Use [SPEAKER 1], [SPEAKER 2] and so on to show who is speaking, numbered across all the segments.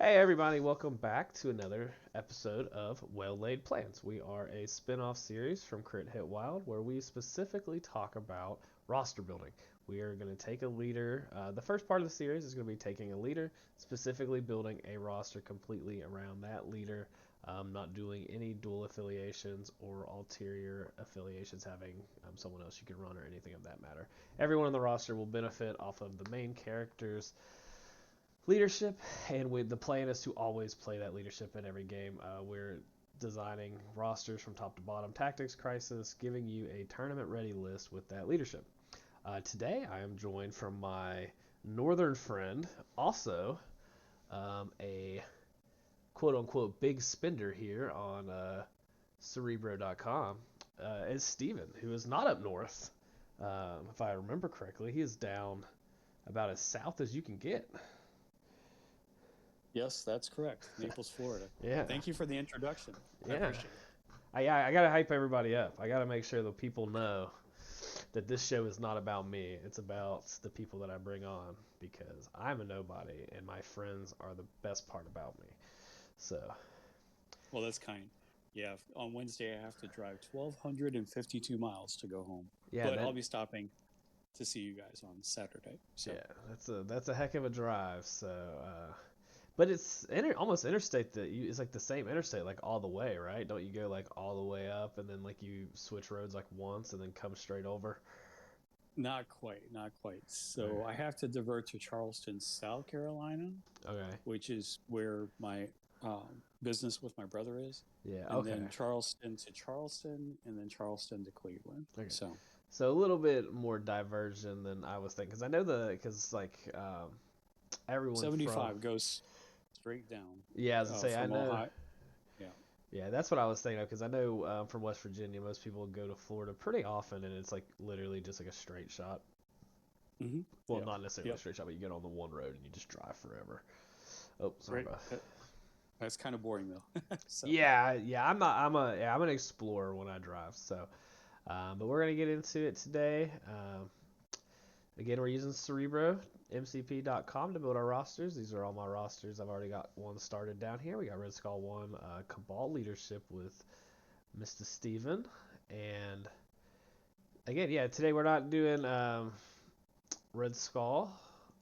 [SPEAKER 1] Hey everybody, welcome back to another episode of Well Laid Plans. We are a spin-off series from Crit Hit Wild where we specifically talk about roster building. We are going to take a leader. The first part of the series is going to be taking a leader, specifically building a roster completely around that leader, not doing any dual affiliations or ulterior affiliations, having someone else you can run or anything of that matter. Everyone on the roster will benefit off of the main character's leadership, and the plan is to always play that leadership in every game. We're designing rosters from top to bottom, tactics, crisis, giving you a tournament ready list with that leadership. Today, I am joined from my northern friend, also a quote unquote big spender here on Cerebro.com, is Steven, who is not up north. If I remember correctly, he is down about as south as you can get.
[SPEAKER 2] Yes, that's correct. Naples, Florida.
[SPEAKER 1] Yeah,
[SPEAKER 2] Thank you for the introduction. I
[SPEAKER 1] yeah.
[SPEAKER 2] appreciate it.
[SPEAKER 1] I gotta hype everybody up. I gotta make sure that people know that this show is not about me. It's about the people that I bring on because I'm a nobody and my friends are the best part about me. So
[SPEAKER 2] Well, that's kind. Yeah, on Wednesday I have to drive 1,252 miles to go home,
[SPEAKER 1] yeah,
[SPEAKER 2] but
[SPEAKER 1] that
[SPEAKER 2] I'll be stopping to see you guys on Saturday.
[SPEAKER 1] yeah,
[SPEAKER 2] So,
[SPEAKER 1] that's a heck of a drive. So, but it's almost interstate it's like the same interstate like all the way, right? Don't you go like all the way up and then like you switch roads like once and then come straight over?
[SPEAKER 2] not quite, not quite.
[SPEAKER 1] Okay.
[SPEAKER 2] So, I have to divert to Charleston, South Carolina,
[SPEAKER 1] Okay.
[SPEAKER 2] which is where my business with my brother is,
[SPEAKER 1] Yeah.
[SPEAKER 2] and
[SPEAKER 1] Okay.
[SPEAKER 2] then Charleston, and then Charleston to Cleveland.
[SPEAKER 1] Okay.
[SPEAKER 2] So,
[SPEAKER 1] So a little bit more diversion than I was thinking, because I know because like everyone from
[SPEAKER 2] 75 goes straight down
[SPEAKER 1] yeah, as I say, I
[SPEAKER 2] from
[SPEAKER 1] know.
[SPEAKER 2] Ohio. Yeah.
[SPEAKER 1] Yeah, that's what I was thinking of because I know from West Virginia, most people go to Florida pretty often, and it's like literally just like a straight shot.
[SPEAKER 2] Mm-hmm.
[SPEAKER 1] Well,
[SPEAKER 2] Yep.
[SPEAKER 1] not necessarily a
[SPEAKER 2] Yep.
[SPEAKER 1] straight shot, but you get on the one road and you just drive forever. Oh, sorry
[SPEAKER 2] Right.
[SPEAKER 1] about.
[SPEAKER 2] That's kind of boring though. So
[SPEAKER 1] Yeah, yeah, I'm not. I'm an explorer when I drive. So, but we're gonna get into it today. Again, we're using CerebroMCP.com to build our rosters. These are all my rosters. I've already got one started down here. We got Red Skull 1 Cabal leadership with Mr. Steven. And again, yeah, today we're not doing Red Skull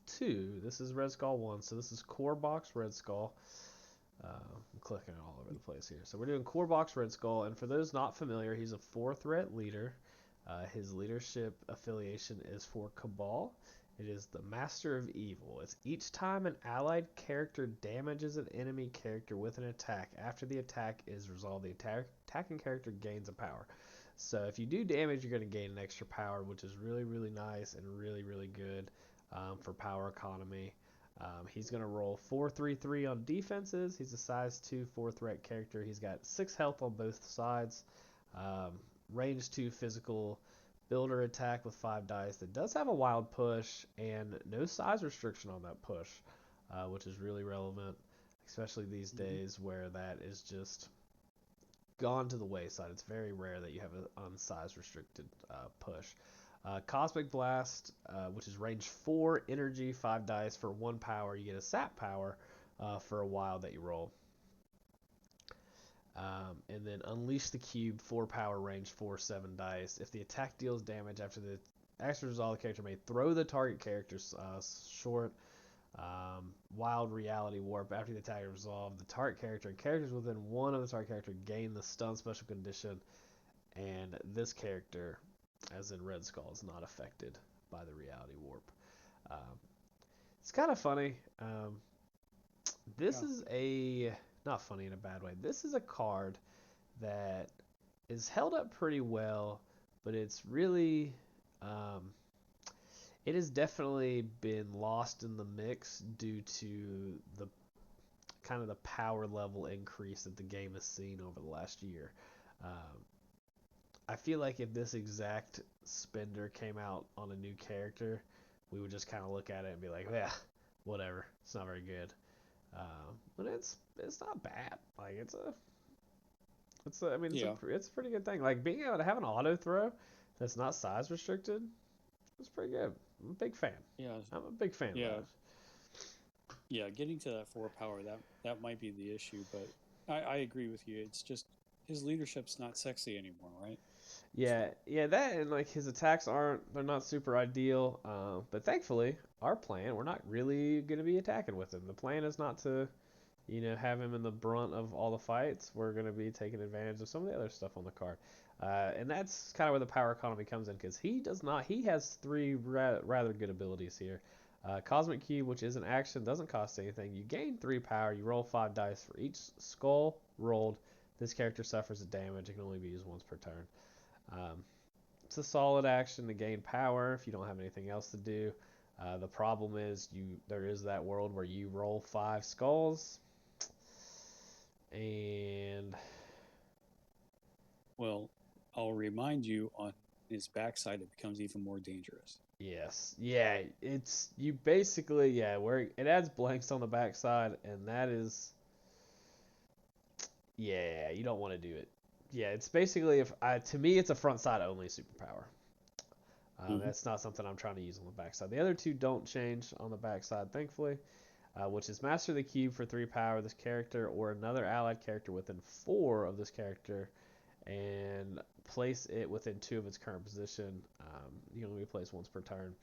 [SPEAKER 1] 2. This is Red Skull 1. So this is Core Box Red Skull. I'm clicking all over the place here. So we're doing Core Box Red Skull. And for those not familiar, he's a 4 threat leader. His leadership affiliation is for Cabal. It is the Master of Evil. It's each time an allied character damages an enemy character with an attack. After the attack is resolved, the attacking character gains a power. So if you do damage, you're going to gain an extra power, which is really, really nice and really, really good for power economy. He's going to roll 4-3-3 on defenses. He's a size 2 4 threat character. He's got 6 health on both sides. Um, range 2 physical builder attack with 5 dice that does have a wild push and no size restriction on that push, which is really relevant, especially these
[SPEAKER 2] mhm.
[SPEAKER 1] days where that is just gone to the wayside. It's very rare that you have an unsize restricted push. Cosmic Blast, which is range 4 energy, 5 dice for 1 power. You get a sap power for a wild that you roll. And then Unleash the Cube, 4 power, range 4, 7 dice. If the attack deals damage after the action resolve, the character may throw the target character's short. Wild Reality Warp. After the attack is resolved, the target character and characters within one of the target character gain the stun special condition, and this character, as in Red Skull, is not affected by the Reality Warp. Um, it's kind of funny. This
[SPEAKER 2] Yeah.
[SPEAKER 1] is a not funny in a bad way. This is a card that is held up pretty well, but it's really um, it has definitely been lost in the mix due to the kind of the power level increase that the game has seen over the last year. Um, I feel like if this exact spender came out on a new character, we would just kind of look at it and be like, yeah, whatever. It's not very good. But it's not bad. Like I mean
[SPEAKER 2] Yeah.
[SPEAKER 1] it's a pretty good thing. Like being able to have an auto throw that's not size restricted, it's pretty good. I'm a big fan.
[SPEAKER 2] Yeah.
[SPEAKER 1] I'm a big fan of
[SPEAKER 2] Yeah.
[SPEAKER 1] that.
[SPEAKER 2] Yeah, getting to that 4 power, that might be the issue, but I agree with you. It's just his leadership's not sexy anymore, right?
[SPEAKER 1] Yeah,
[SPEAKER 2] So,
[SPEAKER 1] yeah, that and like his attacks they're not super ideal. But thankfully, our plan, we're not really gonna be attacking with him. The plan is not to, have him in the brunt of all the fights. We're gonna be taking advantage of some of the other stuff on the card. And that's kind of where the power economy comes in because he does not. He has three rather good abilities here. Cosmic Cube, which is an action, doesn't cost anything. You gain 3 power. You roll 5 dice for each skull rolled. This character suffers a damage. It can only be used once per turn. Um, it's a solid action to gain power if you don't have anything else to do. The problem is there is that world where you roll 5 skulls, and
[SPEAKER 2] well, I'll remind you on his backside, it becomes even more dangerous.
[SPEAKER 1] yes, yeah, it's you basically where it adds blanks on the backside, and that is you don't want to do it. Yeah, it's basically if I to me it's a front side only superpower.
[SPEAKER 2] Hmm.
[SPEAKER 1] That's not something I'm trying to use on the backside. The other two don't change on the backside, thankfully. Which is master the cube for 3 power this character or another allied character within 4 of this character, and place it within 2 of its current position. You can only place once per turn.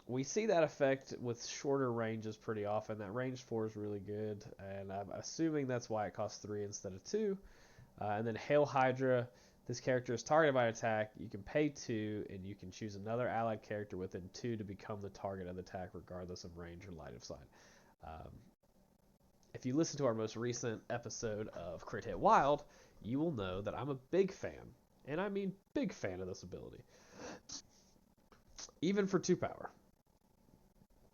[SPEAKER 1] We see that effect with shorter ranges pretty often. That range 4 is really good, and I'm assuming that's why it costs 3 instead of 2. And then Hail Hydra. This character is targeted by attack. You can pay 2, and you can choose another allied character within 2 to become the target of the attack, regardless of range or line of sight. Um, if you listen to our most recent episode of Crit Hit Wild, you will know that I'm a big fan, and I mean big fan of this ability, even for 2 power.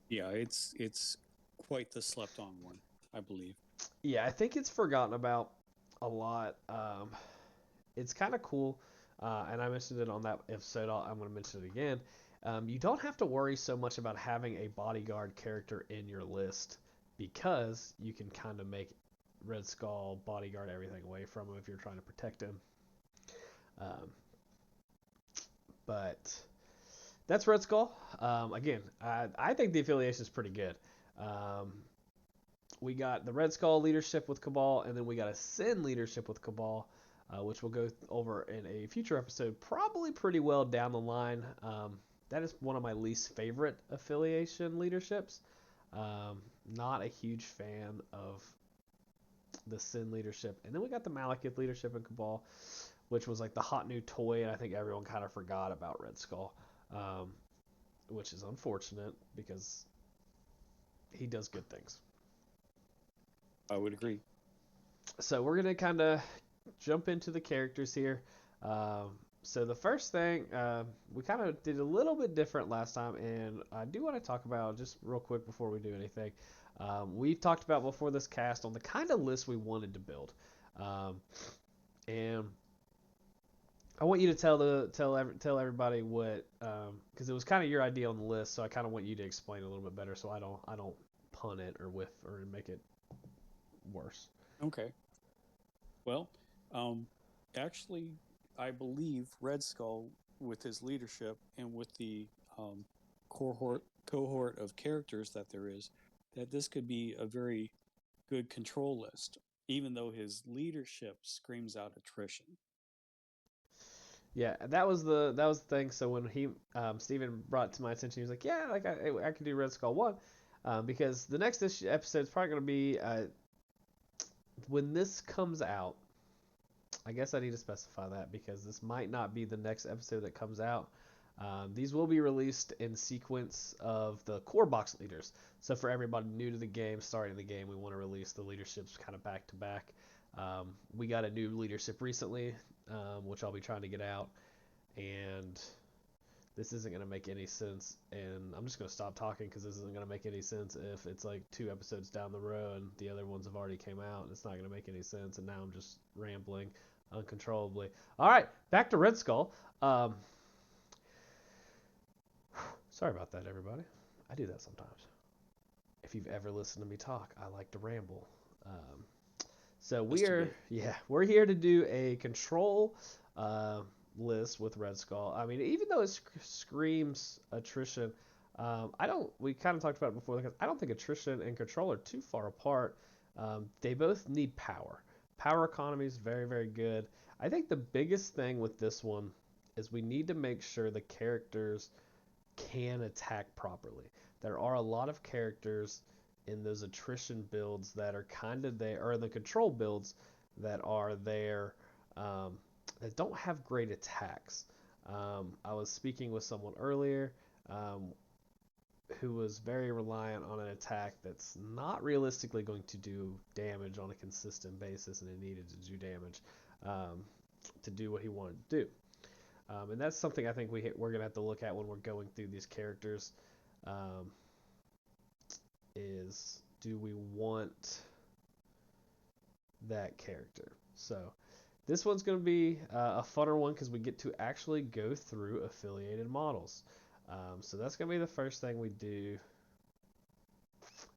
[SPEAKER 2] Yeah, it's quite the slept on one, I believe.
[SPEAKER 1] Yeah, I think it's forgotten about a lot. It's kind of cool, and I mentioned it on that episode. I'm going to mention it again. You don't have to worry so much about having a bodyguard character in your list because you can kind of make Red Skull bodyguard everything away from him if you're trying to protect him. Um, but that's Red Skull. Again, I think the affiliation is pretty good. Um, we got the Red Skull leadership with Cabal, and then we got a Sin leadership with Cabal, which we'll go over in a future episode, probably pretty well down the line. That is one of my least favorite affiliation leaderships. Not a huge fan of the Sin leadership. And then we got the Malekith leadership in Cabal, which was like the hot new toy, and I think everyone kind of forgot about Red Skull, um, which is unfortunate because he does good things.
[SPEAKER 2] I would agree.
[SPEAKER 1] So we're gonna kind of jump into the characters here. So the first thing we kind of did a little bit different last time, and I do want to talk about just real quick before we do anything. We talked about before this cast on the kind of list we wanted to build, and I want you to tell everybody what because it was kind of your idea on the list, so I kind of want you to explain a little bit better, so I don't pun it or whiff or make it worse.
[SPEAKER 2] Okay. Well, um, actually, I believe Red Skull, with his leadership and with the cohort of characters that there is, that this could be a very good control list, even though his leadership screams out attrition.
[SPEAKER 1] Yeah, that was the thing. So when Steven brought it to my attention, he was like, "Yeah, like I could do Red Skull 1," because the next episode is probably going to be when this comes out. I guess I need to specify that because this might not be the next episode that comes out. These will be released in sequence of the core box leaders. So for everybody new to the game, starting the game, we want to release the leaderships kind of back to back. We got a new leadership recently, which I'll be trying to get out, and this isn't going to make any sense. And I'm just going to stop talking because this isn't going to make any sense if it's like 2 episodes down the road and the other ones have already came out. And it's not going to make any sense. And now I'm just rambling uncontrollably. All right, back to Red Skull. Sorry about that, everybody. I do that sometimes. If you've ever listened to me talk, I like to ramble. Um, so
[SPEAKER 2] Just a bit.
[SPEAKER 1] we're here to do a control list with Red Skull. I mean, even though it screams attrition, I don't. We kind of talked about it before because I don't think attrition and control are too far apart. They both need power. Power economy is very, very good. I think the biggest thing with this one is we need to make sure the characters can attack properly. There are a lot of characters in those attrition builds that are kind of there, or in the control builds that are there, um, that don't have great attacks. I was speaking with someone earlier um, who was very reliant on an attack that's not realistically going to do damage on a consistent basis, and it needed to do damage um, to do what he wanted to do. And that's something I think we're going to have to look at when we're going through these characters. Um, is do we want that character? So this one's going to be a funner one because we get to actually go through affiliated models. So that's going to be the first thing we do.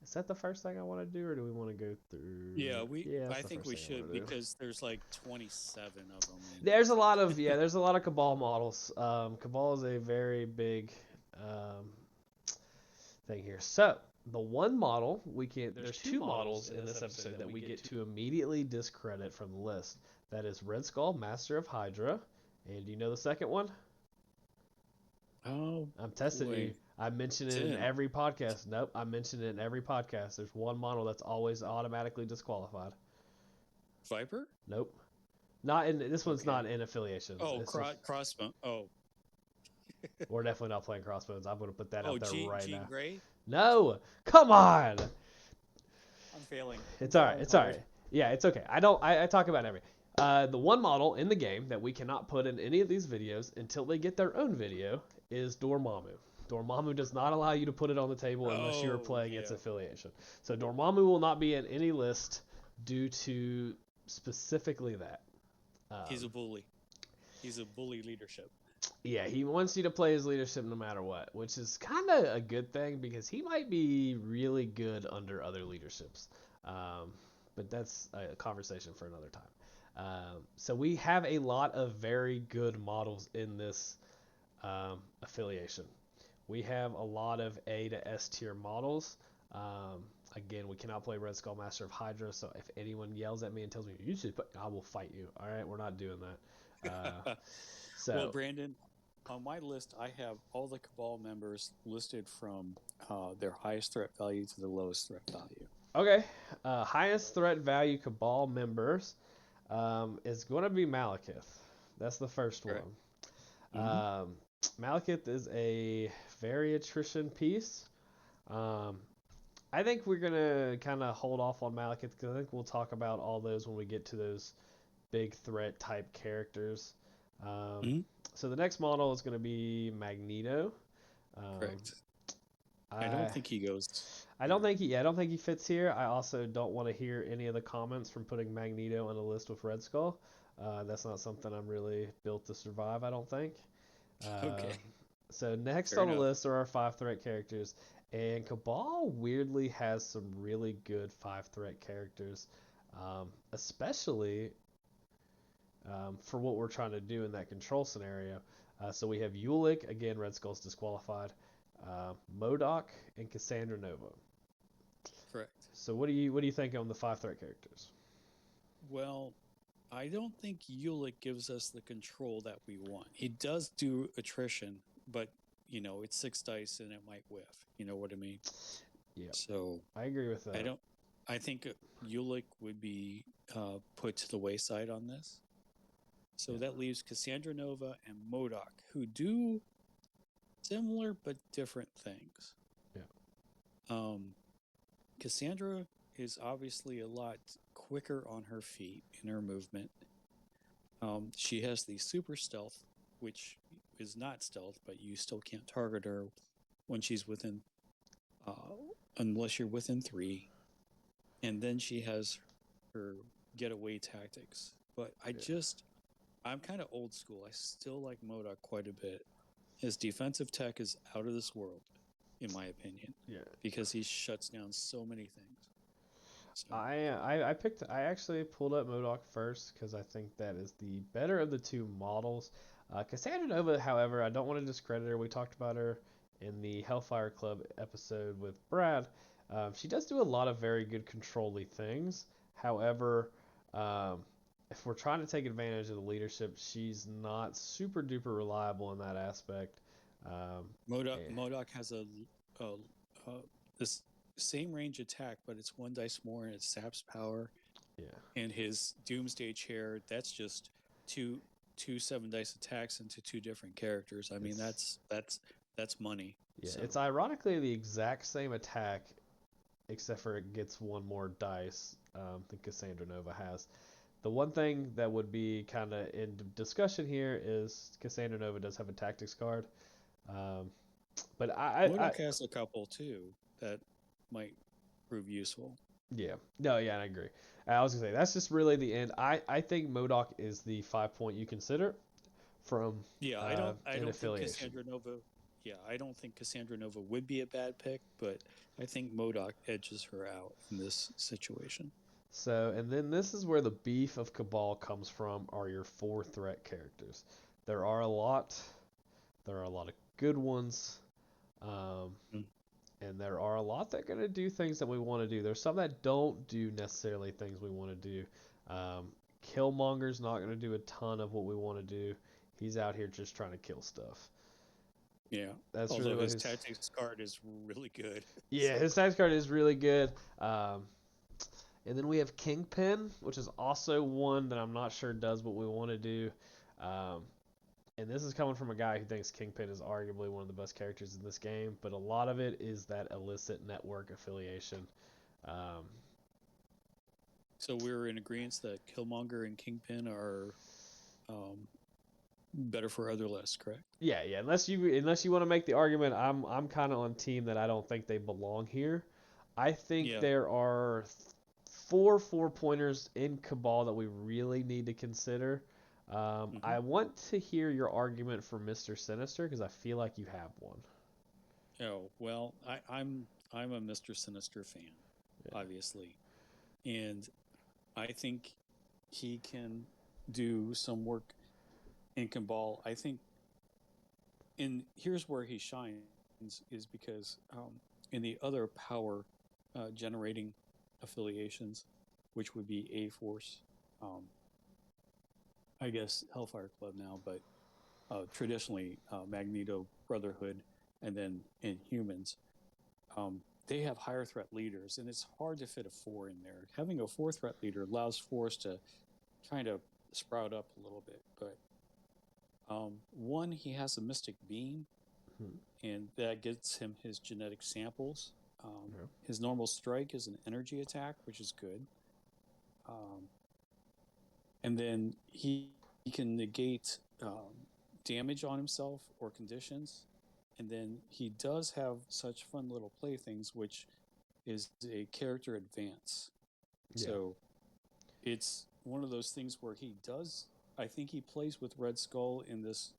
[SPEAKER 1] Is that the first thing I want to do, or do we want to go
[SPEAKER 2] Yeah,
[SPEAKER 1] through?
[SPEAKER 2] we.
[SPEAKER 1] Yeah, that's
[SPEAKER 2] I
[SPEAKER 1] the
[SPEAKER 2] think
[SPEAKER 1] first
[SPEAKER 2] we
[SPEAKER 1] thing I want
[SPEAKER 2] should
[SPEAKER 1] to do.
[SPEAKER 2] because there's like 27 of them
[SPEAKER 1] There's a lot of there's a lot of Cabal models. Cabal is a very big um, thing here. So the one model we can there's two models in this episode that we get to immediately discredit from the list. That is Red Skull, Master of Hydra, and do you know the second one?
[SPEAKER 2] Oh
[SPEAKER 1] I'm testing you.
[SPEAKER 2] boy,
[SPEAKER 1] I mention it in
[SPEAKER 2] 10.
[SPEAKER 1] every podcast. Nope, I mention it in every podcast. There's one model that's always automatically disqualified.
[SPEAKER 2] Viper.
[SPEAKER 1] Nope. Not in this one's
[SPEAKER 2] Okay.
[SPEAKER 1] not in affiliations.
[SPEAKER 2] Oh,
[SPEAKER 1] It's just
[SPEAKER 2] crossbow. Oh,
[SPEAKER 1] we're definitely not playing crossbones. I'm gonna put that
[SPEAKER 2] oh,
[SPEAKER 1] out there right
[SPEAKER 2] Jean
[SPEAKER 1] now.
[SPEAKER 2] Grey.
[SPEAKER 1] No, come on.
[SPEAKER 2] I'm failing. I'm
[SPEAKER 1] It's all right.
[SPEAKER 2] failing
[SPEAKER 1] It's all
[SPEAKER 2] hard.
[SPEAKER 1] right. Yeah, it's okay. I talk about every. The one model in the game that we cannot put in any of these videos until they get their own video is Dormammu. Dormammu does not allow you to put it on the table unless you are
[SPEAKER 2] Oh
[SPEAKER 1] playing its
[SPEAKER 2] yeah.
[SPEAKER 1] affiliation. So Dormammu will not be in any list due to specifically that.
[SPEAKER 2] He's a
[SPEAKER 1] Um,
[SPEAKER 2] bully. He's a bully leadership.
[SPEAKER 1] yeah, he wants you to play his leadership no matter what, which is kind of a good thing because he might be really good under other leaderships. Um, but that's a conversation for another time. So we have a lot of very good models in this affiliation. We have a lot of A to S tier models. Again, we cannot play Red Skull Master of Hydra, so if anyone yells at me and tells me you should, I will fight you. All right, we're not doing that.
[SPEAKER 2] Well,
[SPEAKER 1] So
[SPEAKER 2] Brandon, on my list, I have all the Cabal members listed from their highest threat value to the lowest threat value.
[SPEAKER 1] okay, highest threat value Cabal members is going to be Malekith. That's the first
[SPEAKER 2] Correct.
[SPEAKER 1] one.
[SPEAKER 2] Mm-hmm.
[SPEAKER 1] Malekith is a very attrition piece. Um, I think we're gonna kind of hold off on Malekith because I think we'll talk about all those when we get to those big threat type characters. Um,
[SPEAKER 2] Mm-hmm.
[SPEAKER 1] so the next model is going to be Magneto. Um,
[SPEAKER 2] Correct. I don't
[SPEAKER 1] I
[SPEAKER 2] think he goes
[SPEAKER 1] I don't
[SPEAKER 2] here.
[SPEAKER 1] think I don't think he fits here. I also don't want to hear any of the comments from putting Magneto on a list with Red Skull. That's not something I'm really built to survive. I don't think. Uh,
[SPEAKER 2] Okay.
[SPEAKER 1] so next
[SPEAKER 2] Fair
[SPEAKER 1] on the
[SPEAKER 2] enough.
[SPEAKER 1] list are our five threat characters, and Cabal weirdly has some really good five threat characters, especially for what we're trying to do in that control scenario. So we have Ulick, again, Red Skull's disqualified, Modoc, and Cassandra Nova.
[SPEAKER 2] Correct.
[SPEAKER 1] So what do you think on the five threat characters?
[SPEAKER 2] Well, I don't think Ulick gives us the control that we want. He does do attrition, but it's 6 dice and it might whiff. You know what I mean?
[SPEAKER 1] Yeah,
[SPEAKER 2] So
[SPEAKER 1] I agree with
[SPEAKER 2] I
[SPEAKER 1] that.
[SPEAKER 2] don't. I think Ulick would be put to the wayside on this. So
[SPEAKER 1] Yeah.
[SPEAKER 2] that leaves Cassandra Nova and Modoc, who do similar but different things.
[SPEAKER 1] Yeah.
[SPEAKER 2] Cassandra is obviously a lot quicker on her feet in her movement. She has the super stealth, which is not stealth, but you still can't target her when she's within, unless you're within 3. And then she has her getaway tactics. But
[SPEAKER 1] Yeah.
[SPEAKER 2] I'm kind of old school. I still like Modoc quite a bit. His defensive tech is out of this world, in my opinion,
[SPEAKER 1] Yeah.
[SPEAKER 2] because he shuts down so many things. So,
[SPEAKER 1] I actually pulled up Modoc first because I think that is the better of the two models. Cassandra Nova, however, I don't want to discredit her. We talked about her in the Hellfire Club episode with Brad, she does do a lot of very good controlly things. However, um, if we're trying to take advantage of the leadership, she's not super duper reliable in that aspect.
[SPEAKER 2] Modoc
[SPEAKER 1] Eh,
[SPEAKER 2] Modoc has a, a this same range attack, but it's one dice more, and it saps power.
[SPEAKER 1] yeah,
[SPEAKER 2] And his Doomsday Chair, that's just two two 7 dice attacks into two different characters. I mean,
[SPEAKER 1] it's
[SPEAKER 2] that's money.
[SPEAKER 1] it's
[SPEAKER 2] So
[SPEAKER 1] ironically the exact same attack, except for it gets one more dice than Cassandra Nova has. The one thing that would be kind of in discussion here is Cassandra Nova does have a tactics card, um, but
[SPEAKER 2] Modoc has a couple too that might prove useful.
[SPEAKER 1] yeah, no, yeah, I agree. I was gonna say that's just really the end. I think Modoc is the 5 point you consider from
[SPEAKER 2] Yeah, I
[SPEAKER 1] an
[SPEAKER 2] don't think
[SPEAKER 1] affiliation.
[SPEAKER 2] Cassandra Nova. Yeah, I don't think Cassandra Nova would be a bad pick, but I think Modoc edges her out in this situation.
[SPEAKER 1] So, and then this is where the beef of Cabal comes from, are your four threat characters. There are a lot. There are a lot of good ones. Um,
[SPEAKER 2] Mm.
[SPEAKER 1] and there are a lot that are going to do things that we want to do. There's some that don't do necessarily things we want to do. Killmonger's not going to do a ton of what we want to do. He's out here just trying to kill stuff.
[SPEAKER 2] Yeah,
[SPEAKER 1] That's really
[SPEAKER 2] although
[SPEAKER 1] what
[SPEAKER 2] his
[SPEAKER 1] his.
[SPEAKER 2] tactics card is really good.
[SPEAKER 1] Yeah,
[SPEAKER 2] So
[SPEAKER 1] his tax card is really good. And then we have Kingpin, which is also one that I'm not sure does what we want to do. Um, and this is coming from a guy who thinks Kingpin is arguably one of the best characters in this game, but a lot of it is that illicit network affiliation. Um,
[SPEAKER 2] so we're in agreement that Killmonger and Kingpin are um, better for other lists, correct?
[SPEAKER 1] yeah, yeah. Unless you want to make the argument, I'm kind of on team that I don't think they belong here. I think
[SPEAKER 2] Yeah.
[SPEAKER 1] there are four pointers in Cabal that we really need to consider.
[SPEAKER 2] Hmm.
[SPEAKER 1] I want to hear your argument for Mr. Sinister because I feel like you have one.
[SPEAKER 2] Oh well, I'm a Mister Sinister fan,
[SPEAKER 1] Yeah.
[SPEAKER 2] obviously, and I think he can do some work in Cabal. I think in here's where he shines is because in the other power generating affiliations, which would be A Force, um, I guess Hellfire Club now, but traditionally Magneto Brotherhood, and then Inhumans, they have higher threat leaders, and it's hard to fit a four in there. Having a four threat leader allows fours to kind of sprout up a little bit, but one, he has a mystic beam,
[SPEAKER 1] Hmm.
[SPEAKER 2] and that gets him his genetic samples.
[SPEAKER 1] Yeah.
[SPEAKER 2] His normal strike is an energy attack, which is good. Um, and then he can negate damage on himself or conditions. And then he does have such fun little playthings, which is a character advance.
[SPEAKER 1] Yeah.
[SPEAKER 2] So it's one of those things where he does. I think he plays with Red Skull in this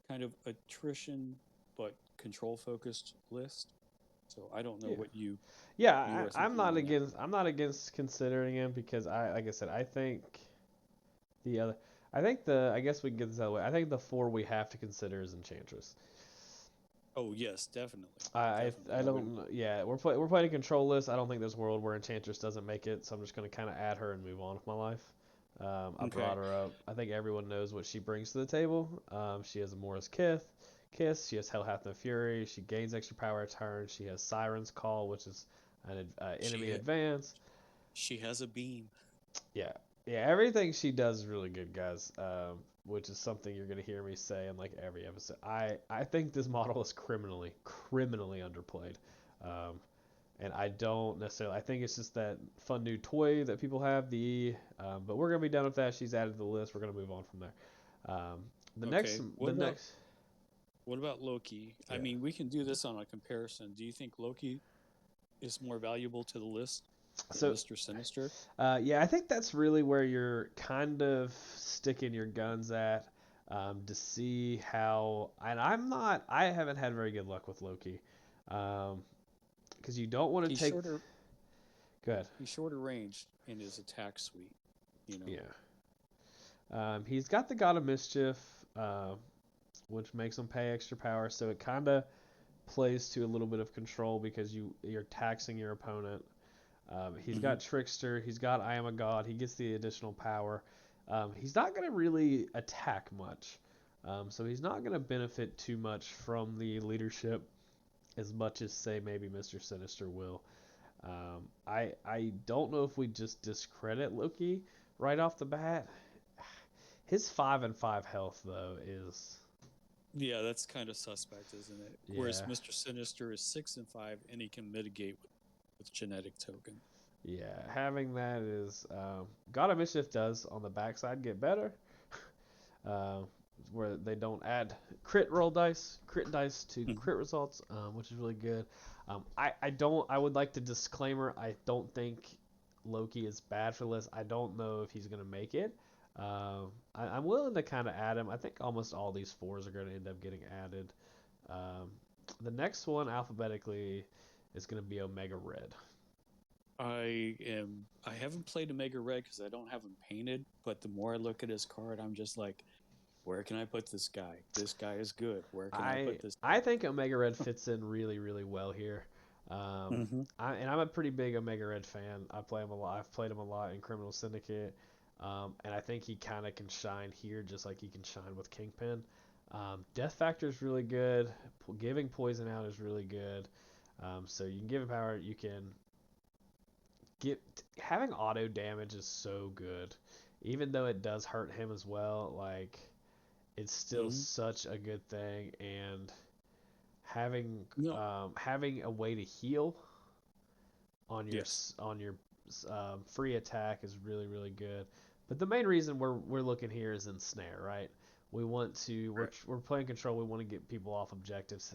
[SPEAKER 2] kind of attrition but control focused list. So I don't know
[SPEAKER 1] Yeah.
[SPEAKER 2] what you
[SPEAKER 1] Yeah,
[SPEAKER 2] are thinking on that.
[SPEAKER 1] I'm not against considering him because I like I said I think the other I think the I guess we can get this out of the way. I think the four we have to consider is Enchantress.
[SPEAKER 2] Oh yes, definitely,
[SPEAKER 1] I
[SPEAKER 2] definitely. I would.
[SPEAKER 1] don't yeah we're playing a control list. I don't think there's a world where Enchantress doesn't make it, so I'm just gonna kind of add her and move on with my life. I brought
[SPEAKER 2] Okay.
[SPEAKER 1] her up. I think everyone knows what she brings to the table. She has a Morris Kiss. She has Hellhath no Fury. She gains extra power at turn. She has Siren's Call, which is an
[SPEAKER 2] She
[SPEAKER 1] enemy
[SPEAKER 2] ha-
[SPEAKER 1] advance.
[SPEAKER 2] she has a beam.
[SPEAKER 1] Yeah, yeah. Everything she does is really good, guys. Which is something you're gonna hear me say in like every episode. I think this model is criminally underplayed. Um, and I don't necessarily. I think it's just that fun new toy that people have. But we're gonna be done with that. She's added to the list. We're gonna move on from there. Um,
[SPEAKER 2] Okay.
[SPEAKER 1] the next,
[SPEAKER 2] What about Loki? I
[SPEAKER 1] yeah.
[SPEAKER 2] mean, we can do this on a comparison. Do you think Loki is more valuable to the list than
[SPEAKER 1] So,
[SPEAKER 2] Mister Sinister?
[SPEAKER 1] yeah, I think that's really where you're kind of sticking your guns at to see how. And I haven't had very good luck with Loki, because you don't want to
[SPEAKER 2] He's
[SPEAKER 1] take.
[SPEAKER 2] shorter.
[SPEAKER 1] Good.
[SPEAKER 2] He's shorter range in his attack suite. You know.
[SPEAKER 1] Yeah. He's got the God of Mischief, which makes him pay extra power. So it kind of plays to a little bit of control because you're taxing your opponent. He's
[SPEAKER 2] Hmm.
[SPEAKER 1] got Trickster. He's got I Am a God. He gets the additional power. He's not going to really attack much. So he's not going to benefit too much from the leadership as much as, say, maybe Mr. Sinister will. I don't know if we just discredit Loki right off the bat. His 5 and 5 health though is
[SPEAKER 2] Yeah, that's kind of suspect, isn't it? Whereas
[SPEAKER 1] yeah
[SPEAKER 2] Mr. Sinister is 6 and 5, and he can mitigate with genetic token.
[SPEAKER 1] yeah having that is God of Mischief does on the backside get better. uh, where they don't add crit dice to
[SPEAKER 2] Mhm.
[SPEAKER 1] crit results, which is really good. I would like to disclaimer, I don't think Loki is bad for this. I don't know if he's going to make it. I'm willing to kind of add him. I think almost all these fours are going to end up getting added. Um, the next one alphabetically is going to be Omega Red.
[SPEAKER 2] I haven't played Omega Red because I don't have him painted, but the more I look at his card, I'm just like, where can I put this guy? This guy is good. Where can I
[SPEAKER 1] I
[SPEAKER 2] put this
[SPEAKER 1] I
[SPEAKER 2] guy?
[SPEAKER 1] think Omega Red fits in really really well here.
[SPEAKER 2] Hmm.
[SPEAKER 1] I'm a pretty big Omega Red fan. I play him a lot. I've played him a lot in Criminal Syndicate, and I think he kind of can shine here just like he can shine with Kingpin. Death Factor is really good. Giving poison out is really good. So you can give him power. You can get having auto damage is so good, even though it does hurt him as well. Like it's still
[SPEAKER 2] Hmm.
[SPEAKER 1] such a good thing, and
[SPEAKER 2] No.
[SPEAKER 1] having a way to heal
[SPEAKER 2] Yes.
[SPEAKER 1] on your free attack is really really good. But the main reason we're looking here is in snare, right? We want to
[SPEAKER 2] Right.
[SPEAKER 1] we're playing control. We want to get people off objectives.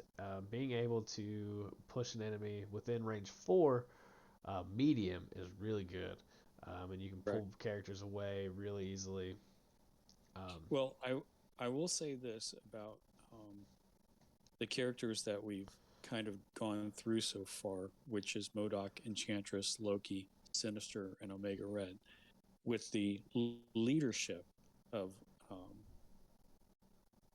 [SPEAKER 1] Being able to push an enemy within range 4, medium is really good, and you can
[SPEAKER 2] Right.
[SPEAKER 1] pull characters away really easily. Um,
[SPEAKER 2] Well, I will say this about the characters that we've kind of gone through so far, which is Modoc, Enchantress, Loki, Sinister, and Omega Red. With the leadership of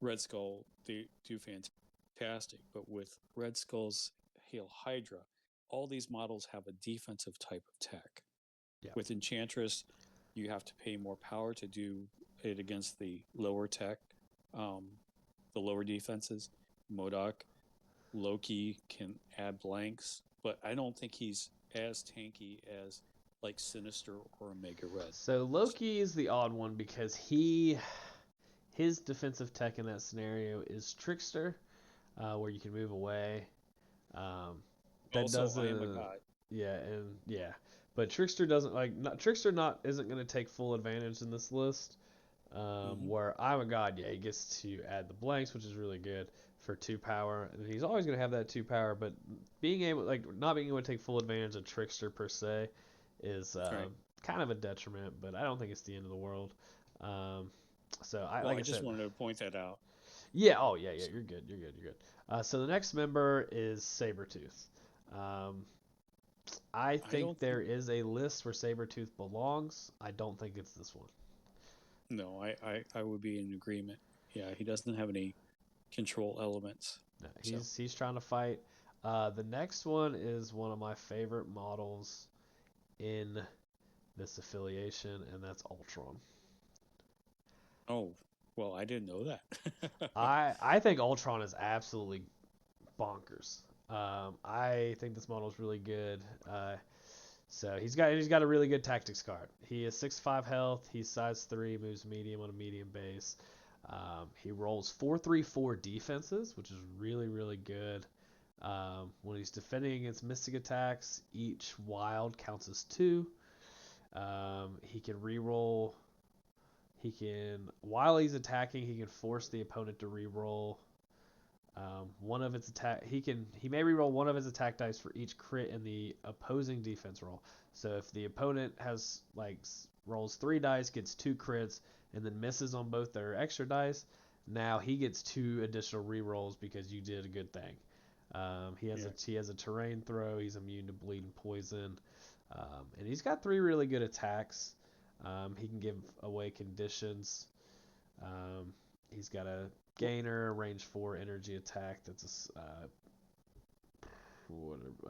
[SPEAKER 2] Red Skull, they do fantastic. But with Red Skull's Hail Hydra, all these models have a defensive type of tech.
[SPEAKER 1] yeah.
[SPEAKER 2] With Enchantress, you have to pay more power to do it against the lower tech, um, the lower defenses. Modoc, Loki can add blanks, but I don't think he's as tanky as like Sinister or Omega Red.
[SPEAKER 1] So Loki is the odd one because his defensive tech in that scenario is Trickster, where you can move away. Um, that
[SPEAKER 2] Also, I am a
[SPEAKER 1] doesn't,
[SPEAKER 2] god.
[SPEAKER 1] yeah, and yeah, but Trickster doesn't Trickster not isn't going to take full advantage in this list.
[SPEAKER 2] Hmm.
[SPEAKER 1] Where I'm a god, yeah, he gets to add the blanks, which is really good for 2 power. And he's always going to have that 2 power, but being able not being able to take full advantage of Trickster per se is
[SPEAKER 2] Right.
[SPEAKER 1] kind of a detriment, but I don't think it's the end of the world. Um, so I
[SPEAKER 2] Well,
[SPEAKER 1] like
[SPEAKER 2] I
[SPEAKER 1] I
[SPEAKER 2] just
[SPEAKER 1] said,
[SPEAKER 2] wanted to point that out.
[SPEAKER 1] yeah, oh yeah, yeah, you're good, you're good, you're good. So the next member is Sabretooth. Um, I
[SPEAKER 2] I
[SPEAKER 1] think
[SPEAKER 2] don't think.
[SPEAKER 1] there is a list where Sabretooth belongs. I don't think it's this one.
[SPEAKER 2] No, I would be in agreement. Yeah, he doesn't have any control elements.
[SPEAKER 1] No,
[SPEAKER 2] So,
[SPEAKER 1] he's trying to fight. The next one is one of my favorite models in this affiliation, and that's Ultron.
[SPEAKER 2] oh, well, I didn't know that.
[SPEAKER 1] I think Ultron is absolutely bonkers. I think this model is really good. So he's got a really good tactics card. He has 6/5 health. He's size 3, moves medium on a medium base. He rolls 4/3/4 defenses, which is really really good. When he's defending against mystic attacks, each wild counts as 2. He can reroll. He can while he's attacking, he can force the opponent to reroll one of its attack. He may reroll one of his attack dice for each crit in the opposing defense roll. So if the opponent has rolls 3 dice, gets 2 crits, and then misses on both their extra dice, now he gets 2 additional rerolls because you did a good thing.
[SPEAKER 2] Yeah.
[SPEAKER 1] He has a terrain throw. He's immune to bleed and poison, and he's got 3 really good attacks. He can give away conditions. Um, he's got a
[SPEAKER 2] Well,
[SPEAKER 1] gainer, range 4 energy attack. That's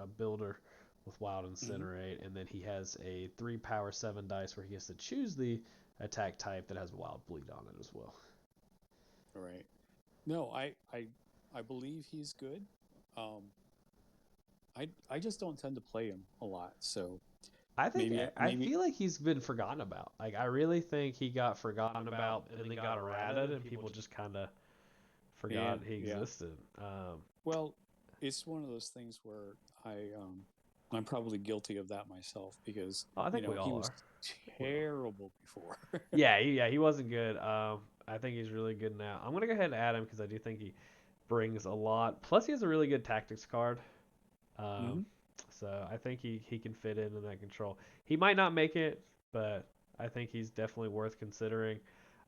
[SPEAKER 1] a builder with Wild
[SPEAKER 2] Hmm.
[SPEAKER 1] Incinerate, and then he has a 3 power 7 dice where he gets to choose the attack type that has Wild Bleed on it as well.
[SPEAKER 2] Right. No, I believe he's good. Um, I just don't tend to play him a lot, so
[SPEAKER 1] I think I
[SPEAKER 2] maybe
[SPEAKER 1] feel like he's been forgotten about. Like I really think he got forgotten about and then got errated, and people just kind of
[SPEAKER 2] yeah,
[SPEAKER 1] forgot he
[SPEAKER 2] yeah.
[SPEAKER 1] existed.
[SPEAKER 2] Well, it's one of those things where I'm probably guilty of that myself because
[SPEAKER 1] I think we
[SPEAKER 2] he
[SPEAKER 1] all
[SPEAKER 2] was
[SPEAKER 1] are. We all.
[SPEAKER 2] terrible before.
[SPEAKER 1] Yeah, he wasn't good. I think he's really good now. I'm gonna go ahead and add him because I do think he brings a lot. Plus, he has a really good tactics card. Um,
[SPEAKER 2] Hmm.
[SPEAKER 1] so I think he can fit in that control. He might not make it, but I think he's definitely worth considering.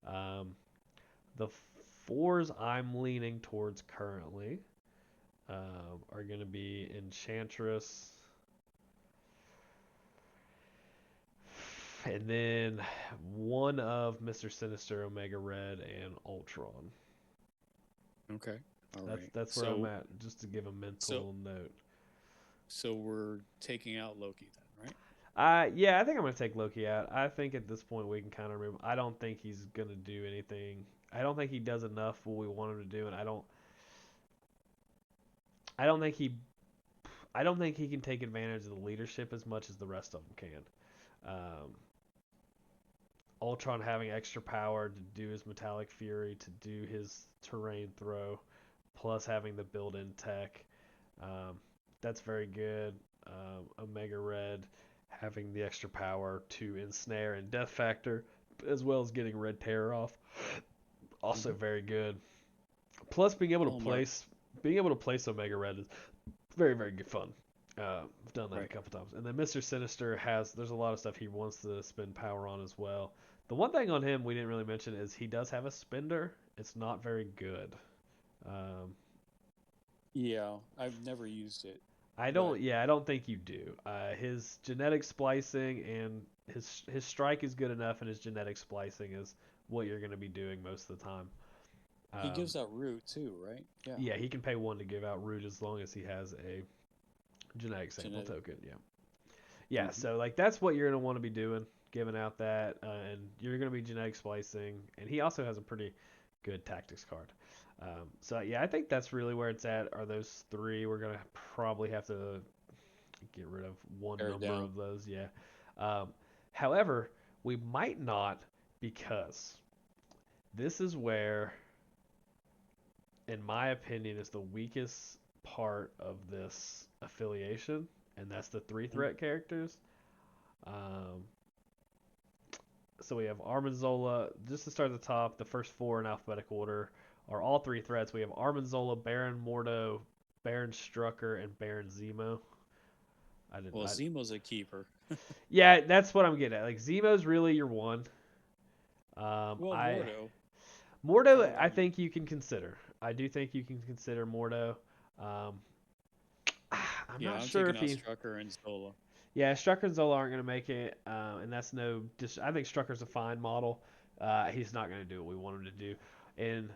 [SPEAKER 1] Um, the fours I'm leaning towards currently are going to be Enchantress, and then one of Mr. Sinister, Omega Red, and Ultron.
[SPEAKER 2] Okay. All right.
[SPEAKER 1] That's where I'm at, just to give a
[SPEAKER 2] So
[SPEAKER 1] mental note.
[SPEAKER 2] so we're taking out Loki then, right?
[SPEAKER 1] Yeah, I think I'm gonna take Loki out. I think at this point we can kind of remove. I don't think he's gonna do anything. I don't think he does enough what we want him to do, and I don't think he. I don't think he can take advantage of the leadership as much as the rest of them can. Um, Ultron having extra power to do his Metallic Fury, to do his terrain throw, plus having the built-in tech. Um, that's very good. Omega Red having the extra power to ensnare and death factor, as well as getting Red Terror off. Also
[SPEAKER 2] Hmm.
[SPEAKER 1] very good. Plus
[SPEAKER 2] Hallmark.
[SPEAKER 1] being able to place Omega Red is very very good fun. I've done that a
[SPEAKER 2] Right.
[SPEAKER 1] couple times. And then Mr. Sinister there's a lot of stuff he wants to spend power on as well. The one thing on him we didn't really mention is he does have a spender. It's not very good. Um,
[SPEAKER 2] Yeah, I've never used it,
[SPEAKER 1] I
[SPEAKER 2] but
[SPEAKER 1] don't. Yeah, I don't think you do. His genetic splicing and his strike is good enough, and his genetic splicing is what you're going to be doing most of the time.
[SPEAKER 2] he
[SPEAKER 1] Um,
[SPEAKER 2] gives out root too, right? Yeah.
[SPEAKER 1] yeah, he can pay one to give out root as long as he has a genetic sample
[SPEAKER 2] Genetic.
[SPEAKER 1] token. Yeah, yeah.
[SPEAKER 2] Hmm.
[SPEAKER 1] So like that's what you're going to want to be doing, giving out that, and you're going to be genetic splicing, and he also has a pretty good tactics card. So yeah, I think that's really where it's at. Are those three? We're gonna probably have to get rid of one
[SPEAKER 2] Pare it
[SPEAKER 1] number
[SPEAKER 2] down.
[SPEAKER 1] of those. Yeah. Um, however, we might not because this is where, in my opinion, is the weakest part of this affiliation, and that's the three
[SPEAKER 2] Mhm.
[SPEAKER 1] threat characters. Um, so we have Armanzola. Just to start at the top, the first four in alphabetical order are all three threats. We have Armanzola, Baron Mordo, Baron Strucker, and Baron Zemo. I didn't.
[SPEAKER 2] Well, Zemo's a keeper.
[SPEAKER 1] Yeah, that's what I'm getting at. Like Zemo's really your one.
[SPEAKER 2] Well,
[SPEAKER 1] I
[SPEAKER 2] Mordo,
[SPEAKER 1] Mordo,
[SPEAKER 2] kind
[SPEAKER 1] I
[SPEAKER 2] of you.
[SPEAKER 1] think you can consider. I do think you can consider Mordo. Um, I'm
[SPEAKER 2] Yeah,
[SPEAKER 1] not
[SPEAKER 2] I'm
[SPEAKER 1] sure
[SPEAKER 2] taking
[SPEAKER 1] if
[SPEAKER 2] out
[SPEAKER 1] he.
[SPEAKER 2] Strucker and Zola.
[SPEAKER 1] Yeah, Strucker and Zola aren't going to make it, and that's no. I think Strucker's a fine model. He's not going to do what we want him to do. And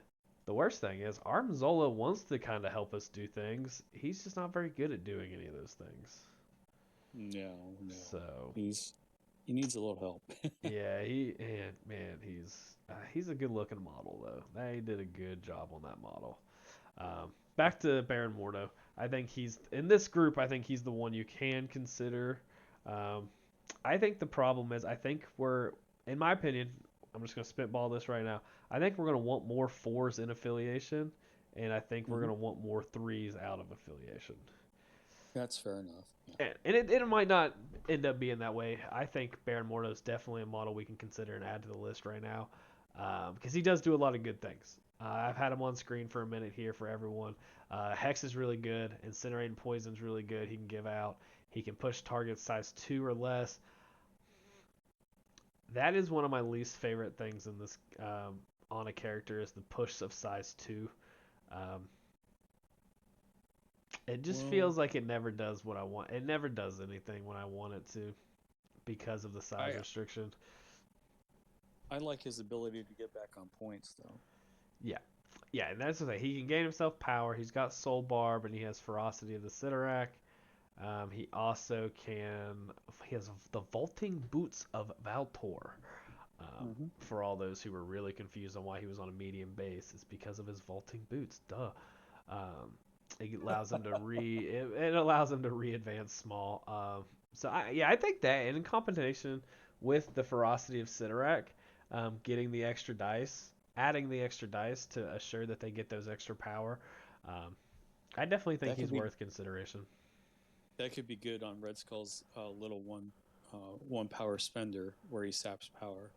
[SPEAKER 1] the worst thing is, Arm Zola wants to kind of help us do things. He's just not very good at doing any of those things.
[SPEAKER 2] No, no,
[SPEAKER 1] So
[SPEAKER 2] he needs a little help.
[SPEAKER 1] yeah, and man, he's a good looking model though. They did a good job on that model. Back to Baron Mordo. I think he's in this group. I think he's the one you can consider. Um, I think the problem is, I think in my opinion, I'm just gonna spitball this right now. I think we're gonna want more fours in affiliation, and I think we're
[SPEAKER 2] Hmm.
[SPEAKER 1] gonna want more threes out of affiliation.
[SPEAKER 2] That's fair enough. Yeah.
[SPEAKER 1] And it might not end up being that way. I think Baron Mordo is definitely a model we can consider and add to the list right now, because he does do a lot of good things. I've had him on screen for a minute here for everyone. Hex is really good. Incinerating Poison is really good. He can give out. He can push targets size 2 or less. That is one of my least favorite things in this on a character is the push of size 2. Um, it just
[SPEAKER 2] Well,
[SPEAKER 1] feels like it never does what I want. It never does anything when I want it to because of the size
[SPEAKER 2] I
[SPEAKER 1] restriction.
[SPEAKER 2] I like his ability to get back on points though.
[SPEAKER 1] Yeah. Yeah, and that's the thing. He can gain himself power. He's got Soul Barb, and he has Ferocity of the Sidorak. He also can. He has the Vaulting Boots of Valtor.
[SPEAKER 2] Hmm.
[SPEAKER 1] For all those who were really confused on why he was on a medium base, it's because of his vaulting boots. Duh. Um, it allows him to it allows him to re-advance small. I think that, and in combination with the ferocity of Sidorak, getting the extra dice, adding the extra dice to assure that they get those extra power, um, I definitely think
[SPEAKER 2] That could
[SPEAKER 1] he's
[SPEAKER 2] be
[SPEAKER 1] worth consideration.
[SPEAKER 2] that could be good on Red Skull's little one power spender where he saps power,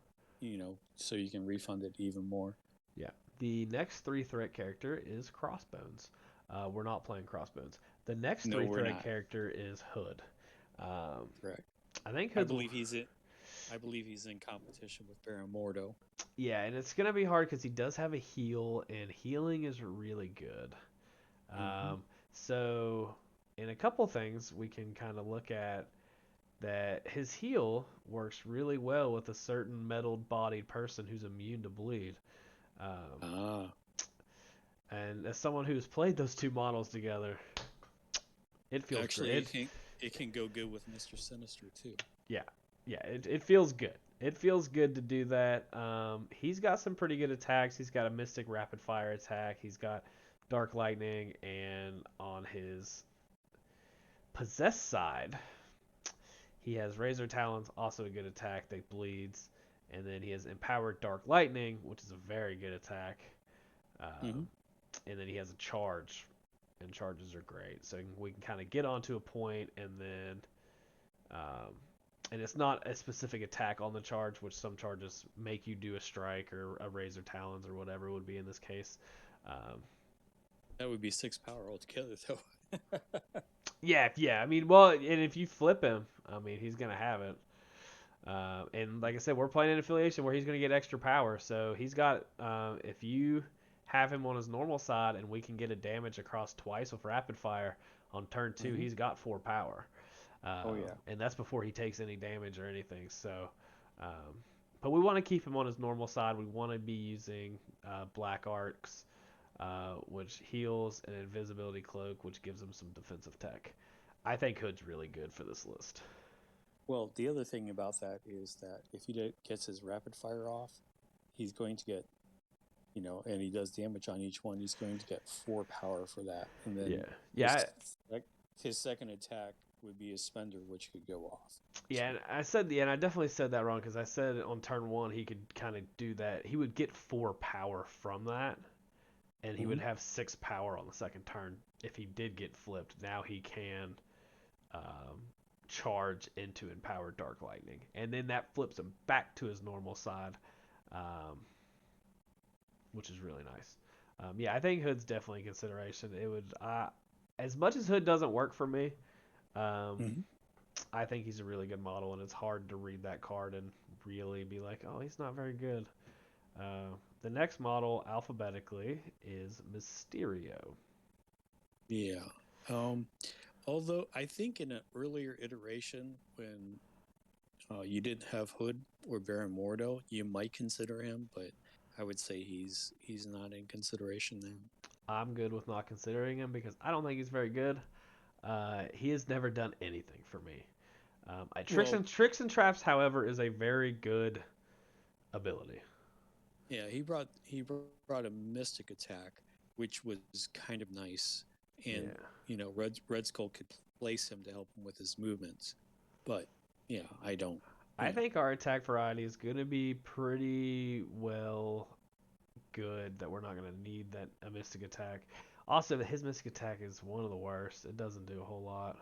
[SPEAKER 2] so you can refund it even more.
[SPEAKER 1] Yeah. The next three threat character is Crossbones. We're not playing Crossbones. The next
[SPEAKER 2] No,
[SPEAKER 1] three
[SPEAKER 2] we're
[SPEAKER 1] threat
[SPEAKER 2] not.
[SPEAKER 1] character is Hood. Um,
[SPEAKER 2] Correct.
[SPEAKER 1] I think
[SPEAKER 2] I
[SPEAKER 1] Hood's
[SPEAKER 2] believe he's in. I believe he's in competition with Baron Mordo.
[SPEAKER 1] yeah, and it's gonna be hard because he does have a heal, and healing is really good.
[SPEAKER 2] Hmm.
[SPEAKER 1] Um, so in a couple things we can kind of look at that his heal works really well with a certain metal-bodied person who's immune to bleed. Um,
[SPEAKER 2] Ah,
[SPEAKER 1] and as someone who's played those two models together, it feels
[SPEAKER 2] actually,
[SPEAKER 1] great.
[SPEAKER 2] it can go good with Mister Sinister too.
[SPEAKER 1] Yeah, yeah, it feels good. It feels good to do that. He's got some pretty good attacks. He's got a Mystic Rapid Fire attack. He's got Dark Lightning, and on his possessed side, he has Razor Talons, also a good attack that bleeds, and then he has Empowered Dark Lightning, which is a very good attack.
[SPEAKER 2] Hmm.
[SPEAKER 1] Um, and then he has a charge, and charges are great. So we can kind of get onto a point, and then Um, and it's not a specific attack on the charge, which some charges make you do a strike or a razor talons or whatever it would be in this case. Um,
[SPEAKER 2] That would be 6 power altogether, though.
[SPEAKER 1] yeah, yeah. I mean, well, and if you flip him, I mean, he's gonna have it. And like I said, we're playing an affiliation where he's gonna get extra power. So he's got. If you have him on his normal side, and we can get a damage across twice with rapid fire on turn two,
[SPEAKER 2] Hmm.
[SPEAKER 1] he's got 4 power.
[SPEAKER 2] Oh yeah.
[SPEAKER 1] And that's before he takes any damage or anything. So, um, but we want to keep him on his normal side. We want to be using Black Arcs, which heals, and Invisibility Cloak, which gives him some defensive tech. I think Hood's really good for this list.
[SPEAKER 2] Well, the other thing about that is that if he gets his rapid fire off, he's going to get, and he does damage on each one. He's going to get 4 power for that, and
[SPEAKER 1] Yeah,
[SPEAKER 2] then his
[SPEAKER 1] yeah,
[SPEAKER 2] his second attack would be his spender, which could go off.
[SPEAKER 1] yeah.
[SPEAKER 2] So.
[SPEAKER 1] And I said, yeah, and I definitely said that wrong because I said on turn one he could kind of do that. He would get 4 power from that, and he
[SPEAKER 2] Hmm.
[SPEAKER 1] would have 6 power on the second turn if he did get flipped. Now he can um, charge into empowered dark lightning, and then that flips him back to his normal side, um, which is really nice. Yeah, I think Hood's definitely a consideration. It would, as much as Hood doesn't work for me, um,
[SPEAKER 2] Hmm.
[SPEAKER 1] I think he's a really good model, and it's hard to read that card and really be like, oh, he's not very good. The next model alphabetically is Mysterio.
[SPEAKER 2] Yeah. Um, Although I think in an earlier iteration when you didn't have Hood or Baron Mordo, you might consider him, but I would say he's not in consideration now.
[SPEAKER 1] I'm good with not considering him because I don't think he's very good. He has never done anything for me.
[SPEAKER 2] Well,
[SPEAKER 1] Tricks and Traps, however, is a very good ability.
[SPEAKER 2] yeah, he brought a mystic attack, which was kind of nice, and
[SPEAKER 1] Yeah,
[SPEAKER 2] Red Skull could place him to help him with his movements, but yeah, I don't.
[SPEAKER 1] I
[SPEAKER 2] You know,
[SPEAKER 1] think our attack variety is going to be pretty well good. That we're not going to need that a Mystic attack. Also, his Mystic attack is one of the worst. It doesn't do a whole lot.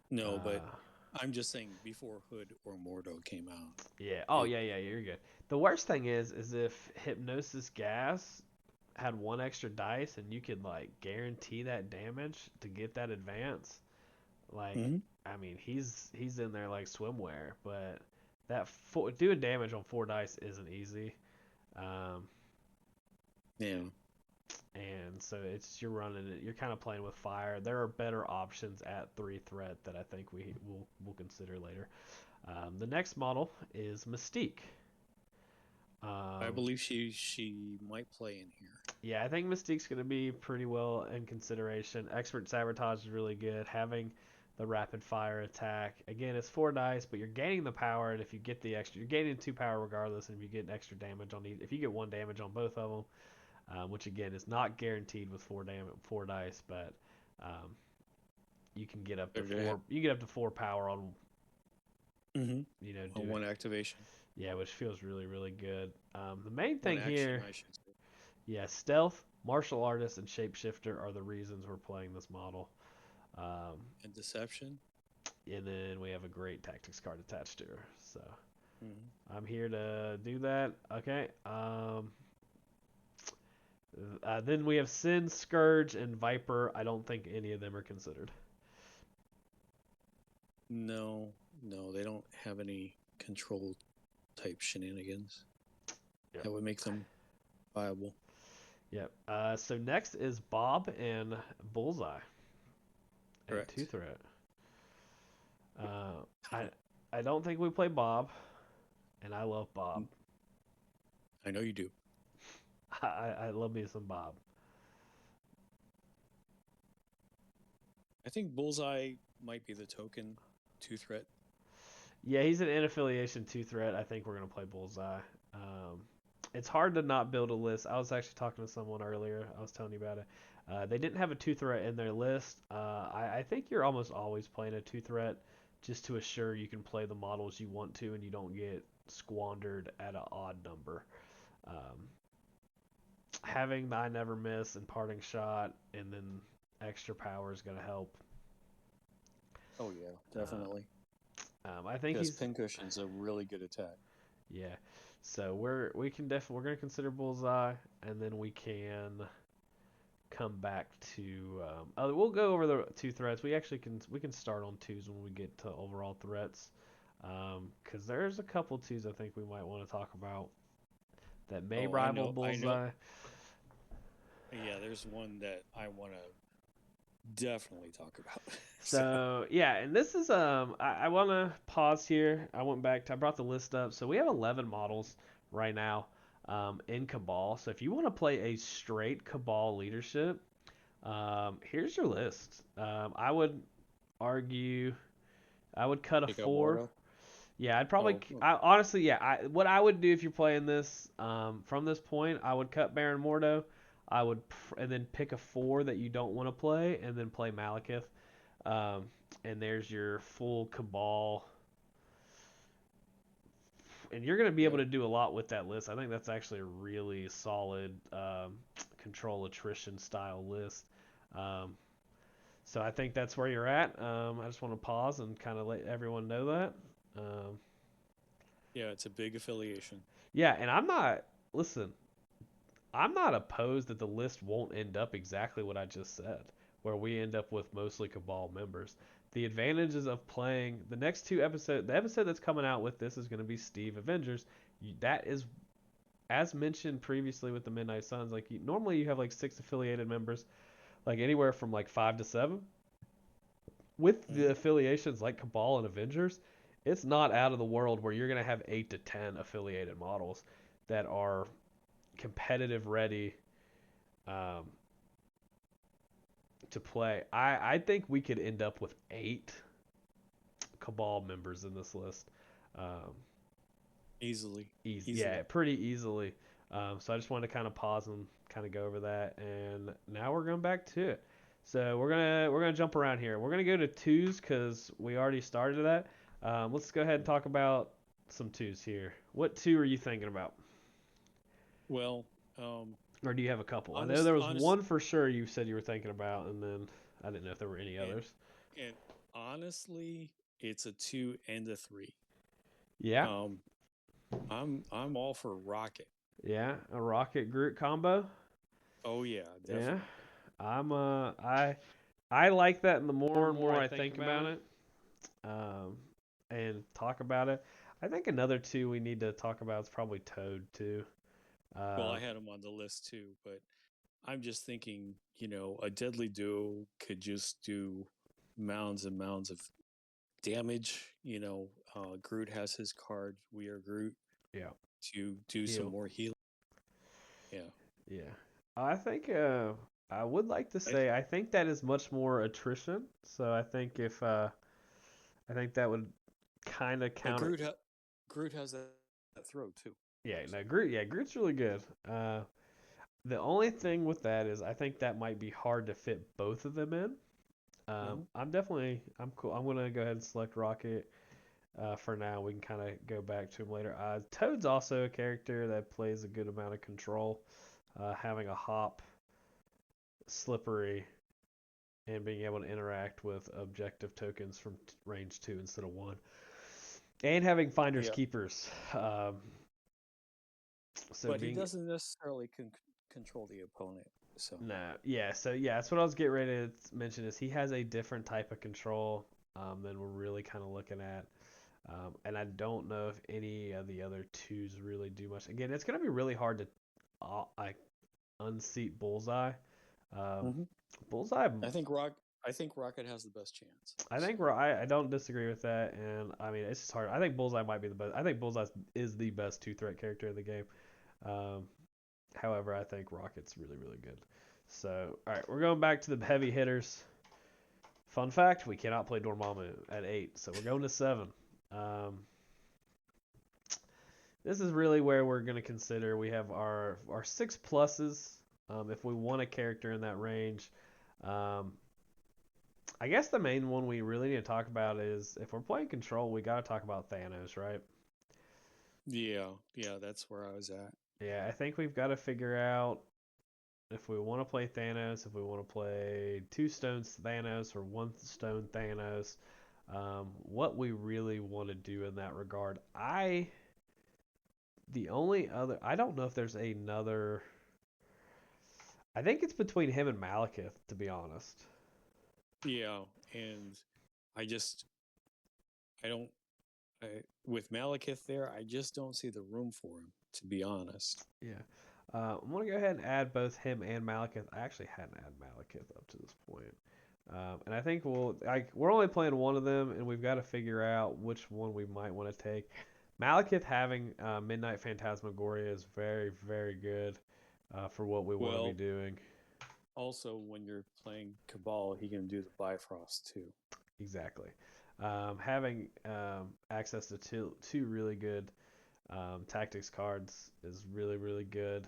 [SPEAKER 2] no, but
[SPEAKER 1] Uh,
[SPEAKER 2] I'm just saying before Hood or Mordo came out,
[SPEAKER 1] yeah. Oh
[SPEAKER 2] it
[SPEAKER 1] yeah, yeah. You're good. The worst thing is if Hypnosis Gas had one extra dice and you could like guarantee that damage to get that advance. Like,
[SPEAKER 2] Mhm.
[SPEAKER 1] I mean, he's in there like swimwear, but doing damage on 4 dice isn't easy. Um,
[SPEAKER 2] Yeah.
[SPEAKER 1] and so it's you're running it. You're kind of playing with fire. There are better options at 3 threat that I think we'll consider later. The next model is Mystique.
[SPEAKER 2] I
[SPEAKER 1] Um,
[SPEAKER 2] believe she might play in here.
[SPEAKER 1] yeah, I think Mystique's going to be pretty well in consideration. Expert Sabotage is really good. Having the rapid fire attack. Again, it's 4 dice, but you're gaining the power, and if you get the extra, you're gaining 2 power regardless, and if you get an extra damage on if you get 1 damage on both of them, which again is not guaranteed with 4 dice, but um, you can get up to
[SPEAKER 2] They're gonna
[SPEAKER 1] four.
[SPEAKER 2] have
[SPEAKER 1] You can get up to 4 power on
[SPEAKER 2] on
[SPEAKER 1] doing
[SPEAKER 2] one activation,
[SPEAKER 1] yeah, which feels really really good. The main
[SPEAKER 2] one
[SPEAKER 1] thing
[SPEAKER 2] action,
[SPEAKER 1] here,
[SPEAKER 2] I should say,
[SPEAKER 1] yeah, stealth, martial artist, and shapeshifter are the reasons we're playing this model. Um,
[SPEAKER 2] and deception.
[SPEAKER 1] and then we have a great tactics card attached to her. So
[SPEAKER 2] Mm-hmm.
[SPEAKER 1] I'm here to do that. Okay. Then we have Sin, Scourge, and Viper. I don't think any of them are considered.
[SPEAKER 2] No, no, they don't have any control type shenanigans
[SPEAKER 1] Yep.
[SPEAKER 2] that would make them viable.
[SPEAKER 1] Yep. So next is Bob and Bullseye and Two
[SPEAKER 2] Correct.
[SPEAKER 1] Threat. Uh, I I don't think we play Bob, and I love Bob.
[SPEAKER 2] I know you do.
[SPEAKER 1] I love me some Bob.
[SPEAKER 2] I think Bullseye might be the token 2 threat.
[SPEAKER 1] Yeah, he's an in affiliation 2 threat. I think we're gonna play Bullseye. Um, it's hard to not build a list. I was actually talking to someone earlier. I was telling you about it. They didn't have a 2 threat in their list. I think you're almost always playing a 2 threat just to assure you can play the models you want to and you don't get squandered at an odd number. Um, having the I Never Miss and Parting Shot and then extra power is going to help.
[SPEAKER 2] Oh yeah,
[SPEAKER 1] Uh,
[SPEAKER 2] definitely.
[SPEAKER 1] I think
[SPEAKER 2] Because
[SPEAKER 1] he's
[SPEAKER 2] Pincushion's a really good attack.
[SPEAKER 1] yeah. So we're gonna consider Bullseye, and then we can come back to. We'll go over the 2 threats. We can start on twos when we get to overall threats, because there's a couple twos I think we might want to talk about that may
[SPEAKER 2] Oh, I
[SPEAKER 1] rival
[SPEAKER 2] know, I know.
[SPEAKER 1] Bullseye.
[SPEAKER 2] Yeah, there's one that I want to definitely talk about. So,
[SPEAKER 1] So yeah, and this is I want to pause here. I brought the list up. So we have 11 models right now in Cabal. So if you want to play a straight Cabal leadership, here's your list. I would argue I would cut a
[SPEAKER 2] take out
[SPEAKER 1] 4.
[SPEAKER 2] Mordo.
[SPEAKER 1] Yeah, I'd probably
[SPEAKER 2] Oh,
[SPEAKER 1] I, honestly yeah. What I would do if you're playing this from this point, I would cut Baron Mordo. And then pick a 4 that you don't want to play, and then play Malekith. Um, and there's your full Cabal. And you're going to be able
[SPEAKER 2] yep.
[SPEAKER 1] to do a lot with that list. I think that's actually a really solid control attrition style list. Um, so I think that's where you're at. I just want to pause and kind of let everyone know that. Um,
[SPEAKER 2] Yeah, it's a big affiliation.
[SPEAKER 1] yeah, and listen, I'm not opposed that the list won't end up exactly what I just said, where we end up with mostly Cabal members. The advantages of playing the next 2 episodes, the episode that's coming out with this is going to be Steve Avengers. That is, as mentioned previously with the Midnight Suns, like normally you have like 6 affiliated members, like anywhere from like 5 to 7. With the
[SPEAKER 2] Mm-hmm.
[SPEAKER 1] affiliations like Cabal and Avengers, it's not out of the world where you're going to have 8 to 10 affiliated models that are competitive ready um, to play. I think we could end up with 8 Cabal members in this list. Um,
[SPEAKER 2] Easily,
[SPEAKER 1] yeah,
[SPEAKER 2] easily.
[SPEAKER 1] pretty easily. So I just wanted to kind of pause and kind of go over that, and now we're going back to it. So we're gonna jump around here. We're gonna go to twos because we already started that. Let's go ahead and talk about some twos here. What 2 are you thinking about,
[SPEAKER 2] Well, um,
[SPEAKER 1] or do you have a couple? I know there was
[SPEAKER 2] honest,
[SPEAKER 1] one for sure you said you were thinking about, and then I didn't know if there were any
[SPEAKER 2] and
[SPEAKER 1] others.
[SPEAKER 2] and honestly, it's a 2 and a 3.
[SPEAKER 1] Yeah,
[SPEAKER 2] Um, I'm all for Rocket.
[SPEAKER 1] yeah, a Rocket Groot combo.
[SPEAKER 2] Oh yeah,
[SPEAKER 1] Yeah,
[SPEAKER 2] definitely.
[SPEAKER 1] I like that. And the more and more I think about it, um, and talk about it, I think another 2 we need to talk about is probably Toad too.
[SPEAKER 2] Well,
[SPEAKER 1] Uh,
[SPEAKER 2] I had him on the list too, but I'm just thinking, a deadly duo could just do mounds and mounds of damage. Groot has his card. We are Groot.
[SPEAKER 1] yeah,
[SPEAKER 2] to do some
[SPEAKER 1] heal.
[SPEAKER 2] more healing. Yeah.
[SPEAKER 1] Yeah. I think I would like to
[SPEAKER 2] I,
[SPEAKER 1] say I think that is much more attrition. So I think if I think that would kind of
[SPEAKER 2] but
[SPEAKER 1] counter.
[SPEAKER 2] Groot has that throw too.
[SPEAKER 1] Yeah,
[SPEAKER 2] So
[SPEAKER 1] no, Groot. Yeah, Groot's really good. The only thing with that is I think that might be hard to fit both of them in.
[SPEAKER 2] mhm.
[SPEAKER 1] I'm cool. I'm gonna go ahead and select Rocket. For now, we can kind of go back to him later. Toad's also a character that plays a good amount of control, having a hop, slippery, and being able to interact with objective tokens from range 2 instead of 1, and having finders
[SPEAKER 2] Yeah,
[SPEAKER 1] keepers. So
[SPEAKER 2] but he
[SPEAKER 1] being
[SPEAKER 2] doesn't necessarily control the opponent. So
[SPEAKER 1] no, yeah, so yeah, that's what I was getting ready to mention is he has a different type of control than we're really kind of looking at. And I don't know if any of the other twos really do much. Again, it's going to be really hard to like unseat Bullseye. Um,
[SPEAKER 2] mhm.
[SPEAKER 1] Bullseye,
[SPEAKER 2] I think Rock. I think Rocket has the best chance.
[SPEAKER 1] I
[SPEAKER 2] So
[SPEAKER 1] think I don't disagree with that, and I mean it's just hard. I think Bullseye might be the best. I think Bullseye is the best two threat character in the game. Um, However, I think Rocket's really really good. So all right, we're going back to the heavy hitters. Fun fact: we cannot play Dormammu at 8, so we're going to 7. Um, this is really where we're going to consider we have our 6 pluses. If we want a character in that range, um, I guess the main one we really need to talk about is if we're playing Control, we got to talk about Thanos, right?
[SPEAKER 2] yeah, yeah, that's where I was at.
[SPEAKER 1] Yeah, I think we've got to figure out if we want to play Thanos, if we want to play two stones Thanos or one stone Thanos, what we really want to do in that regard. The only other, I don't know if there's another. I think it's between him and Malekith, to be honest.
[SPEAKER 2] Yeah, and I just I don't with Malekith there. I just don't see the room for him. To be honest.
[SPEAKER 1] Yeah. I'm going to go ahead and add both him and Malekith. I actually hadn't added Malekith up to this point. And I think we're only playing one of them, and we've got to figure out which one we might want to take. Malekith having Midnight Phantasmagoria is very, very good for what we want to be
[SPEAKER 2] Well,
[SPEAKER 1] doing.
[SPEAKER 2] also when you're playing Cabal, he can do the Bifrost too.
[SPEAKER 1] Exactly. Having access to two really good tactics cards is really, really good.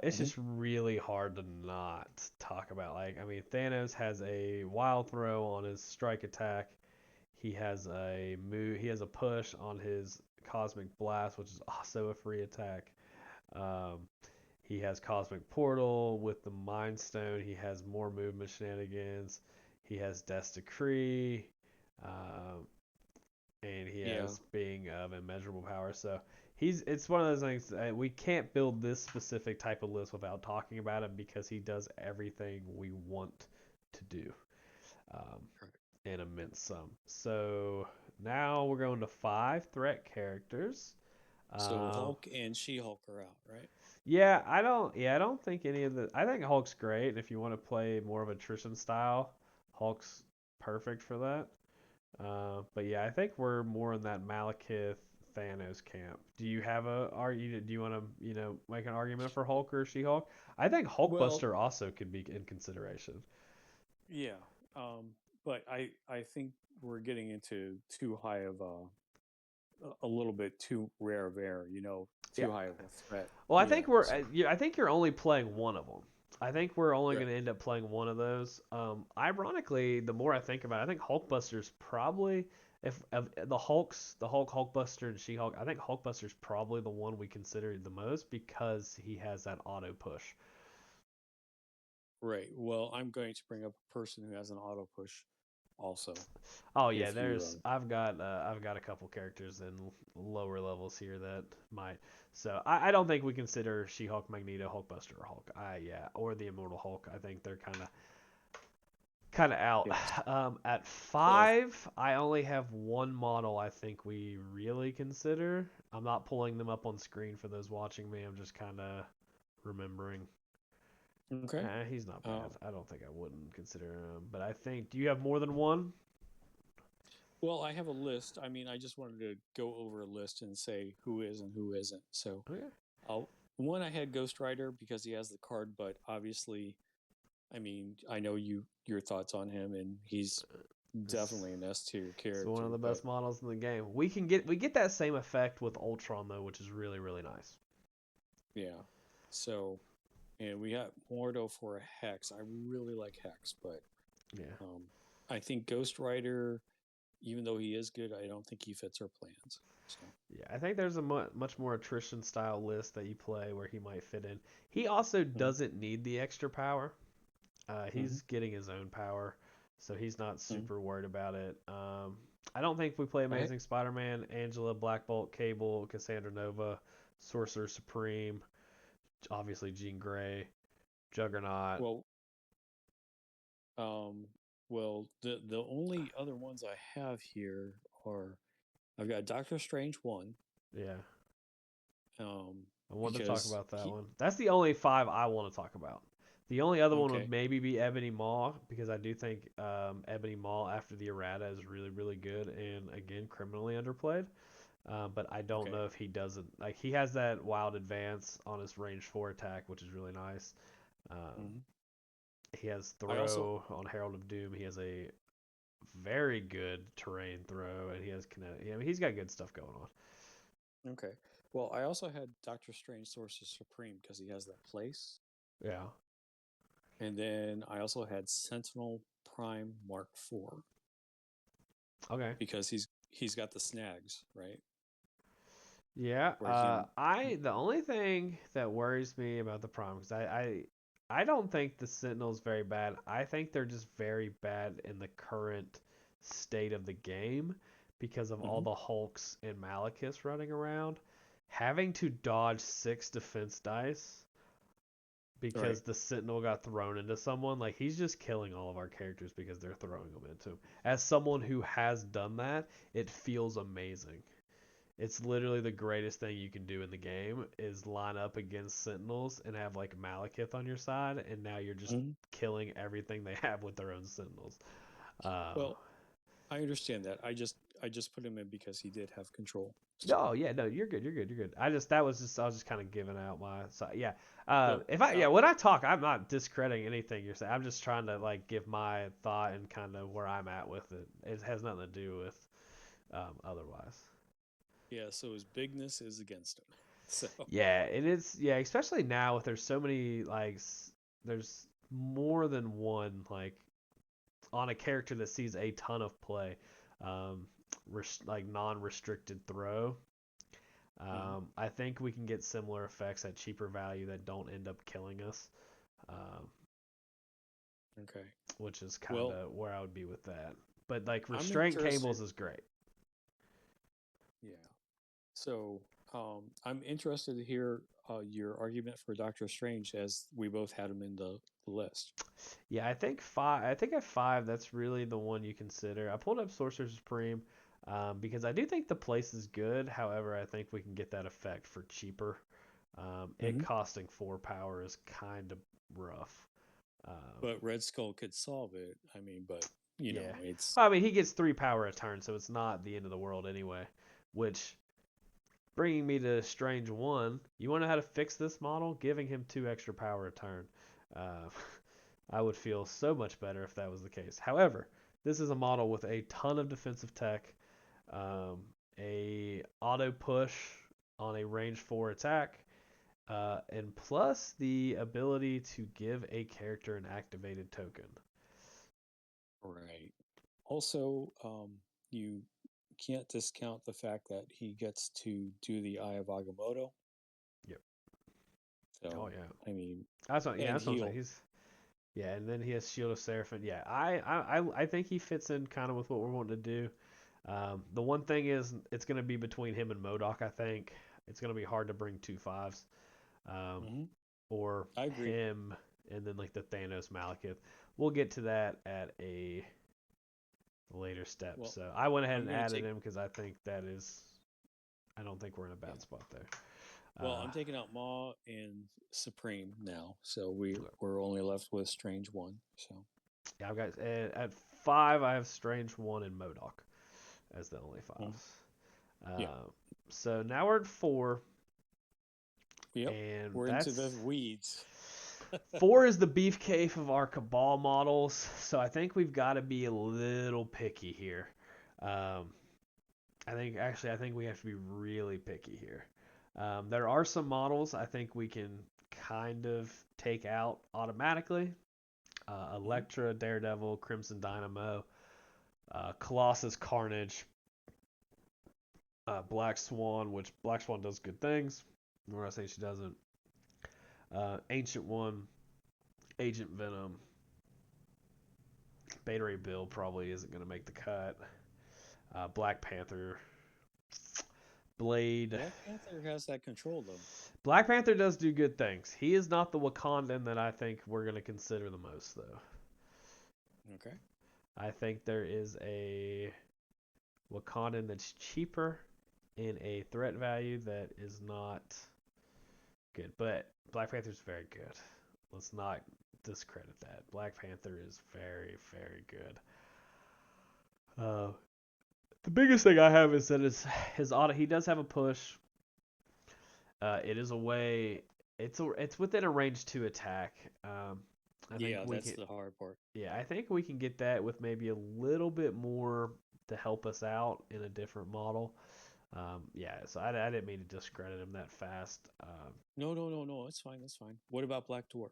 [SPEAKER 1] It's
[SPEAKER 2] Hmm.
[SPEAKER 1] just really hard to not talk about. Like, I mean, Thanos has a wild throw on his strike attack. He has a move. He has a push on his cosmic blast, which is also a free attack. Um, he has cosmic portal with the mind stone. He has more movement shenanigans. He has Death's Decree. Um, and he
[SPEAKER 2] Yeah.
[SPEAKER 1] has being of immeasurable power. So it's one of those things we can't build this specific type of list without talking about him because he does everything we want to do um,
[SPEAKER 2] Correct.
[SPEAKER 1] in immense sum. So now we're going to 5 threat characters.
[SPEAKER 2] So
[SPEAKER 1] Uh,
[SPEAKER 2] Hulk and She-Hulk are out, right?
[SPEAKER 1] I don't think any of the. I think Hulk's great, and if you want to play more of a attrition style, Hulk's perfect for that. But yeah, I think we're more in that Malekith Thanos camp. Do you have a are you do you want to make an argument for Hulk or She-Hulk? I think
[SPEAKER 2] Well,
[SPEAKER 1] Hulkbuster also could be in consideration.
[SPEAKER 2] yeah. Um, but I think we're getting into too high of a little bit too rare of air,
[SPEAKER 1] Yeah.
[SPEAKER 2] too high of a threat.
[SPEAKER 1] Well, I
[SPEAKER 2] Yeah.
[SPEAKER 1] think we're
[SPEAKER 2] So
[SPEAKER 1] I think you're only playing one of them. I think we're only
[SPEAKER 2] right.
[SPEAKER 1] going to end up playing one of those. Ironically, the more I think about it, I think Hulkbuster's probably if of the Hulk, Hulkbuster, and She-Hulk. I think Hulkbuster's probably the one we consider the most because he has that auto push.
[SPEAKER 2] Right. Well, I'm going to bring up a person who has an auto push also.
[SPEAKER 1] Oh yeah,
[SPEAKER 2] If you
[SPEAKER 1] there's I've got a couple characters in lower levels here that might. So I don't think we consider She-Hulk, Magneto, Hulkbuster, or Hulk. Yeah, or the Immortal Hulk. I think they're kind of out.
[SPEAKER 2] yes.
[SPEAKER 1] At
[SPEAKER 2] Well,
[SPEAKER 1] 5, I only have one model I think we really consider. I'm not pulling them up on screen for those watching me. I'm just kind of remembering.
[SPEAKER 2] okay.
[SPEAKER 1] He's not
[SPEAKER 2] Uh,
[SPEAKER 1] bad. I don't think I wouldn't consider him, but I think. Do you have more than one?
[SPEAKER 2] Well, I have a list. I mean, I just wanted to go over a list and say who is and who isn't. So,
[SPEAKER 1] Okay.
[SPEAKER 2] I'll, one I had Ghost Rider because he has the card, but obviously, I mean, I know your thoughts on him, and he's
[SPEAKER 1] It's,
[SPEAKER 2] definitely an S tier
[SPEAKER 1] it's one of
[SPEAKER 2] character.
[SPEAKER 1] the
[SPEAKER 2] But
[SPEAKER 1] best models in the game. We get that same effect with Ultron though, which is really really nice.
[SPEAKER 2] yeah, so and we got Mordo for a Hex. I really like Hex, but
[SPEAKER 1] Yeah.
[SPEAKER 2] um, I think Ghost Rider, even though he is good, I don't think he fits our plans. So,
[SPEAKER 1] Yeah, I think there's a much more attrition style list that you play where he might fit in. He also
[SPEAKER 2] mm-hmm,
[SPEAKER 1] doesn't need the extra power.
[SPEAKER 2] mm-hmm,
[SPEAKER 1] He's getting his own power, so he's not
[SPEAKER 2] mm-hmm.
[SPEAKER 1] super worried about it. I don't think we play
[SPEAKER 2] I
[SPEAKER 1] Amazing Spider-Man, Angela, Black Bolt, Cable, Cassandra Nova, Sorcerer Supreme, obviously Jean Grey, Juggernaut.
[SPEAKER 2] well, um, the only other ones I have here are I've got Doctor Strange one,
[SPEAKER 1] Yeah,
[SPEAKER 2] um,
[SPEAKER 1] I wanted to talk
[SPEAKER 2] because
[SPEAKER 1] about that
[SPEAKER 2] he
[SPEAKER 1] one. That's the only five I want to talk about. The only other one would
[SPEAKER 2] okay,
[SPEAKER 1] maybe be Ebony Maw because I do think Ebony Maw after the errata is really really good and again criminally underplayed. But I don't
[SPEAKER 2] okay,
[SPEAKER 1] know if he doesn't like he has that wild advance on his range 4 attack, which is really nice. Um,
[SPEAKER 2] hmm
[SPEAKER 1] he has
[SPEAKER 2] I also
[SPEAKER 1] throw on Herald of Doom. He has a very good terrain throw, and he has kinetic. I mean, he's got good stuff going on.
[SPEAKER 2] okay. Well, I also had Doctor Strange Sorcerer Supreme because he has that place.
[SPEAKER 1] Yeah.
[SPEAKER 2] And then I also had Sentinel Prime Mark IV
[SPEAKER 1] Okay.
[SPEAKER 2] because he's got the snags, right?
[SPEAKER 1] Yeah.
[SPEAKER 2] Where he
[SPEAKER 1] The only thing that worries me about the Prime because I don't think the Sentinel's very bad. I think they're just very bad in the current state of the game because of all
[SPEAKER 2] hmm
[SPEAKER 1] the Hulks and Malekiths running around. Having to dodge 6 defense dice
[SPEAKER 2] right.
[SPEAKER 1] because the Sentinel got thrown into someone, like he's just killing all of our characters because they're throwing them into him. As someone who has done that, it feels amazing. It's literally the greatest thing you can do in the game is line up against Sentinels and have like Malekith on your side, and now you're just
[SPEAKER 2] hmm
[SPEAKER 1] killing everything they have with their own Sentinels. Uh,
[SPEAKER 2] Well, I understand that. I just put him in because he did have control. So,
[SPEAKER 1] no, yeah, no, you're good, you're good, you're good. I was just kind of giving out my, so yeah.
[SPEAKER 2] well,
[SPEAKER 1] If I, yeah, when I talk, I'm not discrediting anything you're saying. I'm just trying to like give my thought and kind of where I'm at with it. It has nothing to do with otherwise.
[SPEAKER 2] yeah. So his bigness is against him. So,
[SPEAKER 1] Yeah, it is. Yeah, especially now with there's so many there's more than one like on a character that sees a ton of play, um, like non-restricted throw.
[SPEAKER 2] mhm.
[SPEAKER 1] I think we can get similar effects at cheaper value that don't end up killing us, um,
[SPEAKER 2] Okay.
[SPEAKER 1] which is kind
[SPEAKER 2] Well,
[SPEAKER 1] of where I would be with that. But like
[SPEAKER 2] I'm
[SPEAKER 1] restraint
[SPEAKER 2] interested.
[SPEAKER 1] cables is great.
[SPEAKER 2] Yeah. So, I'm interested to hear your argument for Doctor Strange, as we both had him in the list.
[SPEAKER 1] Yeah, I think five. I think at five, that's really the one you consider. I pulled up Sorcerer Supreme because I do think the place is good. However, I think we can get that effect for cheaper. It
[SPEAKER 2] hmm
[SPEAKER 1] costing 4 power is kind of rough. Um,
[SPEAKER 2] But Red Skull could solve it. I mean, but
[SPEAKER 1] yeah,
[SPEAKER 2] it's
[SPEAKER 1] well, I mean he gets 3 power a turn, so it's not the end of the world anyway. Which bringing me to Strange One, you want to know how to fix this model? Giving him 2 extra power a turn. Uh, I would feel so much better if that was the case. However, this is a model with a ton of defensive tech, um, a auto push on a range 4 attack, and plus the ability to give a character an activated token.
[SPEAKER 2] right. Also, you can't discount the fact that he gets to do the Eye of Agamotto.
[SPEAKER 1] Yep. Oh
[SPEAKER 2] So,
[SPEAKER 1] yeah.
[SPEAKER 2] I mean,
[SPEAKER 1] Yeah,
[SPEAKER 2] and
[SPEAKER 1] that's what I'm saying.
[SPEAKER 2] heal.
[SPEAKER 1] He's yeah, and then he has Shield of Seraphim. Yeah, I think he fits in kind of with what we're wanting to do. The one thing is, it's going to be between him and Modoc. I think it's going to be hard to bring 2 5s, um,
[SPEAKER 2] hmm
[SPEAKER 1] or
[SPEAKER 2] I agree.
[SPEAKER 1] him and then like the Thanos Malekith. We'll get to that at a later step.
[SPEAKER 2] Well,
[SPEAKER 1] So I went ahead
[SPEAKER 2] I'm
[SPEAKER 1] and
[SPEAKER 2] going to
[SPEAKER 1] added
[SPEAKER 2] take.
[SPEAKER 1] him because I think that is. I don't think we're in a
[SPEAKER 2] Yeah.
[SPEAKER 1] bad spot there.
[SPEAKER 2] Well,
[SPEAKER 1] Uh,
[SPEAKER 2] I'm taking out Maw and Supreme now, so we're only left with Strange One. So,
[SPEAKER 1] yeah, I've got at 5. I have Strange One and Modoc. as the only
[SPEAKER 2] Mm.
[SPEAKER 1] fives.
[SPEAKER 2] Yeah.
[SPEAKER 1] So now we're at 4,
[SPEAKER 2] Yep.
[SPEAKER 1] and
[SPEAKER 2] We're into the
[SPEAKER 1] that's
[SPEAKER 2] weeds.
[SPEAKER 1] 4 is the beefcake of our Cabal models. So I think we've got to be a little picky here. Um, I think we have to be really picky here. There are some models I think we can kind of take out automatically.
[SPEAKER 2] Mhm.
[SPEAKER 1] Electra, Daredevil, Crimson Dynamo, Colossus, Carnage, Black Swan, which Black Swan does good things. We're not saying she doesn't. Ancient One, Agent Venom, Beta Ray Bill probably isn't going to make the cut. Black Panther, Blade.
[SPEAKER 2] Black Panther has that control though.
[SPEAKER 1] Black Panther does do good things. He is not the Wakandan that I think we're going to consider the most, though.
[SPEAKER 2] Okay.
[SPEAKER 1] I think there is a Wakandan that's cheaper in a threat value that is not good. But Black Panther is very good. Let's not discredit that. Black Panther is very, very good. Uh, the biggest thing I have is that his auto. He does have a push. It is a way. It's within a range 2 attack. I think
[SPEAKER 2] Yeah,
[SPEAKER 1] we
[SPEAKER 2] that's
[SPEAKER 1] can.
[SPEAKER 2] the hard part.
[SPEAKER 1] Yeah, I think we can get that with maybe a little bit more to help us out in a different model. Yeah, so I didn't mean to discredit him that fast.
[SPEAKER 2] No, no, no, no. It's fine. That's fine. What about Black Dwarf?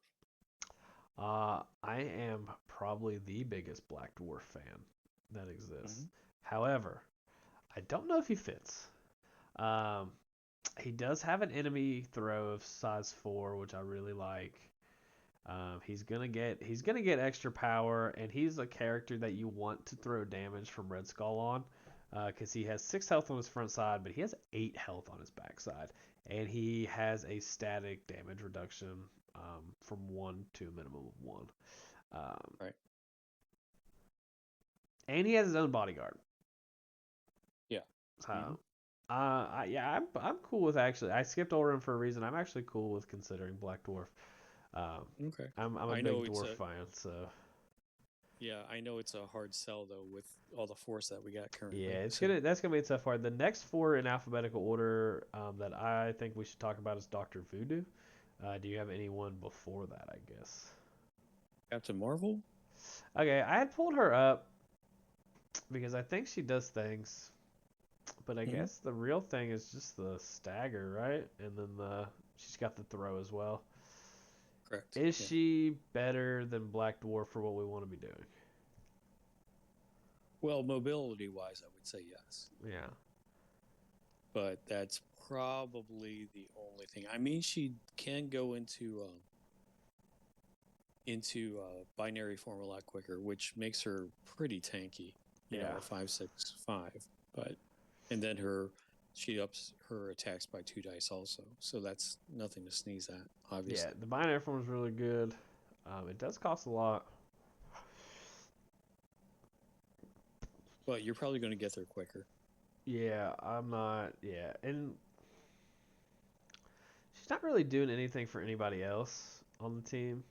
[SPEAKER 1] I am probably the biggest Black Dwarf fan that exists.
[SPEAKER 2] Hmm.
[SPEAKER 1] However, I don't know if he fits. Um, he does have an enemy throw of size 4, which I really like. He's gonna get extra power, and he's a character that you want to throw damage from Red Skull on, because he has 6 health on his front side, but he has 8 health on his back side, and he has a static damage reduction from 1 to a minimum of 1. Um,
[SPEAKER 2] Right.
[SPEAKER 1] and he has his own bodyguard.
[SPEAKER 2] Yeah. Hmm.
[SPEAKER 1] So, yeah, I'm cool with actually. I skipped over him for a reason. I'm actually cool with considering Black Dwarf. Um,
[SPEAKER 2] Okay.
[SPEAKER 1] I'm a
[SPEAKER 2] I know
[SPEAKER 1] big
[SPEAKER 2] it's
[SPEAKER 1] dwarf
[SPEAKER 2] a
[SPEAKER 1] fan, so
[SPEAKER 2] yeah. I know it's a hard sell though with all the force that we got
[SPEAKER 1] yeah,
[SPEAKER 2] currently.
[SPEAKER 1] it's
[SPEAKER 2] So
[SPEAKER 1] gonna that's gonna be a tough part. The next 4 in alphabetical order that I think we should talk about is Doctor Voodoo. Do you have anyone before that? I guess.
[SPEAKER 2] Captain Marvel.
[SPEAKER 1] Okay, I had pulled her up because I think she does things, but I
[SPEAKER 2] Hmm.
[SPEAKER 1] guess the real thing is just the stagger, right? And then she's got the throw as well.
[SPEAKER 2] Correct.
[SPEAKER 1] Is
[SPEAKER 2] Yeah.
[SPEAKER 1] she better than Black Dwarf for what we want to be doing?
[SPEAKER 2] Well, mobility wise, I would say yes,
[SPEAKER 1] Yeah.
[SPEAKER 2] but that's probably the only thing. I mean, she can go into binary form a lot quicker, which makes her pretty tanky. You know,
[SPEAKER 1] Yeah.
[SPEAKER 2] a 5/6/5, but and then she ups her attacks by 2 dice also, so that's nothing to sneeze at,
[SPEAKER 1] Yeah,
[SPEAKER 2] obviously.
[SPEAKER 1] the binary form is really good. It does cost a lot.
[SPEAKER 2] But you're probably going to get there quicker.
[SPEAKER 1] Yeah, I'm not. Yeah, and she's not really doing anything for anybody else on the team.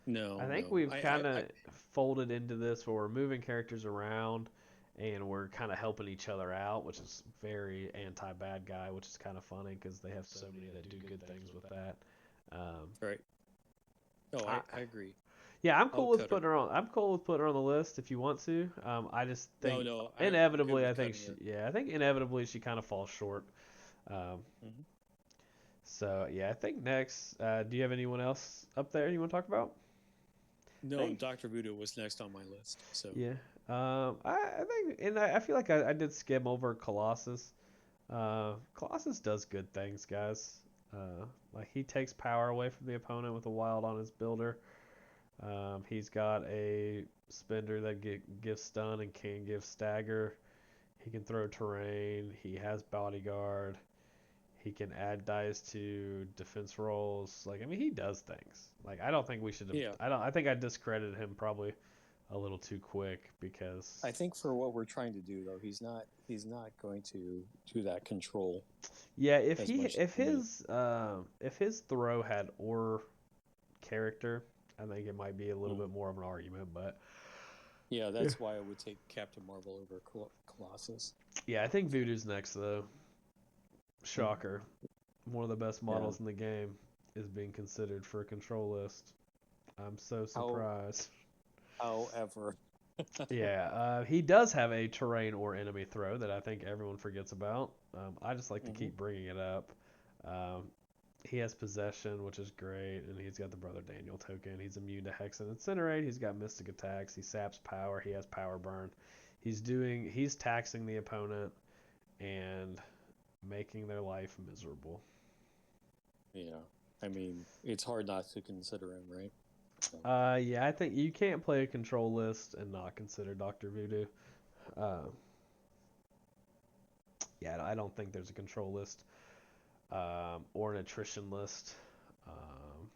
[SPEAKER 1] I
[SPEAKER 2] No,
[SPEAKER 1] think
[SPEAKER 2] no,
[SPEAKER 1] we've kind of folded into this where we're moving characters around and we're kind of helping each other out, which is very anti bad guy, which is kind of funny because they have so many that do good things with that. Um,
[SPEAKER 2] right? No,
[SPEAKER 1] I,
[SPEAKER 2] I agree.
[SPEAKER 1] yeah, I'm
[SPEAKER 2] I'll
[SPEAKER 1] cool with
[SPEAKER 2] cut her.
[SPEAKER 1] putting her on. I'm cool with putting her on the list if you want to. I just
[SPEAKER 2] No,
[SPEAKER 1] think
[SPEAKER 2] no, I'm good
[SPEAKER 1] inevitably,
[SPEAKER 2] with cutting her.
[SPEAKER 1] I think inevitably she kind of falls short. Um,
[SPEAKER 2] Hmm.
[SPEAKER 1] so yeah, I think next. Do you have anyone else up there you want to talk about? I
[SPEAKER 2] No,
[SPEAKER 1] think
[SPEAKER 2] Doctor Voodoo was next on my list. So
[SPEAKER 1] yeah. I think, and I feel like I did skim over Colossus. Colossus does good things, guys. Like he takes power away from the opponent with a wild on his builder. He's got a spender that gives stun and can give stagger. He can throw terrain. He has bodyguard. He can add dice to defense rolls. Like I mean, he does things. Like I don't think we should have.
[SPEAKER 2] yeah,
[SPEAKER 1] I don't. I think I discredited him probably a little too quick because
[SPEAKER 2] I think for what we're trying to do though, he's not going to do that control
[SPEAKER 1] yeah,
[SPEAKER 2] as much as we need.
[SPEAKER 1] if his throw had or character, I think it might be a little
[SPEAKER 2] Mm.
[SPEAKER 1] bit more of an argument. But
[SPEAKER 2] Yeah,
[SPEAKER 1] Yeah.
[SPEAKER 2] that's why I would take Captain Marvel over Colossus.
[SPEAKER 1] Yeah, I think Voodoo's next though. Shocker. One of the best
[SPEAKER 2] Yeah.
[SPEAKER 1] models in the game is being considered for a control list. I'm so
[SPEAKER 2] How,
[SPEAKER 1] surprised.
[SPEAKER 2] however,
[SPEAKER 1] Yeah, he does have a terrain or enemy throw that I think everyone forgets about. I just like to
[SPEAKER 2] hmm
[SPEAKER 1] keep bringing it up. Um, he has possession, which is great, and he's got the Brother Daniel token. He's immune to Hex and Incinerate. He's got Mystic Attacks. He saps power. He has Power Burn. He's taxing the opponent and making their life miserable.
[SPEAKER 2] yeah, I mean, it's hard not to consider him, right? So,
[SPEAKER 1] Yeah, I think you can't play a control list and not consider Doctor Voodoo. Uh, yeah, I don't think there's a control list or an attrition list. Um,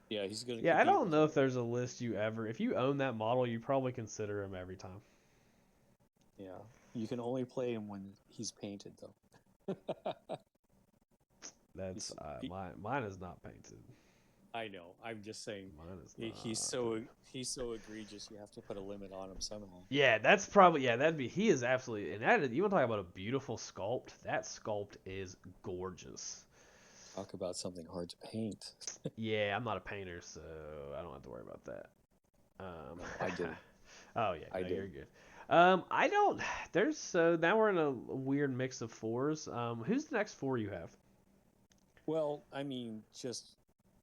[SPEAKER 2] yeah, he's going to
[SPEAKER 1] yeah, I
[SPEAKER 2] compete
[SPEAKER 1] don't
[SPEAKER 2] with
[SPEAKER 1] know if
[SPEAKER 2] all.
[SPEAKER 1] there's a list you ever. If you own that model, you probably consider him every time.
[SPEAKER 2] Yeah, you can only play him when he's painted, though.
[SPEAKER 1] That's
[SPEAKER 2] he's, he,
[SPEAKER 1] mine is not painted.
[SPEAKER 2] I know. I'm just saying,
[SPEAKER 1] Mine is
[SPEAKER 2] he's
[SPEAKER 1] not.
[SPEAKER 2] he's so egregious. You have to put a limit on him somehow.
[SPEAKER 1] Yeah, that's probably that'd be he is absolutely and that is, you want to talk about a beautiful sculpt. That sculpt is gorgeous.
[SPEAKER 2] Talk about something hard to paint.
[SPEAKER 1] Yeah, I'm not a painter, so I don't have to worry about that.
[SPEAKER 2] No, I did.
[SPEAKER 1] Oh yeah,
[SPEAKER 2] I
[SPEAKER 1] no,
[SPEAKER 2] did.
[SPEAKER 1] you're good. I don't. There's so now we're in a weird mix of fours. Who's the next four you have?
[SPEAKER 2] Well, I mean, just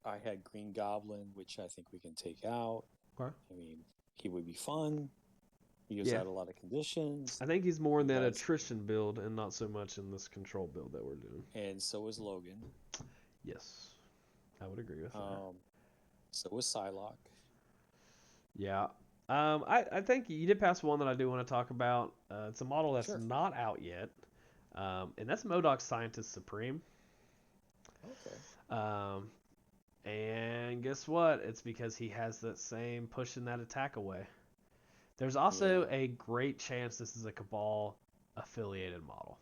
[SPEAKER 2] I had Green Goblin, which I think we can take out.
[SPEAKER 1] Okay.
[SPEAKER 2] I mean, he would be fun. He gives
[SPEAKER 1] Yeah,
[SPEAKER 2] out a lot of conditions.
[SPEAKER 1] I think he's more in
[SPEAKER 2] He
[SPEAKER 1] that
[SPEAKER 2] has,
[SPEAKER 1] attrition build and not so much in this control build that we're doing.
[SPEAKER 2] and so is Logan.
[SPEAKER 1] Yes, I would agree with that.
[SPEAKER 2] Um, so is Psylocke.
[SPEAKER 1] Yeah. I think you did pass one that I do want to talk about. It's a model that's
[SPEAKER 2] Sure.
[SPEAKER 1] not out yet, and that's MODOK Scientist Supreme.
[SPEAKER 2] Okay.
[SPEAKER 1] Um, and guess what? It's because he has that same pushing that attack away. There's also
[SPEAKER 2] Yeah.
[SPEAKER 1] a great chance this is a Cabal affiliated model.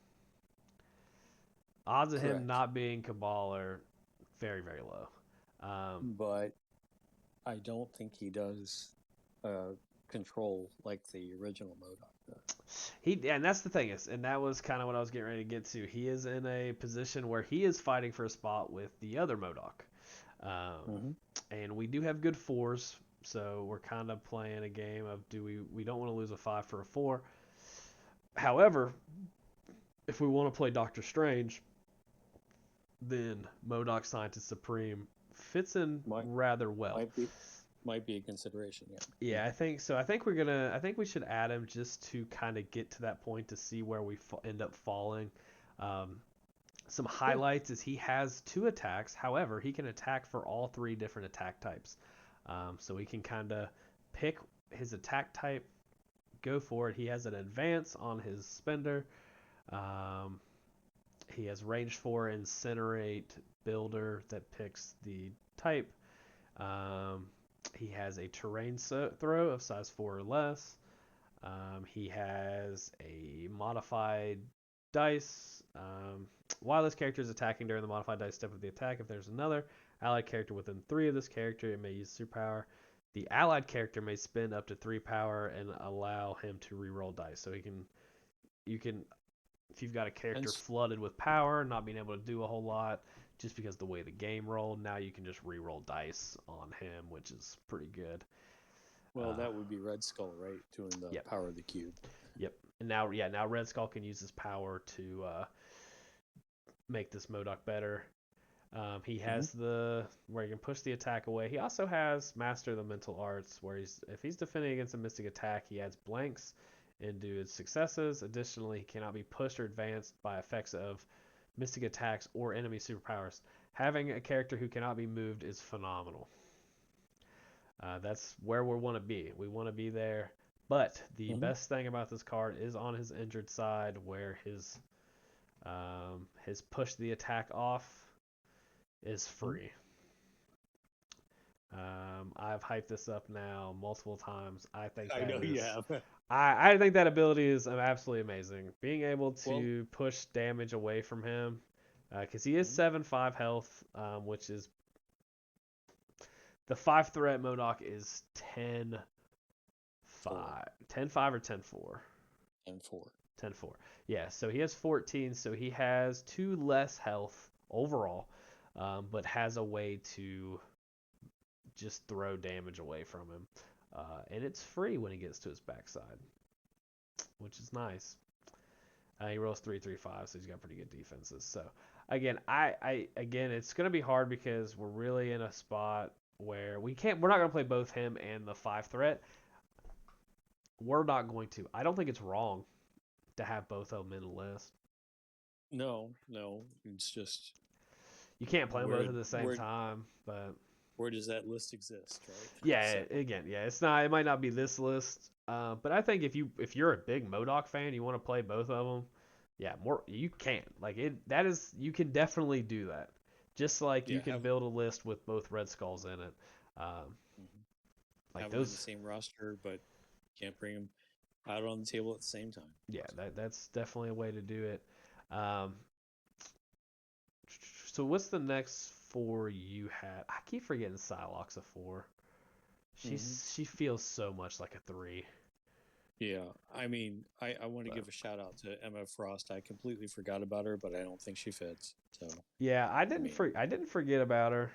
[SPEAKER 1] Odds of him
[SPEAKER 2] Correct.
[SPEAKER 1] not being Cabal are very, very low. Um,
[SPEAKER 2] But I don't think he does control like the original MODOK does.
[SPEAKER 1] and that's the thing is, and that was kind of what I was getting ready to get to. He is in a position where he is fighting for a spot with the other MODOK,
[SPEAKER 2] Mm-hmm.
[SPEAKER 1] and we do have good fours, so we're kind of playing a game of do we don't want to lose a 5 for a 4. However, if we want to play Doctor Strange, then MODOK Scientist Supreme fits in
[SPEAKER 2] Might
[SPEAKER 1] rather well.
[SPEAKER 2] might be might be a consideration. Yeah.
[SPEAKER 1] Yeah, I think so. I think we should add him just to kind of get to that point to see where we end up falling. Um, some
[SPEAKER 2] Yeah.
[SPEAKER 1] highlights is he has 2 attacks. However, he can attack for all 3 different attack types. So he can kind of pick his attack type, go for it. He has an advance on his spender. Um, he has range 4 incinerate builder that picks the type. Um, he has a terrain throw of size 4 or less. He has a modified dice. While this character is attacking during the modified dice step of the attack, if there's another allied character within 3 of this character, it may use superpower. The allied character may spend up to 3 power and allow him to reroll dice. So you can, if you've got a
[SPEAKER 2] And
[SPEAKER 1] character flooded with power, not being able to do a whole lot, just because the way the game rolled, now you can just re-roll dice on him, which is pretty good.
[SPEAKER 2] well,
[SPEAKER 1] Uh,
[SPEAKER 2] that would be Red Skull, right? Doing the
[SPEAKER 1] yep,
[SPEAKER 2] power of the cube.
[SPEAKER 1] yep. And now, yeah, now Red Skull can use his power to make this MODOK better. He
[SPEAKER 2] Mm-hmm.
[SPEAKER 1] has the where he can push the attack away. He also has Master the Mental Arts, where if he's defending against a mystic attack, he adds blanks into his successes. Additionally, he cannot be pushed or advanced by effects of mystic attacks or enemy superpowers. Having a character who cannot be moved is phenomenal. That's where we want to be. We want to be there. But the
[SPEAKER 2] Mm-hmm.
[SPEAKER 1] best thing about this card is on his injured side, where his push the attack off is
[SPEAKER 2] Mm-hmm.
[SPEAKER 1] free. I've hyped this up now multiple times. I think
[SPEAKER 2] I
[SPEAKER 1] that
[SPEAKER 2] know you
[SPEAKER 1] is.
[SPEAKER 2] have.
[SPEAKER 1] I think that ability is absolutely amazing. Being able
[SPEAKER 2] Well,
[SPEAKER 1] to push damage away from him, because he is
[SPEAKER 2] mhm.
[SPEAKER 1] 7/5 health, which is the 5 threat MODOK is 10
[SPEAKER 2] 4
[SPEAKER 1] 5, 10-5 or 10-4.
[SPEAKER 2] and 4.
[SPEAKER 1] 10-4. Yeah, so he has 14, so he has 2 less health overall, but has a way to just throw damage away from him. And it's free when he gets to his backside, which is nice. He rolls 3-3-5, so he's got pretty good defenses. So again, again, it's gonna be hard because we're really in a spot where we're not gonna play both him and the 5 threat. We're not going to. I don't think it's wrong to have both of them in the list.
[SPEAKER 2] No, it's just
[SPEAKER 1] You can't play them both
[SPEAKER 2] where
[SPEAKER 1] at the same
[SPEAKER 2] where
[SPEAKER 1] time, but
[SPEAKER 2] where does that list exist, right?
[SPEAKER 1] yeah,
[SPEAKER 2] So
[SPEAKER 1] again, yeah, it's not. It might not be this list, but I think if you're a big MODOK fan, you want to play both of them. Yeah, more you can like it. That is you can definitely do that. Just like you
[SPEAKER 2] yeah,
[SPEAKER 1] can build a list with both Red Skulls in it. Um,
[SPEAKER 2] mhm.
[SPEAKER 1] like
[SPEAKER 2] Have them in the
[SPEAKER 1] those,
[SPEAKER 2] same roster, but can't bring them out on the table at the same time.
[SPEAKER 1] yeah,
[SPEAKER 2] So,
[SPEAKER 1] that's definitely a way to do it. Um, so what's the next 4 you had? I keep forgetting Psylocke's a 4.
[SPEAKER 2] hmm
[SPEAKER 1] She feels so much like a 3.
[SPEAKER 2] yeah, I mean, I want to
[SPEAKER 1] But
[SPEAKER 2] give a shout out to Emma Frost. I completely forgot about her, but I don't think she fits. So,
[SPEAKER 1] yeah,
[SPEAKER 2] I mean,
[SPEAKER 1] I didn't forget about her.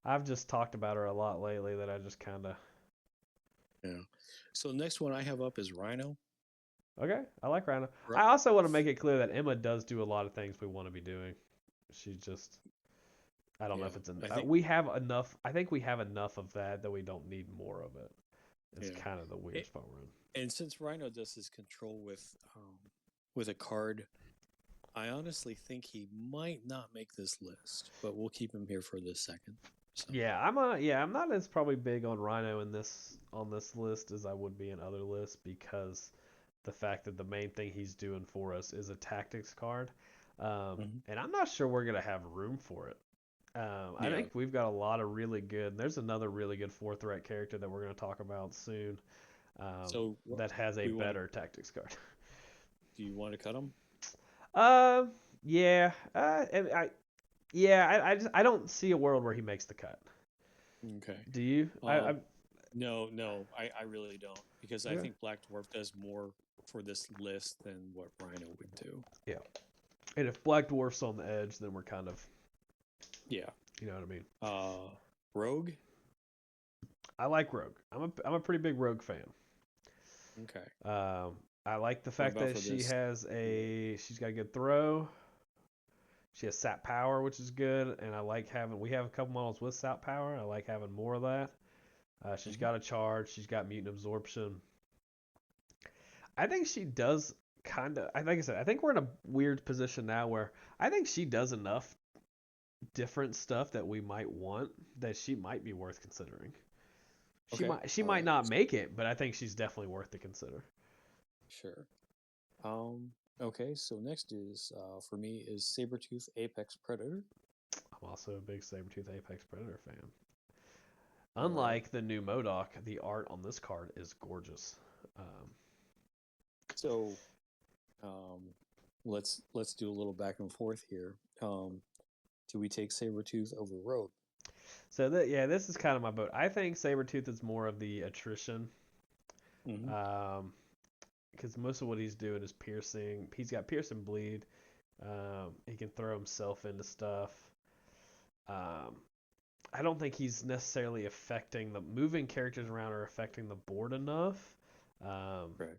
[SPEAKER 1] I've just talked about her a lot lately that I just kind of
[SPEAKER 2] yeah. So next one I have up is Rhino.
[SPEAKER 1] okay. I like Rhino.
[SPEAKER 2] Ri-
[SPEAKER 1] I also want to make it clear that Emma does do a lot of things we want to be doing. She's just I don't know
[SPEAKER 2] Yeah,
[SPEAKER 1] if it's in.
[SPEAKER 2] I think
[SPEAKER 1] We have enough. I think we have enough of that we don't need more of it. It's
[SPEAKER 2] yeah.
[SPEAKER 1] kind of the weird spot we're in.
[SPEAKER 2] And since Rhino does his control with a card, I honestly think he might not make this list, but we'll keep him here for this second. So
[SPEAKER 1] I'm not as probably big on Rhino in this on this list as I would be in other lists because the fact that the main thing he's doing for us is a tactics card,
[SPEAKER 2] mhm.
[SPEAKER 1] and I'm not sure we're gonna have room for it. I
[SPEAKER 2] Yeah.
[SPEAKER 1] think we've got a lot of really good. There's another really good 4 threat character that we're gonna talk about soon,
[SPEAKER 2] So
[SPEAKER 1] that has a
[SPEAKER 2] we want to.
[SPEAKER 1] better tactics card.
[SPEAKER 2] Do you want to cut him?
[SPEAKER 1] Um, yeah, yeah, I don't see a world where he makes the cut.
[SPEAKER 2] Okay.
[SPEAKER 1] Do you?
[SPEAKER 2] Um. No, I really don't because I
[SPEAKER 1] Yeah,
[SPEAKER 2] think Black Dwarf does more for this list than what Rhino would do.
[SPEAKER 1] yeah. And if Black Dwarf's on the edge, then we're kind of,
[SPEAKER 2] Yeah.
[SPEAKER 1] you know what I mean.
[SPEAKER 2] Uh, Rogue.
[SPEAKER 1] I like Rogue. I'm a pretty big Rogue fan.
[SPEAKER 2] Okay.
[SPEAKER 1] I like the
[SPEAKER 2] What
[SPEAKER 1] fact
[SPEAKER 2] about
[SPEAKER 1] that
[SPEAKER 2] for this?
[SPEAKER 1] she's got a good throw. She has sap power, which is good, and I like having. We have a couple models with sap power. I like having more of that. She's
[SPEAKER 2] Mhm.
[SPEAKER 1] got a charge. She's got mutant absorption. I think she does kind of. Like I said, I think we're in a weird position now where I think she does enough different stuff that we might want that she might be worth considering.
[SPEAKER 2] Okay.
[SPEAKER 1] She might not make it, but I think she's definitely worth to consider.
[SPEAKER 2] Sure. Um, okay, so next is for me is Sabretooth Apex Predator.
[SPEAKER 1] I'm also a big Sabretooth Apex Predator fan.
[SPEAKER 2] All right.
[SPEAKER 1] Unlike the new Modoc, the art on this card is gorgeous. Um,
[SPEAKER 2] So um, let's do a little back and forth here. Do we take Sabretooth over Rogue?
[SPEAKER 1] so that yeah, this is kind of my boat. I think Sabretooth is more of the attrition.
[SPEAKER 2] Mm-hmm.
[SPEAKER 1] Um, because most of what he's doing is piercing. He's got pierce and bleed. He can throw himself into stuff. Um, I don't think he's necessarily affecting the moving characters around or affecting the board enough. Um,
[SPEAKER 2] Right.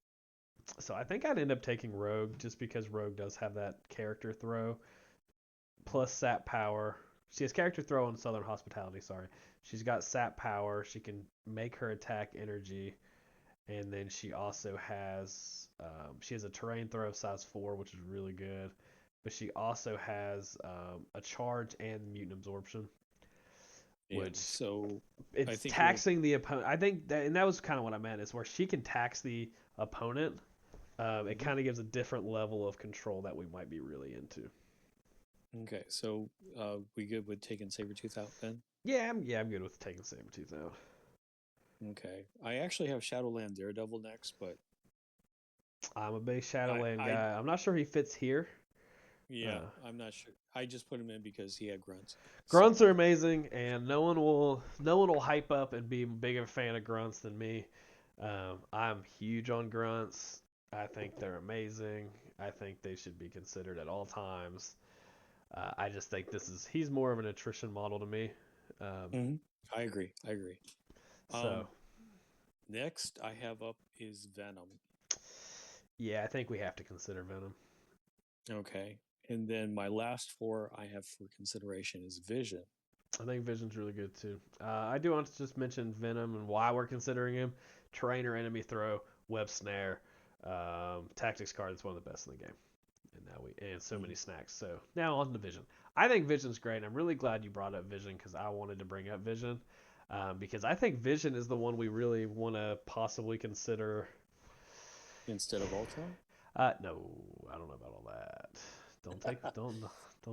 [SPEAKER 1] so I think I'd end up taking Rogue just because Rogue does have that character throw
[SPEAKER 2] Mhm.
[SPEAKER 1] plus sap power. She has character throw on Southern Hospitality. Sorry, she's got sap power. She can make her attack energy, and then she has a terrain throw of size 4, which is really good. But she also has a charge and mutant absorption,
[SPEAKER 2] Yeah.
[SPEAKER 1] which
[SPEAKER 2] So I
[SPEAKER 1] it's
[SPEAKER 2] think we'll.
[SPEAKER 1] taxing the opponent. I think that, and that was kind of what I meant, is where she can tax the opponent. It
[SPEAKER 2] Mhm.
[SPEAKER 1] kind of gives a different level of control that we might be really into.
[SPEAKER 2] Okay. So we good with taking Sabretooth out then?
[SPEAKER 1] Yeah, I'm good with taking Sabretooth out.
[SPEAKER 2] Okay. I actually have Shadowland Daredevil next, but
[SPEAKER 1] I'm a big
[SPEAKER 2] I
[SPEAKER 1] Shadowland
[SPEAKER 2] I
[SPEAKER 1] guy. I'm not sure he fits here.
[SPEAKER 2] yeah,
[SPEAKER 1] Uh,
[SPEAKER 2] I'm not sure. I just put him in because he had grunts. So
[SPEAKER 1] Grunts are amazing, and no one will hype up and be a bigger fan of grunts than me. I'm huge on grunts. I think they're amazing. I think they should be considered at all times. I just think he's more of an attrition model to me. Um,
[SPEAKER 2] Hmm. I agree. I agree.
[SPEAKER 1] so
[SPEAKER 2] Next I have up is Venom.
[SPEAKER 1] yeah, I think we have to consider Venom.
[SPEAKER 2] Okay. And then my last four I have for consideration is Vision.
[SPEAKER 1] I think Vision's really good too. I do want to just mention Venom and why we're considering him. Trainer, enemy throw, web snare, tactics card. It's one of the best in the game. And so many
[SPEAKER 2] Mhm.
[SPEAKER 1] snacks. So now on to Vision. I think Vision's great. And I'm really glad you brought up Vision because I wanted to bring up Vision because I think Vision is the one we really want to possibly consider.
[SPEAKER 2] Instead of Ultron?
[SPEAKER 1] No, I don't know about all that. Don't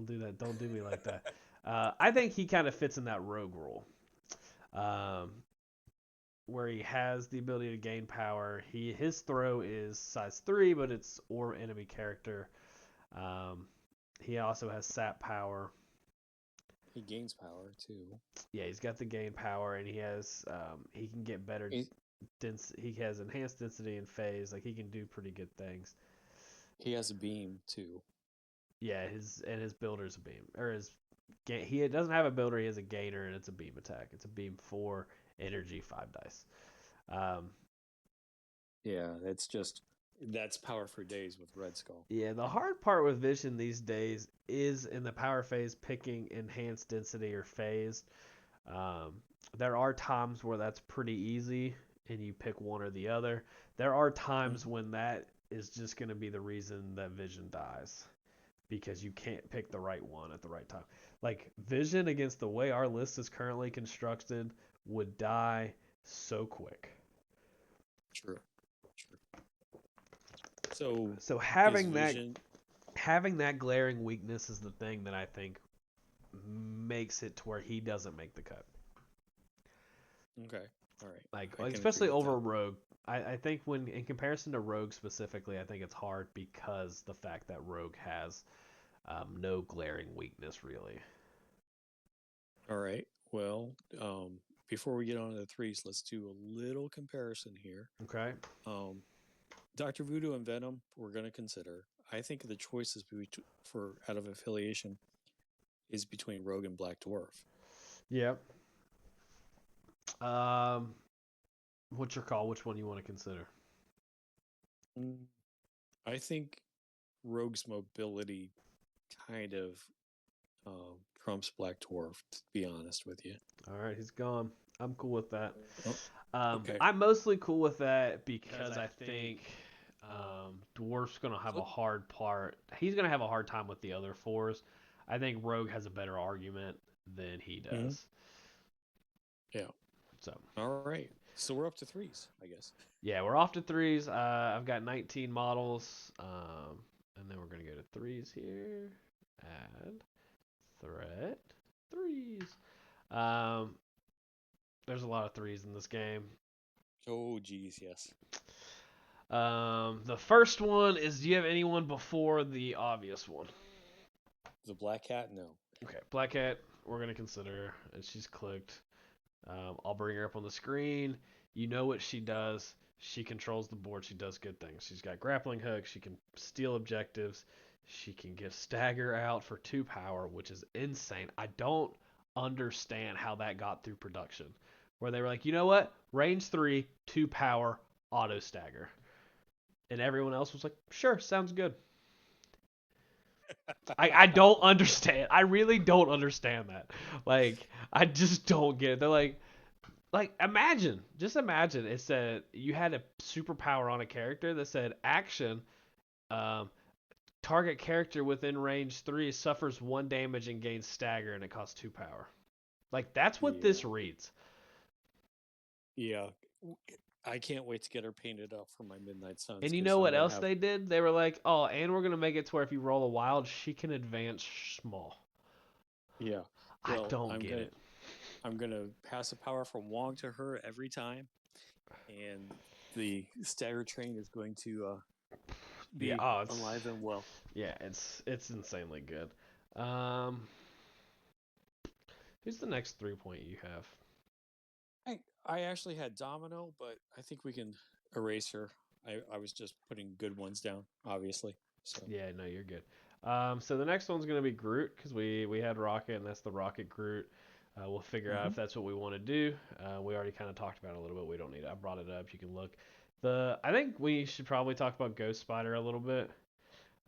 [SPEAKER 1] do that. Don't do me like that. I think he kind of fits in that rogue role, um, where he has the ability to gain power. His throw is size 3, but it's or enemy character. Um, he also has sap power.
[SPEAKER 2] He gains power too.
[SPEAKER 1] Yeah, he's got the gain power, and he can get better.
[SPEAKER 2] He,
[SPEAKER 1] He has enhanced density and phase. Like he can do pretty good things.
[SPEAKER 2] he has a beam too.
[SPEAKER 1] Yeah, his builder's a beam or he doesn't have a builder. He has a gainer, and it's a beam attack. It's a beam 4 energy 5 dice. Um,
[SPEAKER 2] Yeah, that's power for days with Red Skull.
[SPEAKER 1] yeah, the hard part with Vision these days is in the power phase picking enhanced density or phased. Um, there are times where that's pretty easy, and you pick one or the other. There are times
[SPEAKER 2] Mhm.
[SPEAKER 1] when that is just going to be the reason that Vision dies because you can't pick the right one at the right time. Like Vision against the way our list is currently constructed would die so quick.
[SPEAKER 2] True. True. So
[SPEAKER 1] So
[SPEAKER 2] is Vision
[SPEAKER 1] having that glaring weakness is the thing that I think makes it to where he doesn't make the cut.
[SPEAKER 2] okay? All right,
[SPEAKER 1] Like,
[SPEAKER 2] I
[SPEAKER 1] like
[SPEAKER 2] can agree
[SPEAKER 1] especially
[SPEAKER 2] with
[SPEAKER 1] over
[SPEAKER 2] that.
[SPEAKER 1] Rogue. I think when in comparison to Rogue specifically, I think it's hard because the fact that Rogue has no glaring weakness really.
[SPEAKER 2] All right. Well, before we get on to the threes, let's do a little comparison here.
[SPEAKER 1] Okay.
[SPEAKER 2] Um, Doctor Voodoo and Venom, we're going to consider. I think the choices for out of affiliation is between Rogue and Black Dwarf.
[SPEAKER 1] Yep. Um, what's your call? Which one you want to consider?
[SPEAKER 2] Mm, I think Rogue's mobility kind of trumps Black Dwarf. To be honest with you.
[SPEAKER 1] All right, he's gone. I'm cool with that.
[SPEAKER 2] Oh, okay.
[SPEAKER 1] I'm mostly cool with that because I think Dwarf's gonna have a hard part. He's gonna have a hard time with the other fours. I think Rogue has a better argument than he
[SPEAKER 2] Mm-hmm.
[SPEAKER 1] does.
[SPEAKER 2] Yeah.
[SPEAKER 1] So
[SPEAKER 2] All right. So we're up to threes, I guess.
[SPEAKER 1] yeah, we're off to threes. I've got 19 models, and then we're gonna go to threes here. Add threat threes. Um, there's a lot of threes in this game.
[SPEAKER 2] Oh, geez, yes.
[SPEAKER 1] The first one is, do you have anyone before the obvious one?
[SPEAKER 2] The Black Cat, no.
[SPEAKER 1] Okay, Black Cat, we're going to consider, and she's clicked. I'll bring her up on the screen. You know what she does. She controls the board. She does good things. She's got grappling hook. She can steal objectives. She can give stagger out for 2 power, which is insane. I don't understand how that got through production. Where they were like, you know what? Range 3, 2 power, auto stagger. And everyone else was like, sure, sounds good. I don't understand. I really don't understand that. Like, I just don't get it. They're like just imagine it said you had a superpower on a character that said action, um, target character within range 3 suffers 1 damage and gains stagger, and it costs 2 power. Like, that's what
[SPEAKER 2] Yeah.
[SPEAKER 1] this reads.
[SPEAKER 2] Yeah. I can't wait to get her painted up for my Midnight Suns
[SPEAKER 1] And you
[SPEAKER 2] because
[SPEAKER 1] know
[SPEAKER 2] I'm
[SPEAKER 1] what
[SPEAKER 2] going to
[SPEAKER 1] else
[SPEAKER 2] have.
[SPEAKER 1] they did? They were like, oh, and we're going to make it to where if you roll a wild, she can advance small.
[SPEAKER 2] Yeah.
[SPEAKER 1] I
[SPEAKER 2] Well,
[SPEAKER 1] don't get it.
[SPEAKER 2] I'm gonna pass the power from Wong to her every time, and the stagger train is going to
[SPEAKER 1] Yeah,
[SPEAKER 2] be
[SPEAKER 1] oh,
[SPEAKER 2] alive and well.
[SPEAKER 1] it's insanely good. Um, who's the next 3 point you have?
[SPEAKER 2] I actually had Domino, but I think we can erase her. I was just putting good ones down, obviously. So.
[SPEAKER 1] Yeah, no, you're good. So the next one's gonna be Groot because we had Rocket and that's the Rocket Groot. We'll figure out
[SPEAKER 2] Hmm.
[SPEAKER 1] if that's what we want to do. We already kind of talked about it a little bit. We don't need it. I brought it up. You can look. I think we should probably talk about Ghost Spider a little bit.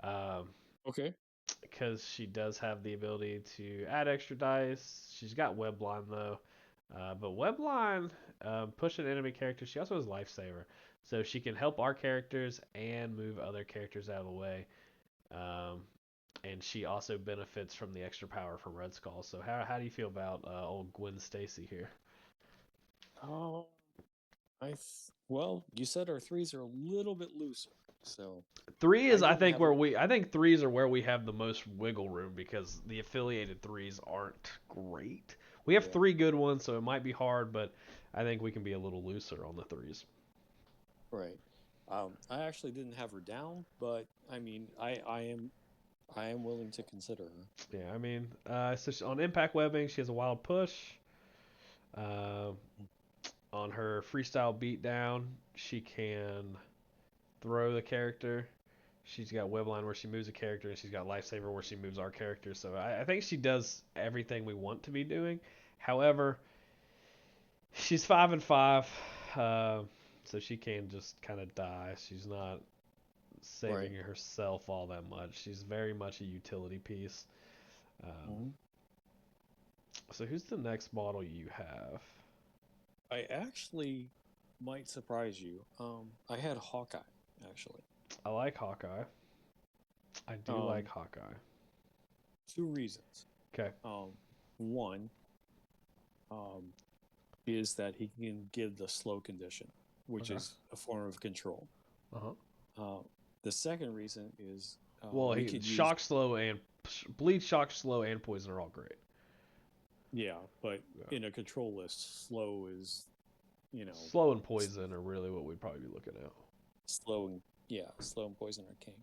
[SPEAKER 1] Um,
[SPEAKER 2] Okay.
[SPEAKER 1] because she does have the ability to add extra dice. She's got Webline though. But Webline, push an enemy character. She also has Lifesaver, so she can help our characters and move other characters out of the way. Um, and she also benefits from the extra power from Red Skull. So how do you feel about old Gwen Stacy here?
[SPEAKER 2] Oh, well, you said our threes are a little bit looser, so
[SPEAKER 1] Three
[SPEAKER 2] I
[SPEAKER 1] is
[SPEAKER 2] didn't have a
[SPEAKER 1] I think threes are where we have the most wiggle room because the affiliated threes aren't great. We have
[SPEAKER 2] yeah,
[SPEAKER 1] three good ones, so it might be hard, but I think we can be a little looser on the threes.
[SPEAKER 2] right. I actually didn't have her down, but I mean, I am willing to consider her.
[SPEAKER 1] Yeah, I mean, on impact webbing, she has a wild push. Uh, on her freestyle beatdown, she can throw the character. She's got webline where she moves a character, and she's got lifesaver where she moves our character. So I think she does everything we want to be doing. However, she's 5 and 5, uh, so she can just kind of die. She's not saving
[SPEAKER 2] Right.
[SPEAKER 1] herself all that much. She's very much a utility piece. Um,
[SPEAKER 2] Mhm.
[SPEAKER 1] so who's the next model you have?
[SPEAKER 2] I actually might surprise you. I had Hawkeye actually.
[SPEAKER 1] I like Hawkeye. I do like
[SPEAKER 2] Um,
[SPEAKER 1] Hawkeye.
[SPEAKER 2] two reasons.
[SPEAKER 1] Okay.
[SPEAKER 2] One, um, is that he can give the slow condition, which
[SPEAKER 1] Okay.
[SPEAKER 2] is a form of control.
[SPEAKER 1] Uh huh.
[SPEAKER 2] Uh, the second reason is
[SPEAKER 1] Well,
[SPEAKER 2] we
[SPEAKER 1] he
[SPEAKER 2] could use,
[SPEAKER 1] shock slow and bleed, shock slow, and poison are all great.
[SPEAKER 2] yeah, but
[SPEAKER 1] Yeah.
[SPEAKER 2] in a control list, slow is, you know,
[SPEAKER 1] Slow and poison are really what we'd probably be looking at.
[SPEAKER 2] slow and, yeah, slow and poison are king.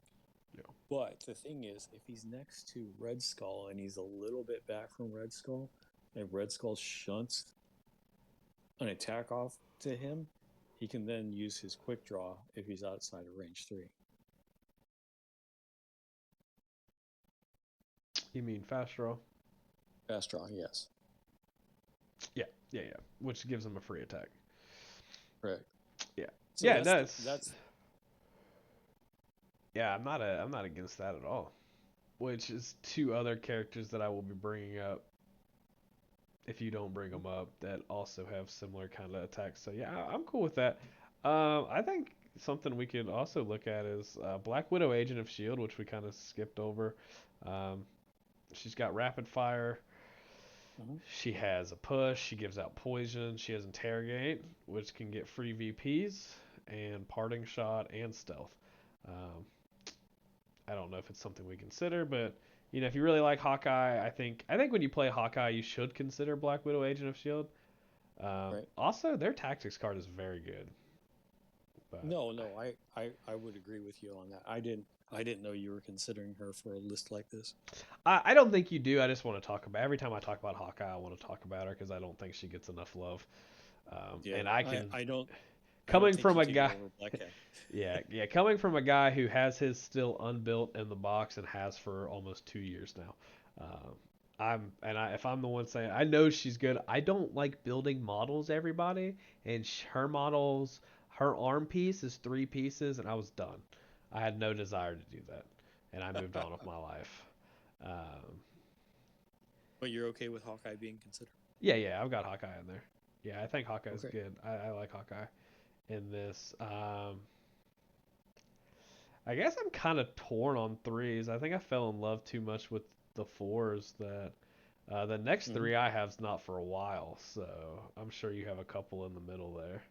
[SPEAKER 1] Yeah.
[SPEAKER 2] But the thing is, if he's next to Red Skull and he's a little bit back from Red Skull, and Red Skull shunts an attack off to him, he can then use his quick draw if he's outside of range 3.
[SPEAKER 1] You mean fast draw?
[SPEAKER 2] Fast draw, yes.
[SPEAKER 1] Yeah. Yeah. Yeah. Which gives him a free attack.
[SPEAKER 2] Correct.
[SPEAKER 1] Yeah.
[SPEAKER 2] So
[SPEAKER 1] Yeah. It does.
[SPEAKER 2] that's
[SPEAKER 1] Yeah. I'm not against that at all. Which is two other characters that I will be bringing up if you don't bring them up that also have similar kind of attacks. So yeah, I'm cool with that. I think something we could also look at is Black Widow, Agent of Shield, which we kind of skipped over. Um, she's got rapid fire.
[SPEAKER 2] Mhm.
[SPEAKER 1] She has a push. She gives out poison. She has interrogate, which can get free VPs and parting shot and stealth. Um, I don't know if it's something we consider, but if you really like Hawkeye, I think when you play Hawkeye, you should consider Black Widow, Agent of Shield.
[SPEAKER 2] right.
[SPEAKER 1] Also, their tactics card is very good. But
[SPEAKER 2] No, no, I would agree with you on that. I didn't know you were considering her for a list like this.
[SPEAKER 1] I don't think you do. I just want to talk about every time I talk about Hawkeye, I want to talk about her because I don't think she gets enough love.
[SPEAKER 2] Yeah,
[SPEAKER 1] And I can
[SPEAKER 2] I don't
[SPEAKER 1] coming
[SPEAKER 2] think
[SPEAKER 1] from
[SPEAKER 2] you
[SPEAKER 1] a
[SPEAKER 2] take her
[SPEAKER 1] guy,
[SPEAKER 2] over Black Cat.
[SPEAKER 1] yeah, yeah, coming from a guy who has his still unbuilt in the box and has for almost 2 years now. If I'm the one saying I know she's good, I don't like building models. Everybody and her models, her arm piece is 3 pieces, and I was done. I had no desire to do that, and I moved on with my life. Um,
[SPEAKER 2] But you're okay with Hawkeye being considered?
[SPEAKER 1] yeah, yeah, I've got Hawkeye in there. Yeah, I think Hawkeye's
[SPEAKER 2] Okay.
[SPEAKER 1] good. I like Hawkeye in this. I guess I'm kind of torn on threes. I think I fell in love too much with the fours that the next
[SPEAKER 2] Hmm.
[SPEAKER 1] three I have's not for a while, so I'm sure you have a couple in the middle there.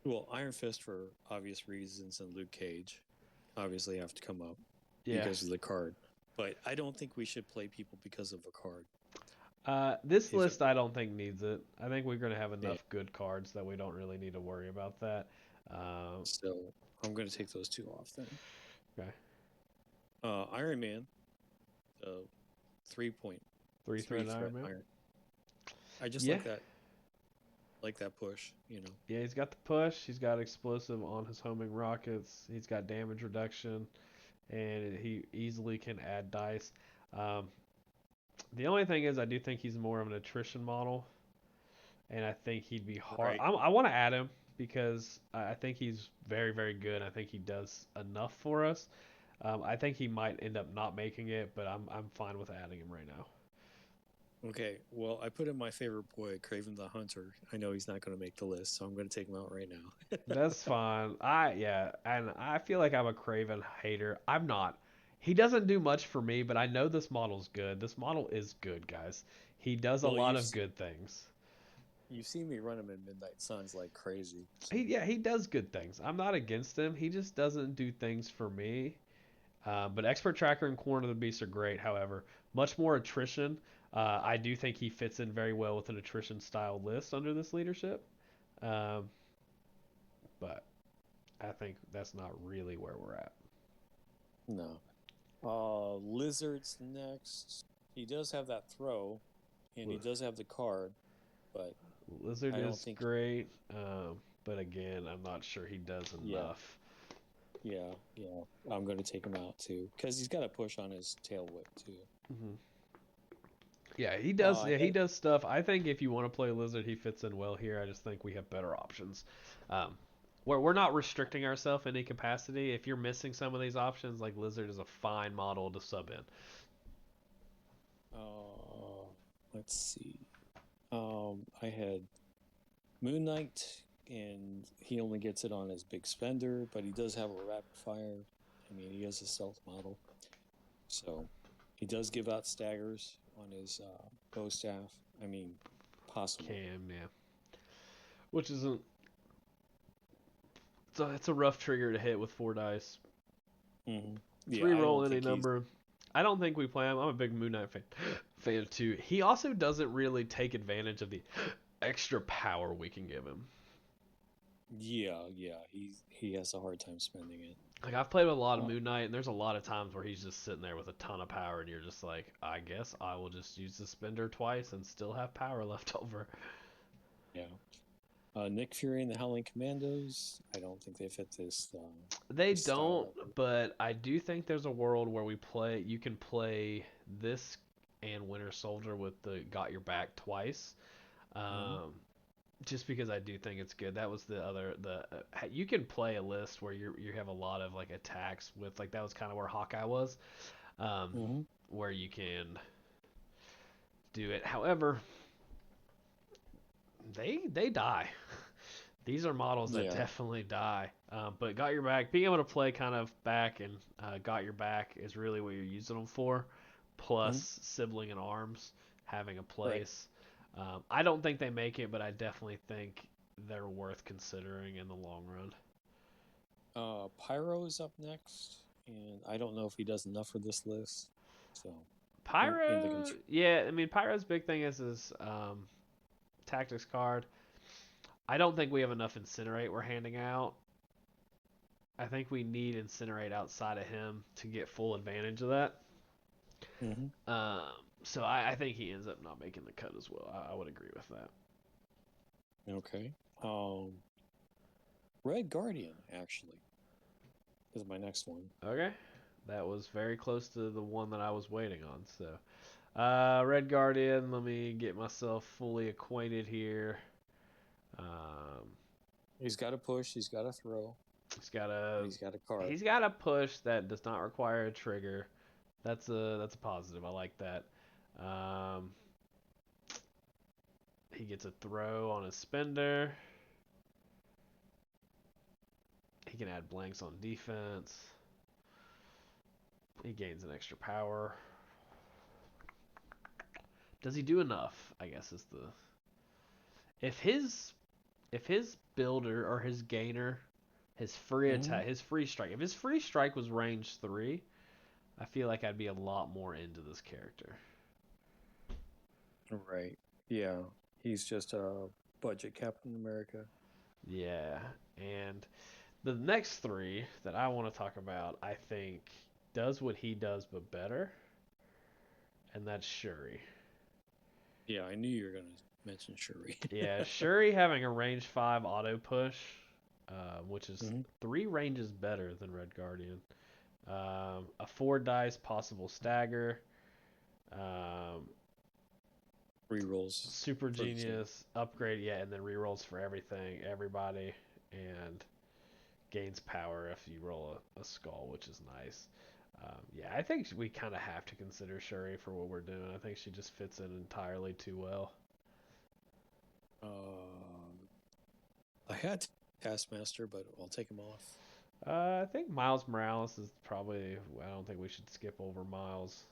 [SPEAKER 2] Well, Iron Fist for obvious reasons and Luke Cage obviously have to come up
[SPEAKER 1] Yeah.
[SPEAKER 2] because of the card. But I don't think we should play people because of a card.
[SPEAKER 1] This
[SPEAKER 2] If it,
[SPEAKER 1] list I don't think needs it. I think we're gonna have
[SPEAKER 2] yeah,
[SPEAKER 1] enough good cards that we don't really need to worry about that.
[SPEAKER 2] so I'm going to take those two off then.
[SPEAKER 1] Okay.
[SPEAKER 2] Iron Man, the 3.3
[SPEAKER 1] Three thread Iron
[SPEAKER 2] threat
[SPEAKER 1] Man.
[SPEAKER 2] Iron. I just
[SPEAKER 1] Yeah.
[SPEAKER 2] like that. like that push,
[SPEAKER 1] Yeah, he's got the push. He's got explosive on his homing rockets. He's got damage reduction, and he easily can add dice. Um, the only thing is, I do think he's more of an attrition model, and I think he'd be hard.
[SPEAKER 2] Right.
[SPEAKER 1] I want to add him because I think he's very, very good. I think he does enough for us. I think he might end up not making it, but I'm fine with adding him right now.
[SPEAKER 2] Okay. Well, I put in my favorite boy, Craven the Hunter. I know he's not going to make the list, so I'm going to take him out right now.
[SPEAKER 1] That's fine. Yeah, and I feel like I'm a Craven hater. I'm not. He doesn't do much for me, but I know this model's good. This model is good, guys. He does a
[SPEAKER 2] Well,
[SPEAKER 1] lot of good things.
[SPEAKER 2] you see me run him in Midnight Suns like crazy. So
[SPEAKER 1] He does good things. I'm not against him. He just doesn't do things for me. But Expert Tracker and Corner of the Beast are great. However, much more attrition. I do think he fits in very well with an attrition style list under this leadership. Um, but I think that's not really where we're at.
[SPEAKER 2] no. Lizard's next. He does have that throw, and he does have the card, but
[SPEAKER 1] Lizard
[SPEAKER 2] I don't
[SPEAKER 1] is
[SPEAKER 2] think.
[SPEAKER 1] great, but again, I'm not sure he does
[SPEAKER 2] Yeah,
[SPEAKER 1] enough.
[SPEAKER 2] yeah. I'm going to take him out too because he's got a push on his tail whip too.
[SPEAKER 1] Hmm. Yeah, he does. Yeah, he
[SPEAKER 2] Head,
[SPEAKER 1] does stuff. I think if you want to play Lizard, he fits in well here. I just think we have better options. Um, we're not restricting ourselves in any capacity. If you're missing some of these options, like Lizard is a fine model to sub in.
[SPEAKER 2] let's see. I had Moon Knight, and he only gets it on his big spender, but he does have a rapid fire. I mean, he has a stealth model, so he does give out staggers on his bow staff. I mean, possible.
[SPEAKER 1] Yeah, which isn't. It's a rough trigger to hit with 4 dice.
[SPEAKER 2] Mm-hmm.
[SPEAKER 1] It's
[SPEAKER 2] Yeah, I
[SPEAKER 1] reroll
[SPEAKER 2] don't
[SPEAKER 1] any
[SPEAKER 2] think he's.
[SPEAKER 1] number. I don't think we play him. I'm a big Moon Knight fan too. He also doesn't really take advantage of the extra power we can give him.
[SPEAKER 2] Yeah. He has a hard time spending it.
[SPEAKER 1] Like I've played with a lot of
[SPEAKER 2] Uh,
[SPEAKER 1] Moon Knight, and there's a lot of times where he's just sitting there with a ton of power, and you're just like, I guess I will just use the spender twice and still have power left over.
[SPEAKER 2] yeah. Nick Fury and the Howling Commandos. I don't think they fit
[SPEAKER 1] They
[SPEAKER 2] this style
[SPEAKER 1] don't,
[SPEAKER 2] that we're.
[SPEAKER 1] but I do think there's a world where you can play this and Winter Soldier with the Got Your Back twice.
[SPEAKER 2] Mm-hmm.
[SPEAKER 1] Um, just because I do think it's good. That was you can play a list where you have a lot of like attacks with like that was kind of where Hawkeye was, um,
[SPEAKER 2] Mm-hmm.
[SPEAKER 1] where you can do it. However, they die. These are models that
[SPEAKER 2] Yeah.
[SPEAKER 1] definitely die. But got your back, being able to play kind of back and got your back is really what you're using them for.
[SPEAKER 2] Mm-hmm.
[SPEAKER 1] Plus sibling and arms having a
[SPEAKER 2] Right.
[SPEAKER 1] place. I don't think they make it, but I definitely think they're worth considering in the long run.
[SPEAKER 2] Pyro is up next, and I don't know if he does enough for this list. So in the
[SPEAKER 1] Pyro, yeah, I mean Pyro's big thing is his tactics card. I don't think we have enough incinerate we're handing out. I think we need incinerate outside of him to get full advantage of that.
[SPEAKER 2] mm-hmm.
[SPEAKER 1] Um, so I think he ends up not making the cut as well. I would agree with that.
[SPEAKER 2] Okay. Red Guardian actually is my next one.
[SPEAKER 1] Okay, that was very close to the one that I was waiting on. So, Red Guardian. Let me get myself fully acquainted here. Um,
[SPEAKER 2] He's got a push. He's got a throw.
[SPEAKER 1] he's got
[SPEAKER 2] And
[SPEAKER 1] a
[SPEAKER 2] he's got a card.
[SPEAKER 1] he's got a push that does not require a trigger. That's a positive. I like that. Um, he gets a throw on his spender. He can add blanks on defense. He gains an extra power. Does he do enough? I guess is the if his builder or his gainer, his free
[SPEAKER 2] Mm-hmm.
[SPEAKER 1] attack, his free strike. If his free strike was range 3, I feel like I'd be a lot more into this character.
[SPEAKER 2] Right. Yeah. He's just a budget Captain America.
[SPEAKER 1] Yeah, and the next 3 that I want to talk about, I think does what he does but better, and that's Shuri.
[SPEAKER 2] Yeah, I knew you were gonna mention Shuri.
[SPEAKER 1] Yeah, Shuri having a range 5 auto push, which is
[SPEAKER 2] Hmm.
[SPEAKER 1] 3 ranges better than Red Guardian. A 4 dice possible stagger. Um,
[SPEAKER 2] Rerolls
[SPEAKER 1] super
[SPEAKER 2] for the team.
[SPEAKER 1] genius upgrade, yeah, and then rerolls for everything, everybody, and gains power if you roll a skull, which is nice. Yeah, I think we kind of have to consider Shuri for what we're doing. I think she just fits in entirely too well.
[SPEAKER 2] Um, I had Taskmaster, but I'll take him off.
[SPEAKER 1] I think Miles Morales is probably. I don't think we should skip over Miles.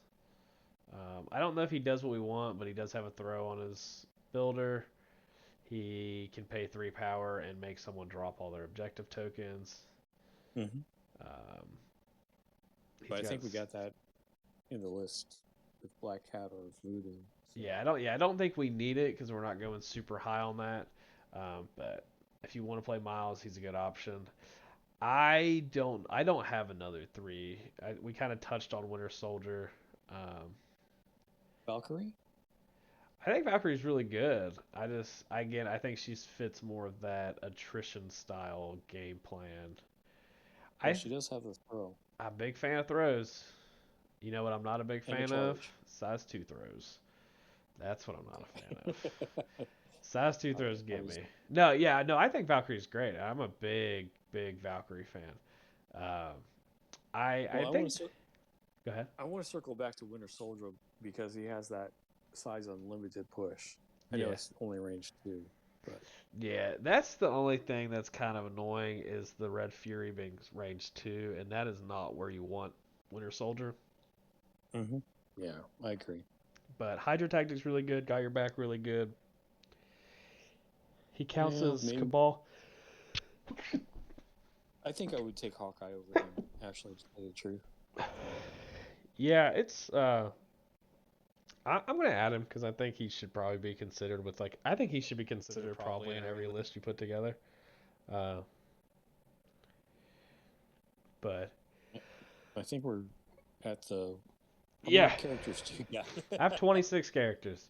[SPEAKER 1] I don't know if he does what we want, but he does have a throw on his builder. He can pay 3 power and make someone drop all their objective tokens.
[SPEAKER 2] Hmm.
[SPEAKER 1] Um,
[SPEAKER 2] But
[SPEAKER 1] he's
[SPEAKER 2] I
[SPEAKER 1] got.
[SPEAKER 2] think we got that in the list with Black Cat or Voodoo. So
[SPEAKER 1] Yeah, I don't. Yeah, I don't think we need it because we're not going super high on that. But if you want to play Miles, he's a good option. I don't. I don't have another 3. We kind of touched on Winter Soldier. Um,
[SPEAKER 2] Valkyrie.
[SPEAKER 1] I think Valkyrie's really good. Again, I think she fits more of that attrition style game plan.
[SPEAKER 2] Well,
[SPEAKER 1] I
[SPEAKER 2] she does have the throw
[SPEAKER 1] I'm a big fan of throws. You know what I'm not a big
[SPEAKER 2] and a
[SPEAKER 1] fan of?
[SPEAKER 2] charge.
[SPEAKER 1] Size 2 throws. That's what I'm not a fan of.
[SPEAKER 2] I,
[SPEAKER 1] Size 2 throws
[SPEAKER 2] I
[SPEAKER 1] get
[SPEAKER 2] was
[SPEAKER 1] me. No, yeah, no, I think Valkyrie's great. I'm a big Valkyrie fan. I
[SPEAKER 2] well.
[SPEAKER 1] think. Go ahead.
[SPEAKER 2] I want to circle back to Winter Soldier because he has that size unlimited push. I know
[SPEAKER 1] Yeah.
[SPEAKER 2] it's only range 2, but
[SPEAKER 1] Yeah, that's the only thing that's kind of annoying is the Red Fury being range 2, and that is not where you want Winter Soldier.
[SPEAKER 2] hmm yeah, I agree.
[SPEAKER 1] But Hydra Tactic's really good, Got Your Back really good. He counts
[SPEAKER 2] Yeah,
[SPEAKER 1] as
[SPEAKER 2] maybe.
[SPEAKER 1] Cabal.
[SPEAKER 2] I think I would take Hawkeye over him. Actually, to tell you the truth.
[SPEAKER 1] Yeah, it's I'm gonna add him because I think he should probably be considered with like I think he should be considered probably in every list you put together. Uh, but
[SPEAKER 2] I think we're at the. How many
[SPEAKER 1] yeah,
[SPEAKER 2] characters do you got?
[SPEAKER 1] I have 26 characters,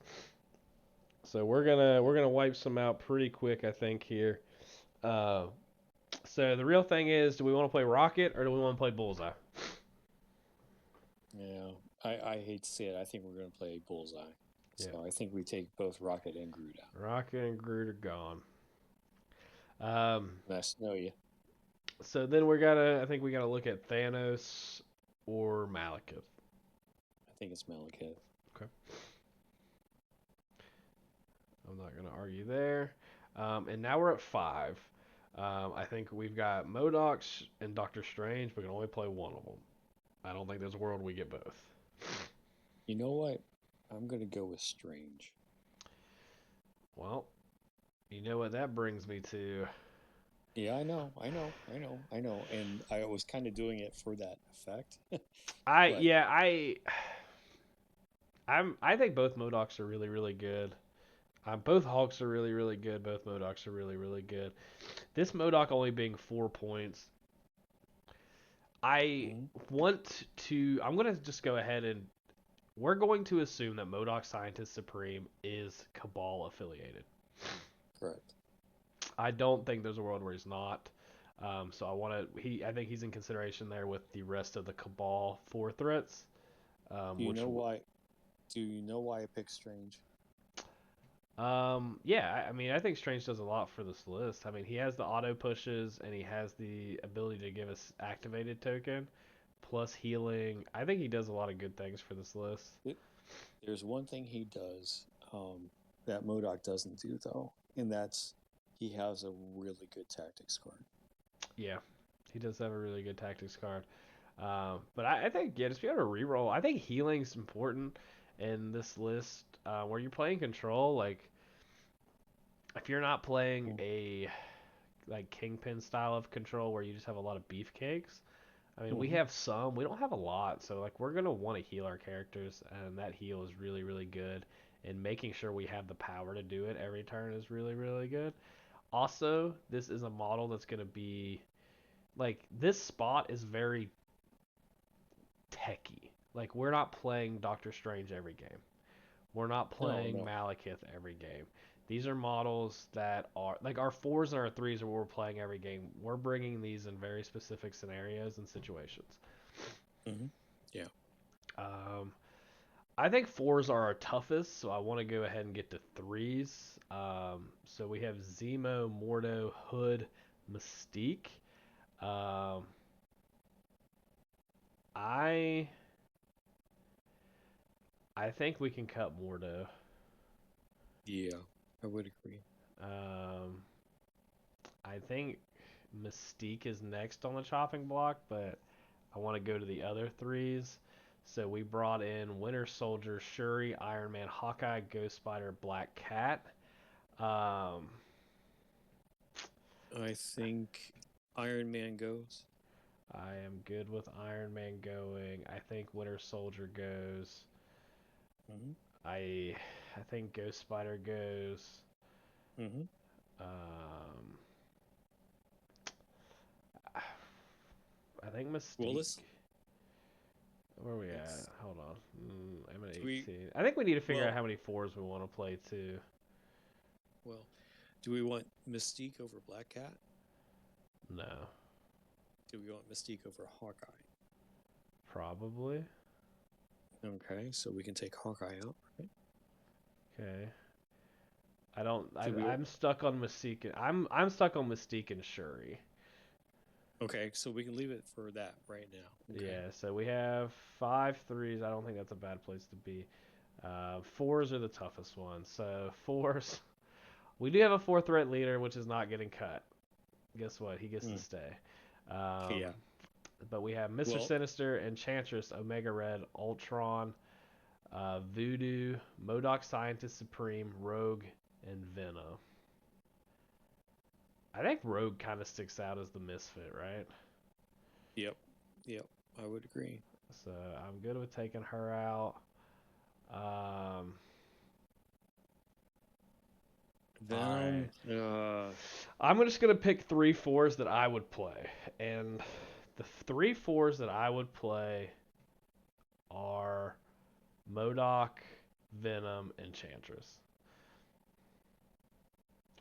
[SPEAKER 1] so we're gonna wipe some out pretty quick I think here. Uh, so the real thing is, do we want to play Rocket or do we want to play Bullseye?
[SPEAKER 2] Yeah, I hate to say it. I think we're going to play Bullseye.
[SPEAKER 1] Yeah,
[SPEAKER 2] So I think we take both Rocket and Groot out.
[SPEAKER 1] Rocket and Groot are gone. Um,
[SPEAKER 2] Nice to know you.
[SPEAKER 1] so then I think we gotta look at Thanos or Malekith.
[SPEAKER 2] I think it's Malekith.
[SPEAKER 1] Okay, I'm not gonna argue there. And now we're at 5. I think we've got Modoc and Doctor Strange. We can only play one of them. I don't think there's a world we get both.
[SPEAKER 2] You know what? I'm going to go with Strange.
[SPEAKER 1] Well, you know what that brings me to.
[SPEAKER 2] Yeah, I know. And I was kind of doing it for that effect.
[SPEAKER 1] I
[SPEAKER 2] But
[SPEAKER 1] yeah I think both Modocs are really good. Both Hulks are really good. Both Modocs are really good. This Modoc only being 4 points. I
[SPEAKER 2] mhm,
[SPEAKER 1] want to. I'm gonna just go ahead and we're going to assume that Modoc Scientist Supreme is Cabal affiliated.
[SPEAKER 2] correct.
[SPEAKER 1] I don't think there's a world where he's not. So I want to. I think he's in consideration there with the rest of the Cabal 4 threats.
[SPEAKER 2] Do you
[SPEAKER 1] Which,
[SPEAKER 2] know why? Do you know why I picked Strange?
[SPEAKER 1] yeah. I mean, I think Strange does a lot for this list. I mean, he has the auto pushes and he has the ability to give us activated token plus healing. I think he does a lot of good things for this list.
[SPEAKER 2] There's one thing he does that Modoc doesn't do, though, and that's he has a really good tactics card.
[SPEAKER 1] Yeah, he does have a really good tactics card. But I think yeah, just be able to reroll. I think healing's important in this list. Where you're playing control, like if you're not playing
[SPEAKER 2] Mm-hmm.
[SPEAKER 1] a like kingpin style of control where you just have a lot of beefcakes. I mean, we
[SPEAKER 2] Mm-hmm.
[SPEAKER 1] have some, we don't have a lot, so like we're gonna want to heal our characters, and that heal is really good. And making sure we have the power to do it every turn is really good. Also, this is a model that's gonna be like this spot is very techy. Like we're not playing Doctor Strange every game. We're not
[SPEAKER 2] No,
[SPEAKER 1] playing
[SPEAKER 2] no.
[SPEAKER 1] Malekith every game. These are models that are like our fours and our threes are what we're playing every game. We're bringing these in very specific scenarios and situations.
[SPEAKER 2] Hmm. Yeah.
[SPEAKER 1] Um, I think fours are our toughest, so I want to go ahead and get to threes. So we have Zemo, Mordo, Hood, Mystique. Um, I I think we can cut Mordo.
[SPEAKER 2] Yeah, I would agree.
[SPEAKER 1] Um, I think Mystique is next on the chopping block, but I want to go to the other threes. So we brought in Winter Soldier, Shuri, Iron Man, Hawkeye, Ghost Spider, Black Cat. Um,
[SPEAKER 2] I think Iron Man goes.
[SPEAKER 1] I am good with Iron Man going. I think Winter Soldier goes.
[SPEAKER 2] Hmm.
[SPEAKER 1] I I think Ghost Spider goes.
[SPEAKER 2] Hmm.
[SPEAKER 1] Um, I think
[SPEAKER 2] Well,
[SPEAKER 1] Mystique.
[SPEAKER 2] let's
[SPEAKER 1] Where are we at?
[SPEAKER 2] let's
[SPEAKER 1] Hold on. I'm at
[SPEAKER 2] do we
[SPEAKER 1] 18. I think we need to figure out
[SPEAKER 2] well
[SPEAKER 1] how many fours we want to play too.
[SPEAKER 2] well do we want Mystique over Black Cat?
[SPEAKER 1] No,
[SPEAKER 2] Do we want Mystique over Hawkeye?
[SPEAKER 1] probably.
[SPEAKER 2] Okay, so we can take Hawkeye out, right?
[SPEAKER 1] Okay. I don't.
[SPEAKER 2] Do we?
[SPEAKER 1] I'm stuck on Mystique. I'm stuck on Mystique and Shuri.
[SPEAKER 2] Okay, so we can leave it for that right now. Okay.
[SPEAKER 1] Yeah. So we have five threes. I don't think that's a bad place to be. Fours are the toughest ones. So fours. We do have a four threat leader, which is not getting cut. Guess what? He gets to
[SPEAKER 2] Mm.
[SPEAKER 1] stay. Um,
[SPEAKER 2] Yeah.
[SPEAKER 1] but we have Mr.
[SPEAKER 2] Well,
[SPEAKER 1] Sinister, Enchantress, Omega Red, Ultron, Voodoo, Modoc Scientist Supreme, Rogue, and Venom. I think Rogue kind of sticks out as the misfit, right?
[SPEAKER 2] yep, yep. I would agree.
[SPEAKER 1] So I'm good with taking her out. Um, all right.
[SPEAKER 2] Venom.
[SPEAKER 1] I'm just gonna pick three fours that I would play, and the three fours that I would play are Modoc, Venom, Enchantress.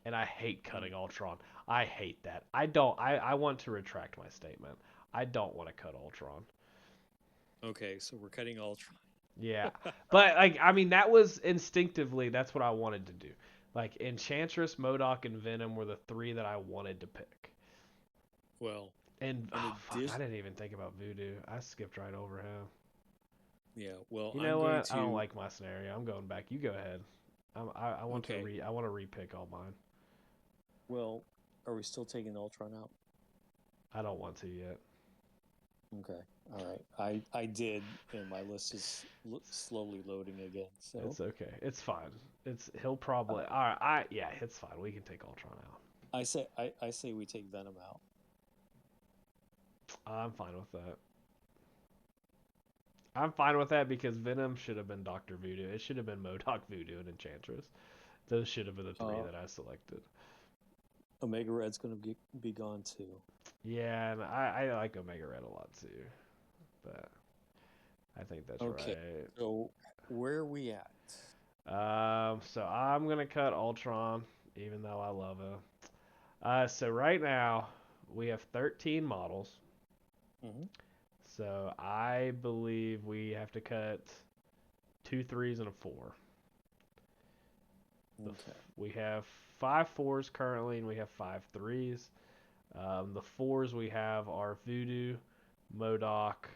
[SPEAKER 1] And I hate cutting Ultron. I hate that. I don't. I want to retract my statement. I don't want to cut Ultron.
[SPEAKER 2] Okay, so we're cutting Ultron.
[SPEAKER 1] Yeah, but like I mean, that was instinctively that's what I wanted to do. Like Enchantress, Modoc, and Venom were the three that I wanted to pick.
[SPEAKER 2] Well,
[SPEAKER 1] And
[SPEAKER 2] in
[SPEAKER 1] oh fuck, I
[SPEAKER 2] addition,
[SPEAKER 1] didn't even think about Voodoo. I skipped right over him.
[SPEAKER 2] yeah. Well,
[SPEAKER 1] You
[SPEAKER 2] I'm
[SPEAKER 1] know
[SPEAKER 2] going
[SPEAKER 1] what? I don't
[SPEAKER 2] to.
[SPEAKER 1] like my scenario. I'm going back. You go ahead. I want to
[SPEAKER 2] Okay.
[SPEAKER 1] I want to repick all mine.
[SPEAKER 2] Well, are we still taking Ultron out?
[SPEAKER 1] I don't want to yet.
[SPEAKER 2] Okay. All right. I did, and my list is slowly loading again. So
[SPEAKER 1] It's okay. It's fine. He'll probably.
[SPEAKER 2] uh,
[SPEAKER 1] All right. Yeah. It's fine. We can take Ultron out.
[SPEAKER 2] I say we take Venom out.
[SPEAKER 1] I'm fine with that. I'm fine with that because Venom should have been Doctor Voodoo. It should have been Modoc Voodoo and Enchantress. Those should have been the three
[SPEAKER 2] Uh,
[SPEAKER 1] that I selected.
[SPEAKER 2] Omega Red's going to be gone too.
[SPEAKER 1] Yeah, and I like Omega Red a lot too, but I think that's
[SPEAKER 2] Okay.
[SPEAKER 1] right.
[SPEAKER 2] So where are we at?
[SPEAKER 1] So I'm gonna cut Ultron, even though I love him. So right now we have 13 models.
[SPEAKER 2] Hmm.
[SPEAKER 1] So I believe we have to cut two threes and a four.
[SPEAKER 2] Okay.
[SPEAKER 1] We have five fours currently, and we have five threes. The fours we have are Voodoo, Modoc,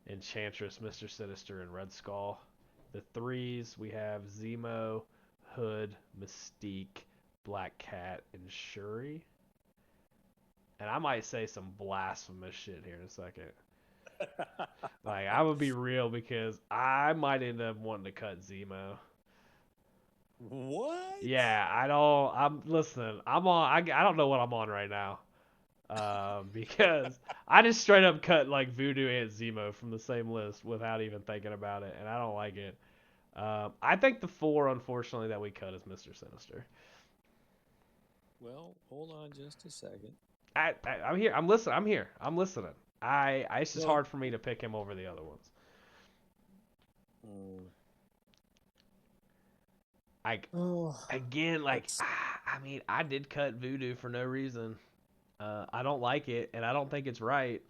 [SPEAKER 1] Enchantress, Mr. Sinister, and Red Skull. The threes we have Zemo, Hood, Mystique, Black Cat, and Shuri. And I might say some blasphemous shit here in a second. Like I'm gonna be real because I might end up wanting to cut Zemo.
[SPEAKER 2] What?
[SPEAKER 1] Yeah, I don't. I'm listening. I'm on. I don't know what I'm on right now. Because I just straight up cut like Voodoo and Zemo from the same list without even thinking about it, and I don't like it. I think the four, unfortunately, that we cut is Mr. Sinister.
[SPEAKER 2] Well, hold on just a second.
[SPEAKER 1] I'm here. I'm listening. I'm here. I'm listening. It's just
[SPEAKER 2] Well,
[SPEAKER 1] hard for me to pick him over the other ones.
[SPEAKER 2] mm,
[SPEAKER 1] I
[SPEAKER 2] Oh,
[SPEAKER 1] again, like
[SPEAKER 2] that's
[SPEAKER 1] I mean, I did cut voodoo for no reason. I don't like it, and I don't think it's right.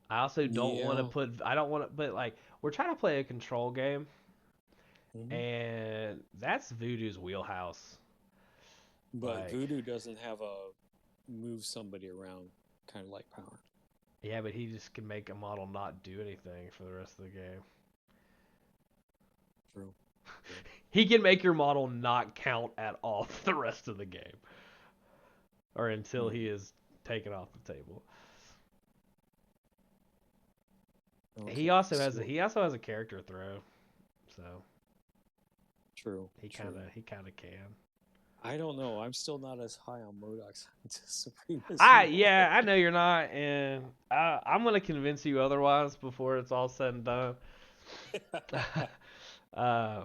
[SPEAKER 1] I also don't want to
[SPEAKER 2] yeah.
[SPEAKER 1] put. I don't want to, but like we're trying to play a control game,
[SPEAKER 2] Hmm.
[SPEAKER 1] and that's voodoo's wheelhouse.
[SPEAKER 2] But
[SPEAKER 1] Like,
[SPEAKER 2] Voodoo doesn't have a move somebody around kind of like power.
[SPEAKER 1] yeah, but he just can make a model not do anything for the rest of the game.
[SPEAKER 2] True. True.
[SPEAKER 1] He can make your model not count at all for the rest of the game, or until
[SPEAKER 2] Hmm.
[SPEAKER 1] he is taken off the table.
[SPEAKER 2] Okay. So
[SPEAKER 1] He also has a character throw, so
[SPEAKER 2] true. True.
[SPEAKER 1] he kind of can.
[SPEAKER 2] I don't know. I'm still not as high on Modoc Supreme as you are.
[SPEAKER 1] I know you're not, and I'm gonna convince you otherwise before it's all said and done. uh,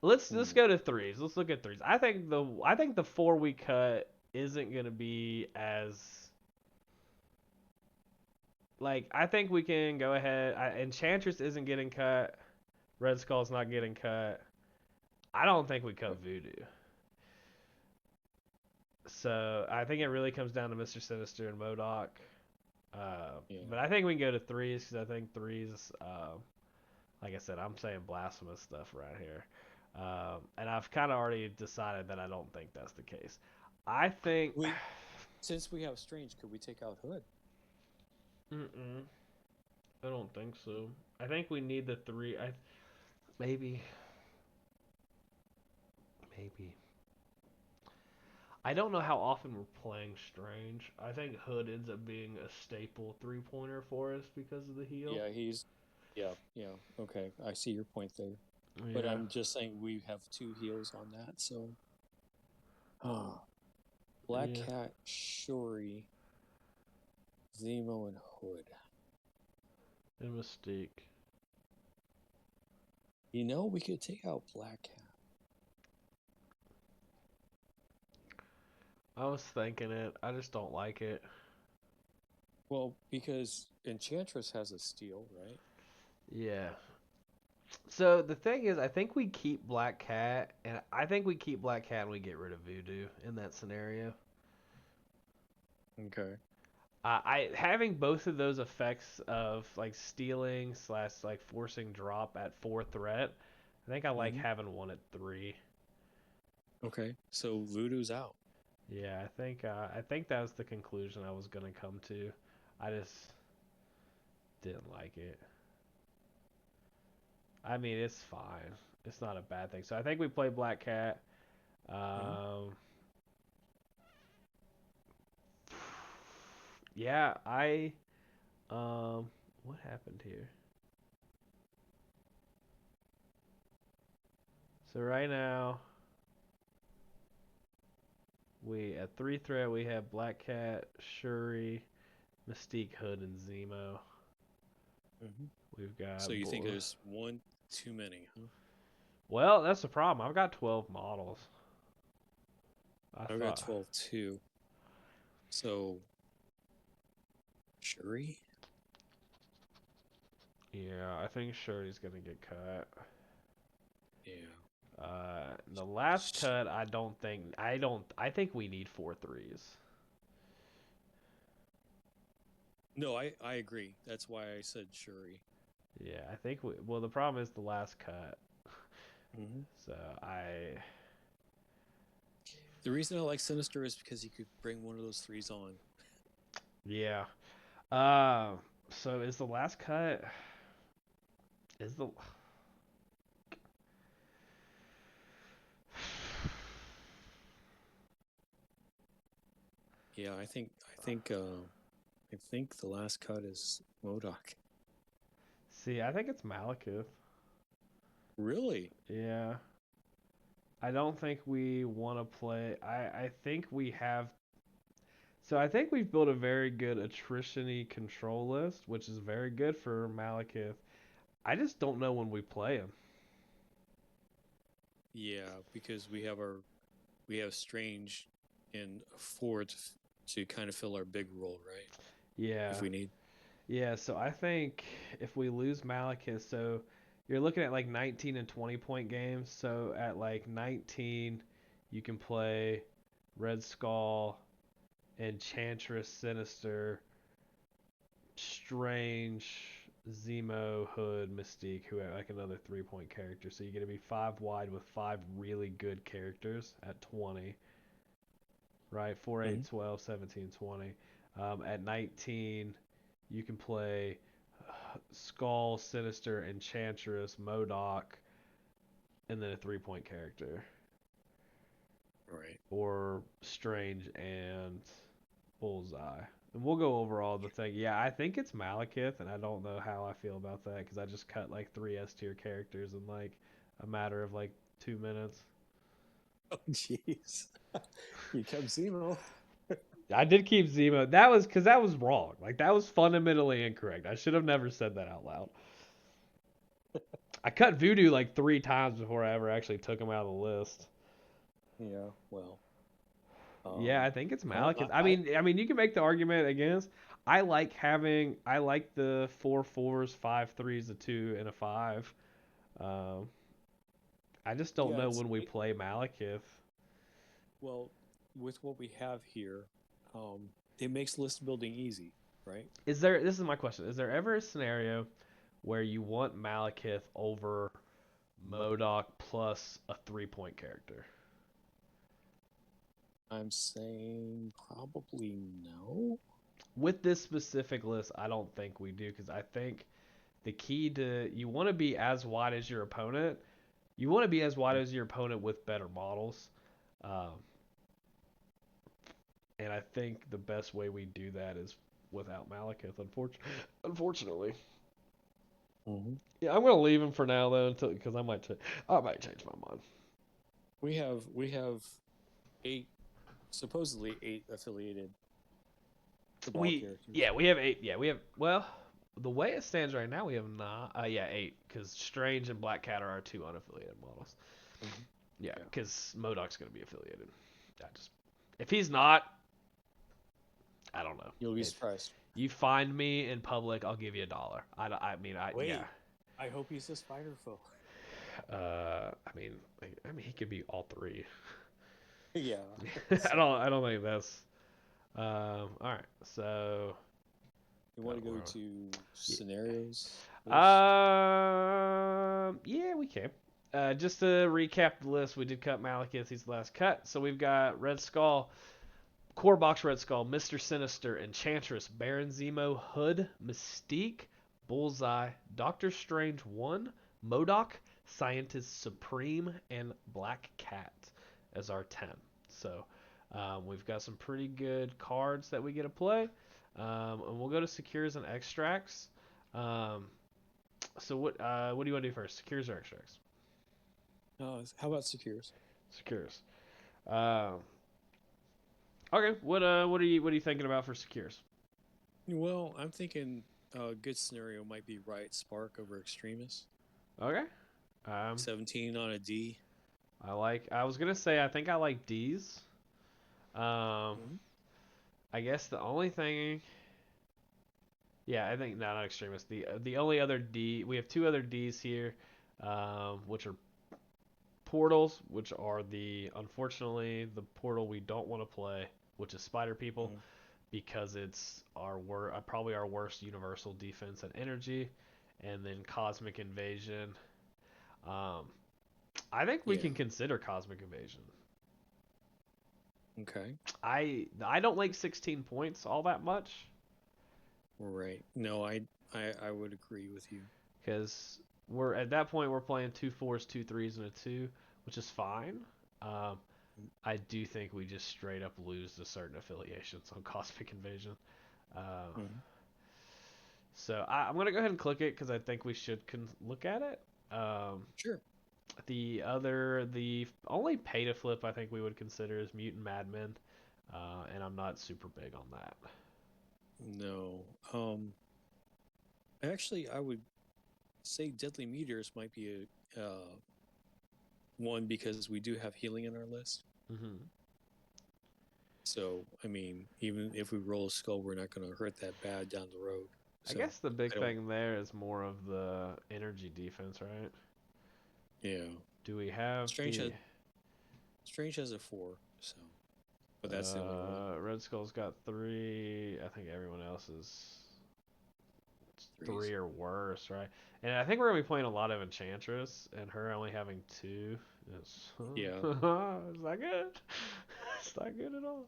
[SPEAKER 1] let's
[SPEAKER 2] Hmm.
[SPEAKER 1] go to threes. Let's look at threes. I think the four we cut isn't gonna be as like I think we can go ahead. Enchantress isn't getting cut. Red Skull's not getting cut. I don't think we cut Voodoo. So I think it really comes down to Mr. Sinister and Modoc.
[SPEAKER 2] Yeah.
[SPEAKER 1] But I think we can go to threes because I think threes. Like I said, I'm saying blasphemous stuff right here, and I've kind of already decided that I don't think that's the case. I think.
[SPEAKER 2] We since we have Strange, could we take out Hood?
[SPEAKER 1] Mm-mm, I don't think so. I think we need the three. Maybe maybe. I don't know how often we're playing Strange. I think Hood ends up being a staple three pointer for us because of the heal.
[SPEAKER 2] Yeah, he's yeah, yeah. Okay, I see your point there. But
[SPEAKER 1] Yeah.
[SPEAKER 2] I'm just saying we have two heals on that, so oh, Black
[SPEAKER 1] Yeah.
[SPEAKER 2] Cat, Shuri, Zemo, and Hood.
[SPEAKER 1] And Mystique.
[SPEAKER 2] You know, we could take out Black Cat.
[SPEAKER 1] I was thinking it. I just don't like it.
[SPEAKER 2] Well, because Enchantress has a steal, right?
[SPEAKER 1] Yeah. So the thing is, I think we keep Black Cat, and I think we keep Black Cat and we get rid of Voodoo in that scenario.
[SPEAKER 2] Okay.
[SPEAKER 1] I having both of those effects of like stealing slash like forcing drop at four threat. I think I like
[SPEAKER 2] Hmm.
[SPEAKER 1] having one at three.
[SPEAKER 2] Okay. So Voodoo's out.
[SPEAKER 1] Yeah, I think that was the conclusion I was gonna come to. I just didn't like it. I mean, it's fine. It's not a bad thing. So I think we play Black Cat.
[SPEAKER 2] Hmm.
[SPEAKER 1] Um, yeah, what happened here? So right now we at three threat we have Black Cat, Shuri, Mystique, Hood, and Zemo.
[SPEAKER 2] Hmm.
[SPEAKER 1] We've
[SPEAKER 2] So
[SPEAKER 1] got
[SPEAKER 2] you think there's one too many, huh?
[SPEAKER 1] well, that's the problem. I've got 12 models. I
[SPEAKER 2] I've got
[SPEAKER 1] thought
[SPEAKER 2] 12 too. So Shuri?
[SPEAKER 1] yeah, I think Shuri's gonna get cut.
[SPEAKER 2] Yeah.
[SPEAKER 1] The last cut, I think we need four threes.
[SPEAKER 2] No, I agree. That's why I said Shuri.
[SPEAKER 1] Yeah, I think well, the problem is the last cut.
[SPEAKER 2] Hmm.
[SPEAKER 1] So I,
[SPEAKER 2] The reason I like Sinister is because he could bring one of those threes on.
[SPEAKER 1] yeah. Uh, so is the last cut, is the,
[SPEAKER 2] Yeah, I think the last cut is Modoc.
[SPEAKER 1] see, I think it's Malekith.
[SPEAKER 2] Really?
[SPEAKER 1] Yeah. I don't think we want to play. I think we have. So I think we've built a very good attrition-y control list, which is very good for Malekith. I just don't know when we play him.
[SPEAKER 2] Yeah, because we have Strange and Ford to kind of fill our big role, right?
[SPEAKER 1] Yeah.
[SPEAKER 2] If we need.
[SPEAKER 1] Yeah, so I think if we lose Malekith, so you're looking at like 19 and 20 point games. So at like 19, you can play Red Skull, Enchantress, Sinister, Strange, Zemo, Hood, Mystique, who are like another 3 point character. So you're going to be five wide with five really good characters at 20, right? 4,
[SPEAKER 2] Mm-hmm.
[SPEAKER 1] 8, 12, 17, 20. At 19, you can play Skull, Sinister, Enchantress, Modoc, and then a 3 point character.
[SPEAKER 2] Right.
[SPEAKER 1] Or Strange and Bullseye. And we'll go over all the thing. Yeah, I think it's Malekith, and I don't know how I feel about that because I just cut like three S tier characters in like a matter of like 2 minutes.
[SPEAKER 2] Oh, jeez. You kept Zemo.
[SPEAKER 1] I did keep Zemo. That was because that was wrong. Like that was fundamentally incorrect. I should have never said that out loud. I cut Voodoo like 3 times before I ever actually took him out of the list.
[SPEAKER 2] Yeah, well.
[SPEAKER 1] Yeah, I think it's
[SPEAKER 2] Well,
[SPEAKER 1] Malekith. I mean, you can make the argument against. I like the 4 4s, 5 3s, a 2, and a 5. Um, I just don't
[SPEAKER 2] yeah,
[SPEAKER 1] know
[SPEAKER 2] it's
[SPEAKER 1] when we play Malekith.
[SPEAKER 2] well, with what we have here, it makes list building easy, right?
[SPEAKER 1] Is there? This is my question. Is there ever a scenario where you want Malekith over Modoc plus a 3 point character?
[SPEAKER 2] I'm saying probably no.
[SPEAKER 1] With this specific list, I don't think we do because I think the key to you want to be as wide as your opponent. You want to be as wide as your opponent with better models. Um, and I think the best way we do that is without Malekith, unfortunately.
[SPEAKER 2] Mm-hmm.
[SPEAKER 1] Yeah, I'm gonna leave him for now though, until because I might change my mind.
[SPEAKER 2] We have eight, supposedly eight affiliated Cabal
[SPEAKER 1] We
[SPEAKER 2] characters.
[SPEAKER 1] yeah we have 8. Yeah we have well the way it stands right now we have not yeah 8 because Strange and Black Cat are our 2 unaffiliated models.
[SPEAKER 2] Mm-hmm.
[SPEAKER 1] Yeah,
[SPEAKER 2] Yeah.
[SPEAKER 1] because Modoc's gonna be affiliated. I just if he's not, I don't know.
[SPEAKER 2] You'll be
[SPEAKER 1] If
[SPEAKER 2] surprised.
[SPEAKER 1] you find me in public, I'll give you $1. I mean, yeah.
[SPEAKER 2] Wait, I hope he's a spider foe.
[SPEAKER 1] I mean, he could be all three.
[SPEAKER 2] Yeah.
[SPEAKER 1] I don't think that's. All right. So.
[SPEAKER 2] You want to go to
[SPEAKER 1] Yeah.
[SPEAKER 2] scenarios?
[SPEAKER 1] Yeah, we can. Just to recap the list, we did cut Malekith. He's the last cut. So we've got Red Skull, Core Box Red Skull, Mr. Sinister, Enchantress, Baron Zemo, Hood, Mystique, Bullseye, Doctor Strange 1, Modoc, Scientist Supreme, and Black Cat as our 10. So we've got some pretty good cards that we get to play. And we'll go to Secures and Extracts. So what do you want to do first? Secures or Extracts?
[SPEAKER 2] How about secures?
[SPEAKER 1] Secures. Okay. What are you thinking about for Secures?
[SPEAKER 2] Well, I'm thinking a good scenario might be Riot Spark over Extremis.
[SPEAKER 1] Okay.
[SPEAKER 2] 17 on a D.
[SPEAKER 1] I was gonna say I think I like D's.
[SPEAKER 2] Mm-hmm.
[SPEAKER 1] I guess the only thing. Yeah, I think no, not Extremist. The only other D we have 2 other D's here, which are portals, which are unfortunately the portal we don't want to play, which is Spider People,
[SPEAKER 2] Mm-hmm.
[SPEAKER 1] because it's probably our worst universal defense and energy, and then Cosmic Invasion. Um, I think we
[SPEAKER 2] Yeah.
[SPEAKER 1] can consider Cosmic Invasion.
[SPEAKER 2] Okay.
[SPEAKER 1] I don't like 16 points all that much
[SPEAKER 2] Right. No, I would agree with you.
[SPEAKER 1] because we're at that point we're playing 2 4s, 2 3s, and a 2, which is fine. Um, I do think we just straight up lose to certain affiliations on Cosmic Invasion.
[SPEAKER 2] Mm-hmm.
[SPEAKER 1] So I'm gonna go ahead and click it because I think we should look at it.
[SPEAKER 2] Sure.
[SPEAKER 1] The only pay to flip I think we would consider is Mutant Madmen, and I'm not super big on that.
[SPEAKER 2] No. Actually, I would say Deadly Meteors might be a one because we do have healing in our list.
[SPEAKER 1] Mm-hmm.
[SPEAKER 2] So, I mean, even if we roll a skull, we're not going to hurt that bad down the road.
[SPEAKER 1] I
[SPEAKER 2] So
[SPEAKER 1] guess the big
[SPEAKER 2] I don't.
[SPEAKER 1] thing there is more of the energy defense, right?
[SPEAKER 2] Yeah.
[SPEAKER 1] Do we have
[SPEAKER 2] Strange
[SPEAKER 1] the
[SPEAKER 2] has Strange has a 4. So, but that's the only one.
[SPEAKER 1] Red Skull's got 3. I think everyone else is
[SPEAKER 2] Threes.
[SPEAKER 1] 3 or worse, right? And I think we're gonna be playing a lot of Enchantress, and her only having 2. It's,
[SPEAKER 2] Yeah.
[SPEAKER 1] it's not good. It's not good at all.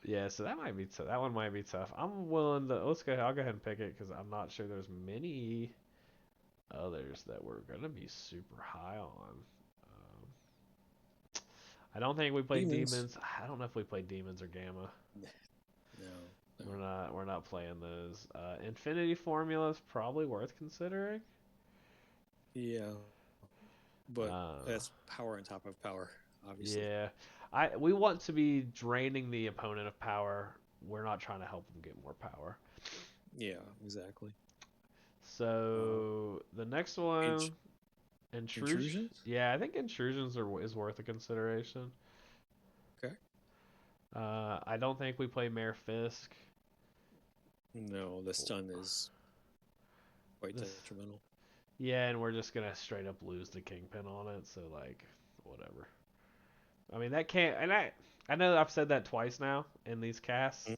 [SPEAKER 1] Yeah, so that might be that one might be tough. I'm willing to let's go. I'll go ahead and pick it because I'm not sure there's many others that we're gonna be super high on. Um, I don't think we play
[SPEAKER 2] Demons.
[SPEAKER 1] demons. I don't know if we play demons or gamma.
[SPEAKER 2] No. No.
[SPEAKER 1] We're not playing those. Infinity formula is probably worth considering.
[SPEAKER 2] Yeah. But
[SPEAKER 1] Uh,
[SPEAKER 2] that's power on top of power, obviously.
[SPEAKER 1] yeah, we want to be draining the opponent of power. We're not trying to help them get more power.
[SPEAKER 2] Yeah, exactly. Uh,
[SPEAKER 1] So the next
[SPEAKER 2] int-
[SPEAKER 1] one, intrusion.
[SPEAKER 2] Intrusions?
[SPEAKER 1] Yeah, I think intrusions is worth a consideration.
[SPEAKER 2] Okay.
[SPEAKER 1] I don't think we play Mayor Fisk.
[SPEAKER 2] No, the stun is quite
[SPEAKER 1] This,
[SPEAKER 2] detrimental.
[SPEAKER 1] yeah, and we're just gonna straight up lose the kingpin on it. So like, whatever. I mean that can't. And I know I've said that twice now in these casts,
[SPEAKER 2] Mm.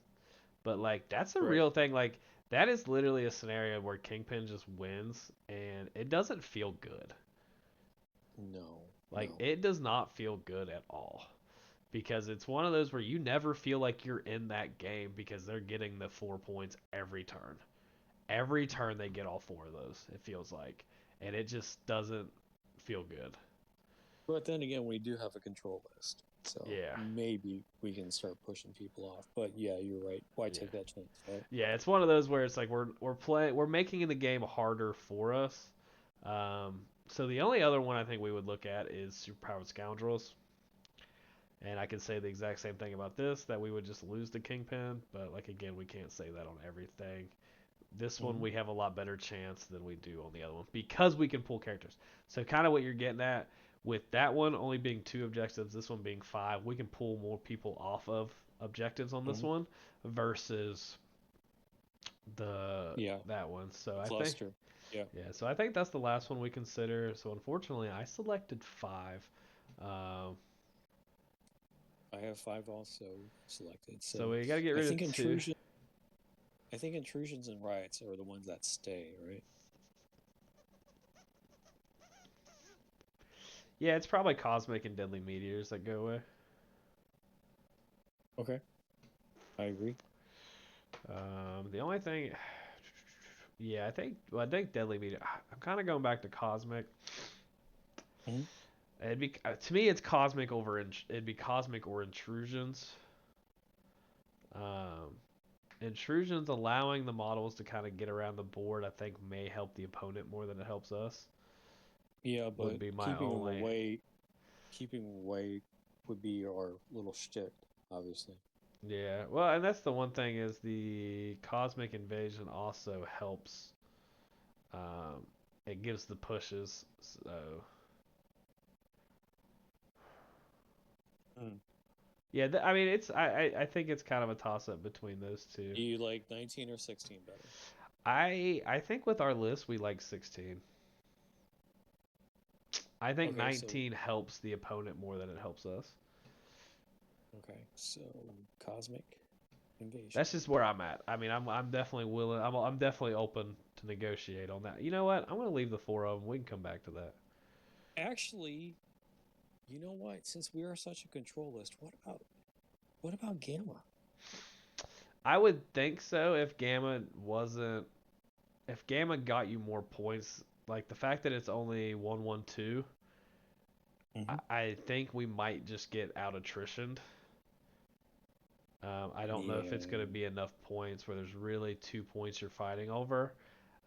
[SPEAKER 1] but like that's a
[SPEAKER 2] Right.
[SPEAKER 1] real thing. Like that is literally a scenario where kingpin just wins, and it doesn't feel good.
[SPEAKER 2] No,
[SPEAKER 1] Like
[SPEAKER 2] no.
[SPEAKER 1] it does not feel good at all. Because it's one of those where you never feel like you're in that game because they're getting the 4 points every turn. Every turn they get all 4 of those, it feels like. And it just doesn't feel good.
[SPEAKER 2] But then again, we do have a control list. So
[SPEAKER 1] Yeah.
[SPEAKER 2] maybe we can start pushing people off. But yeah, you're right. Why
[SPEAKER 1] Yeah.
[SPEAKER 2] take that chance, right?
[SPEAKER 1] Yeah, it's one of those where it's like we're making the game harder for us. So the only other one I think we would look at is Superpowered Scoundrels. And I can say the exact same thing about this, that we would just lose the Kingpin, but like again, we can't say that on everything. This one
[SPEAKER 2] Mm-hmm.
[SPEAKER 1] we have a lot better chance than we do on the other one because we can pull characters. So kind of what you're getting at with that one only being 2 objectives, this one being 5, we can pull more people off of objectives on this
[SPEAKER 2] Mm-hmm.
[SPEAKER 1] one versus the
[SPEAKER 2] Yeah,
[SPEAKER 1] that one. So
[SPEAKER 2] the
[SPEAKER 1] I think
[SPEAKER 2] cluster. Yeah,
[SPEAKER 1] so I think that's the last one we consider. So unfortunately, I selected 5. Um,
[SPEAKER 2] I have 5 also selected.
[SPEAKER 1] so
[SPEAKER 2] So
[SPEAKER 1] we got to get
[SPEAKER 2] I
[SPEAKER 1] rid of
[SPEAKER 2] think
[SPEAKER 1] 2.
[SPEAKER 2] intrusion. I think intrusions and riots are the ones that stay, right?
[SPEAKER 1] Yeah, it's probably cosmic and deadly meteors that go away.
[SPEAKER 2] Okay, I agree.
[SPEAKER 1] The only thing, yeah, I think deadly meteor. I'm kind of going back to cosmic.
[SPEAKER 2] Mm-hmm.
[SPEAKER 1] It'd be to me, it's cosmic over. It'd be cosmic or intrusions. Um, Intrusions allowing the models to kind of get around the board, I think, may help the opponent more than it helps us.
[SPEAKER 2] Yeah,
[SPEAKER 1] Would
[SPEAKER 2] but
[SPEAKER 1] be my only.
[SPEAKER 2] keeping them away would be our little shtick, obviously.
[SPEAKER 1] Yeah, well, and that's the one thing is the cosmic invasion also helps. Um, it gives the pushes. So
[SPEAKER 2] Mm.
[SPEAKER 1] yeah, I mean, I think it's kind of a toss up between those two.
[SPEAKER 2] Do you like 19 or 16 better?
[SPEAKER 1] I think with our list we like 16. I think
[SPEAKER 2] Okay, so
[SPEAKER 1] 19 helps the opponent more than it helps us.
[SPEAKER 2] so cosmic invasion.
[SPEAKER 1] That's just where I'm at. I mean, I'm definitely willing. I'm definitely open to negotiate on that. You know what? I'm gonna leave the 4 of them. We can come back to that.
[SPEAKER 2] Actually, you know what? Since we are such a control list, what about gamma?
[SPEAKER 1] I would think so if Gamma wasn't. If Gamma got you more points, like the fact that it's only 1-1-2,
[SPEAKER 2] Mm-hmm.
[SPEAKER 1] I think we might just get out attritioned. I don't know if it's going to
[SPEAKER 2] Yeah.
[SPEAKER 1] be enough points where there's really 2 points you're fighting over.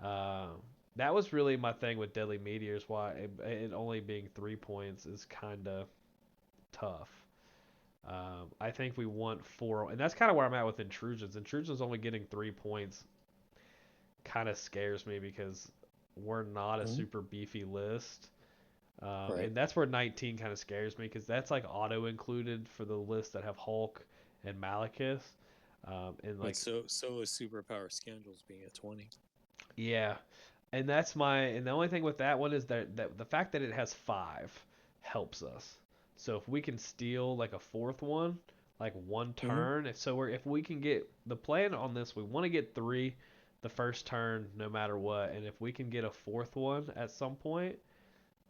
[SPEAKER 1] Um, that was really my thing with Deadly Meteors. Why it only being 3 points is kind of tough. I think we want 4, and that's kind of where I'm at with Intrusions. Intrusions only getting 3 points kind of scares me because we're not a
[SPEAKER 2] Mm-hmm.
[SPEAKER 1] super beefy list.
[SPEAKER 2] Right.
[SPEAKER 1] And that's where 19 kind of scares me because that's like auto included for the list that have Hulk and Malekith. And
[SPEAKER 2] But
[SPEAKER 1] like,
[SPEAKER 2] so is superpower scoundrels being at 20.
[SPEAKER 1] yeah, and and the only thing with that one is that the fact that it has five helps us. So if we can steal like a fourth one, like one
[SPEAKER 2] Hmm.
[SPEAKER 1] turn, if we can get the plan on this, we want to get three the first turn no matter what, and if we can get a fourth one at some point,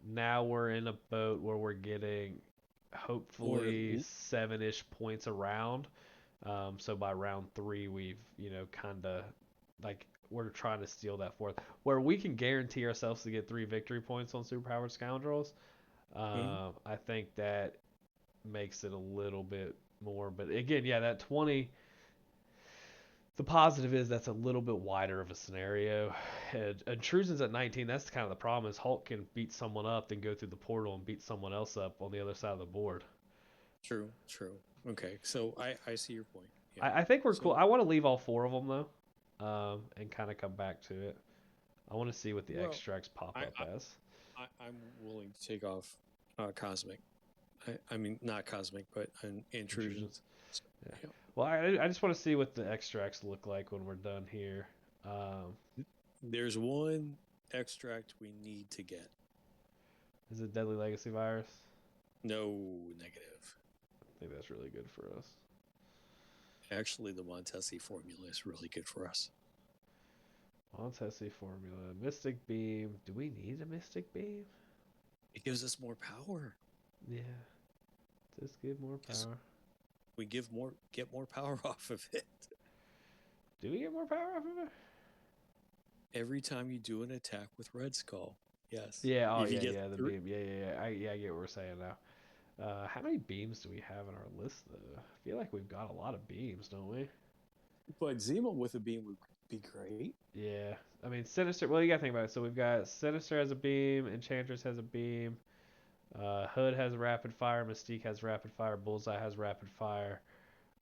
[SPEAKER 1] now we're in a boat where we're getting
[SPEAKER 2] Or
[SPEAKER 1] hopefully seven-ish points around. So by round three, we've, kind of like we're trying to steal that fourth, where we can guarantee ourselves to get three victory points on Superpowered Scoundrels.
[SPEAKER 2] mhm.
[SPEAKER 1] I think that makes it a little bit more. But again, yeah, that 20. The positive is that's a little bit wider of a scenario. And intrusions at 19, that's kind of the problem is Hulk can beat someone up, then go through the portal and beat someone else up on the other side of the board.
[SPEAKER 2] True, true. Okay, so I see your point. Yeah.
[SPEAKER 1] I think we're cool.
[SPEAKER 2] So
[SPEAKER 1] I want to leave all four of them though, and kind of come back to it. I want to see what the
[SPEAKER 2] well,
[SPEAKER 1] extracts pop
[SPEAKER 2] I,
[SPEAKER 1] up as.
[SPEAKER 2] I'm willing to take off cosmic. I mean not cosmic, but
[SPEAKER 1] Intrusions.
[SPEAKER 2] intrusions. So,
[SPEAKER 1] Yeah.
[SPEAKER 2] yeah.
[SPEAKER 1] Well, I just want to see what the extracts look like when we're done here. Um,
[SPEAKER 2] There's one extract we need to get.
[SPEAKER 1] is it Deadly Legacy Virus?
[SPEAKER 2] No negative.
[SPEAKER 1] I think that's really good for us.
[SPEAKER 2] Actually, the Montesi formula is really good for us.
[SPEAKER 1] Montesi formula. Mystic Beam. Do we need a Mystic Beam?
[SPEAKER 2] It gives us more power.
[SPEAKER 1] Yeah. Just give more
[SPEAKER 2] Yes,
[SPEAKER 1] power.
[SPEAKER 2] we get more power off of it.
[SPEAKER 1] Do we get more power off of it?
[SPEAKER 2] Every time you do an attack with Red Skull. Yes.
[SPEAKER 1] Yeah. Oh,
[SPEAKER 2] If you
[SPEAKER 1] yeah,
[SPEAKER 2] get
[SPEAKER 1] yeah. The
[SPEAKER 2] three,
[SPEAKER 1] beam. Yeah. I get what we're saying now. How many beams do we have in our list, though? I feel like we've got a lot of beams, don't we?
[SPEAKER 2] but Zemo with a beam would be great.
[SPEAKER 1] Yeah. I mean, Sinister. Well, you gotta think about it. So we've got Sinister has a beam, Enchantress has a beam, Hood has rapid fire, Mystique has rapid fire, Bullseye has rapid fire.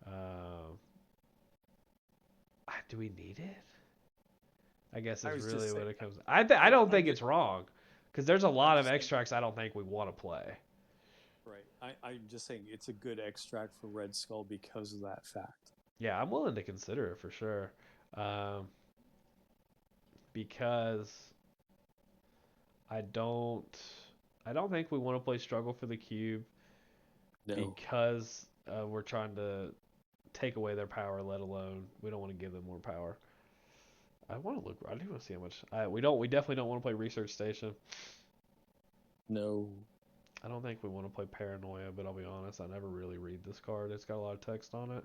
[SPEAKER 1] Um, do we need it? I guess
[SPEAKER 2] I
[SPEAKER 1] is
[SPEAKER 2] was
[SPEAKER 1] really
[SPEAKER 2] just saying.
[SPEAKER 1] what it comes. I don't
[SPEAKER 2] I'm
[SPEAKER 1] think
[SPEAKER 2] just
[SPEAKER 1] it's wrong, because there's a
[SPEAKER 2] I'm
[SPEAKER 1] lot of
[SPEAKER 2] just saying.
[SPEAKER 1] extracts I don't think we want to play.
[SPEAKER 2] Right. I'm just saying it's a good extract for Red Skull because of that fact.
[SPEAKER 1] Yeah, I'm willing to consider it for sure, um, because I don't I don't think we want to play Struggle for the Cube
[SPEAKER 2] No.
[SPEAKER 1] because we're trying to take away their power. Let alone we don't want to give them more power. I want to look. I do want to see how much. We don't. We definitely don't want to play Research Station.
[SPEAKER 2] No.
[SPEAKER 1] I don't think we want to play Paranoia, but I'll be honest. I never really read this card. It's got a lot of text on it.